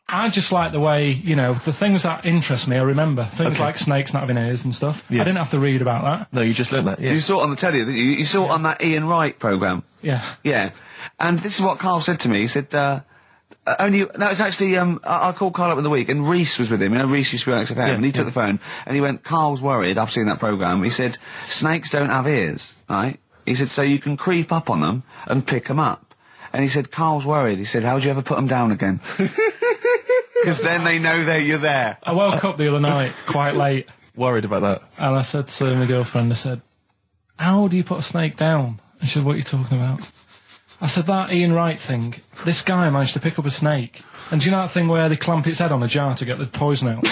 I just like the way, the things that interest me, I remember. Things like snakes not having ears and stuff. Yes. I didn't have to read about that. No, you just learned that, yes. You saw it on the telly, didn't you? You saw it on that Ian Wright programme. Yeah. Yeah. And this is what Carl said to me. He said, it's actually, I called Carl up in the week, and Reese was with him. Reese used to be on XFM, and he took the phone, and he went, Carl's worried, I've seen that programme. He said, snakes don't have ears, right? He said, so you can creep up on them and pick them up. And he said, Carl's worried. He said, how would you ever put them down again? Because then they know you're there. I woke up the other night, quite late. Worried about that. And I said to my girlfriend, I said, how do you put a snake down? And she said, what are you talking about? I said, that Ian Wright thing, this guy managed to pick up a snake. And do you know that thing where they clamp its head on a jar to get the poison out?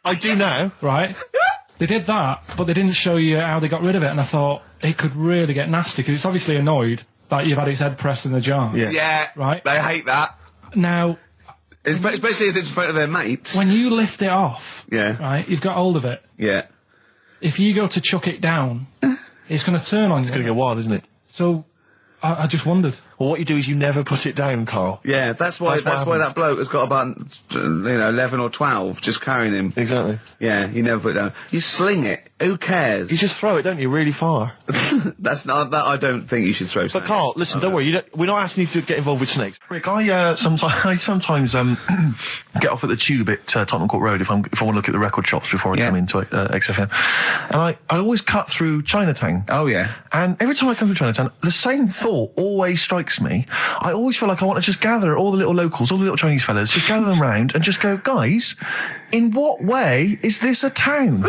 I do now. Right? They did that, but they didn't show you how they got rid of it, and I thought, it could really get nasty, because it's obviously annoyed that you've had its head pressed in the jar. Yeah. Right? They hate that. Now... Especially as it's in front of their mates. When you lift it off, right, you've got hold of it. Yeah. If you go to chuck it down, it's going to turn on you. It's going to go wild, isn't it? So, I just wondered. Well, what you do is you never put it down, Carl. Yeah, that's why that bloke has got about 11 or 12 just carrying him. Exactly. Yeah, you never put it down. You sling it. Who cares? You just throw it, don't you, really far. That's not that. I don't think you should throw. But Carl, listen, don't worry. We're not asking you to get involved with snakes. Rick, I sometimes get off at the Tube at Tottenham Court Road if I want to look at the record shops before I come into XFM, and I always cut through Chinatown. Oh yeah. And every time I come through Chinatown, the same thought always strikes me. I always feel like I want to just gather all the little locals, all the little Chinese fellas, just gather them round and just go, guys, in what way is this a town?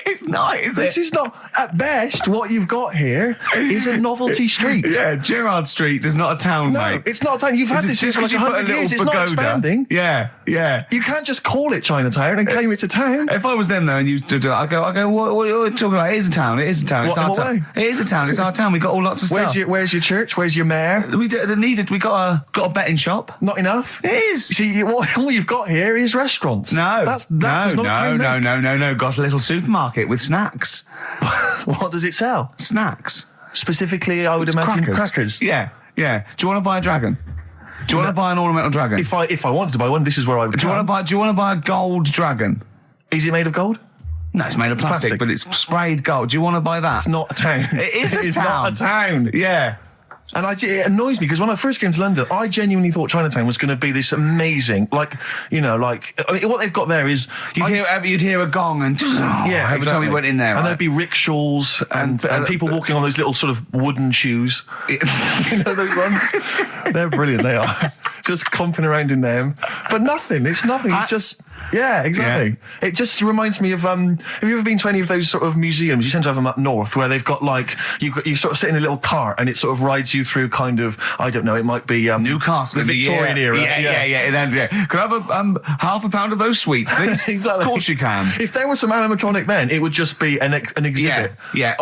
It's not, is it? This is not, at best, what you've got here is a novelty street. Yeah, Gerrard Street is not a town, mate. No, it's not a town. You've had this for like 100 years. It's not expanding. Yeah, yeah. You can't just call it Chinatown and claim it's a town. If I was them though and you do that, I go, what are you talking about? It is a town. It is a town. It's our town. It is a town. It's our town. We've got all lots of stuff. Where's your church? Where's your mayor? We needed. We got a betting shop. Not enough. It is. See, all you've got here is restaurants. No, that's not a town. No. Got a little supermarket with snacks. What does it sell? Snacks. Specifically, I would imagine crackers. Yeah. Do you want to buy a dragon? Do you want to buy an ornamental dragon? If I wanted to buy one, this is where I would. Do you want to buy a gold dragon? Is it made of gold? No, it's made of plastic, but it's sprayed gold. Do you want to buy that? It's not a town. It is a town. It's not a town. Yeah. And it annoys me because when I first came to London, I genuinely thought Chinatown was going to be this amazing, what they've got there is you'd hear a gong and every time we went in there, and there'd be rickshaws and people walking on those little sort of wooden shoes. You know those ones? They're brilliant. They are just clomping around in them, but nothing. It's nothing. It's just. Yeah, exactly. Yeah. It just reminds me of, have you ever been to any of those sort of museums? You tend to have them up north where they've got you sort of sit in a little cart and it sort of rides you through kind of, I don't know, it might be, Newcastle. The Victorian era. Yeah. Could I have half a pound of those sweets, please? Exactly. Of course you can. If there was some animatronic then, it would just be an exhibit. Yeah.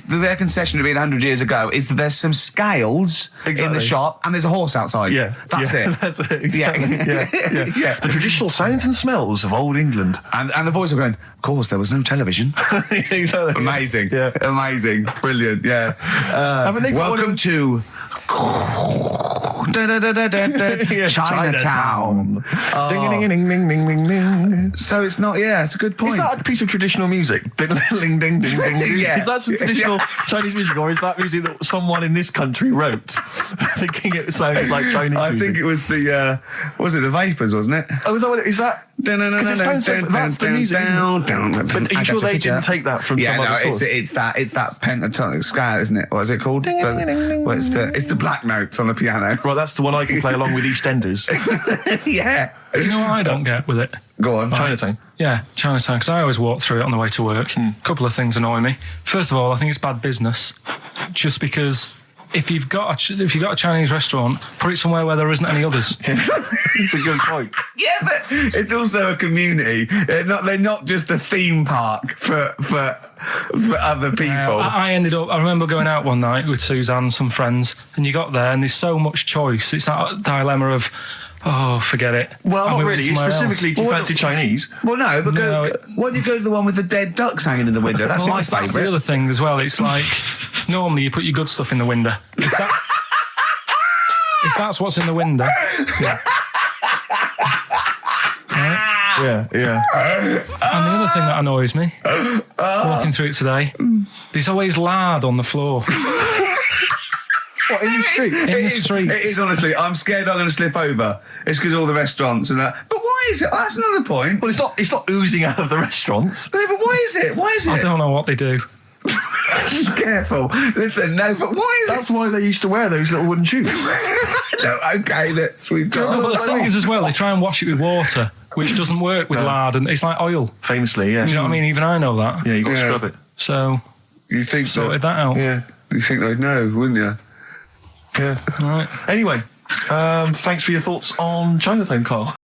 Their concession to be 100 years ago is that there's some scales in the shop and there's a horse outside. Yeah. That's it. That's it. Exactly. Yeah. The traditional sounds and smells of old England. And the voice of going, of course, there was no television. Exactly. Amazing. Yeah. Amazing. Brilliant. Yeah. Welcome to Chinatown. Ding. So it's not, it's a good point. Is that a piece of traditional music? Ding, ding, ding, ding, ding. Is that some traditional Chinese music, or is that music that someone in this country wrote, thinking it sounded like Chinese music? I think it was the Vapors, wasn't it? Oh, is that what it is? That? Because it sounds so, that's the music, isn't it? But are you sure they didn't take that from some other source? It's that pentatonic scale, isn't it? What is it called? It's the black notes on the piano. Right, that's the one I can play along with EastEnders. Yeah. Do you know what I don't get with it? Go on. Chinatown. Yeah, Chinatown, because I always walk through it on the way to work. A couple of things annoy me. First of all, I think it's bad business, just because if you've got a Chinese restaurant, put it somewhere where there isn't any others. It's a good point. Yeah, but it's also a community. They're not just a theme park for other people. I remember going out one night with Suzanne and some friends, and you got there and there's so much choice. It's that dilemma of, Oh, forget it. Well, And not we went really. somewhere Specifically, do you fancy Chinese? Well, no, but No, why don't you go to the one with the dead ducks hanging in the window? That's Well, my that's the favourite. other thing as well. It's like, normally you put your good stuff in the window. If that's what's in the window, yeah. Right. Yeah. And the other thing that annoys me, walking through it today, there's always lard on the floor. What, in the street? In the street. It is, honestly. I'm scared I'm going to slip over. It's because all the restaurants and that. But why is it? That's another point. Well, it's not oozing out of the restaurants. No, but why is it? Why is it? I don't know what they do. Careful. Listen, no, but why is That's why they used to wear those little wooden shoes. Okay, we've got... No, but the thing is as well, they try and wash it with water, which doesn't work with lard, and it's like oil. Famously, yeah. Do you know what I mean? Even I know that. Yeah, you got to scrub it. So, You think sorted that out. Yeah. You think they'd know, wouldn't you? Yeah. Right. Anyway, thanks for your thoughts on Chinatown, Carl.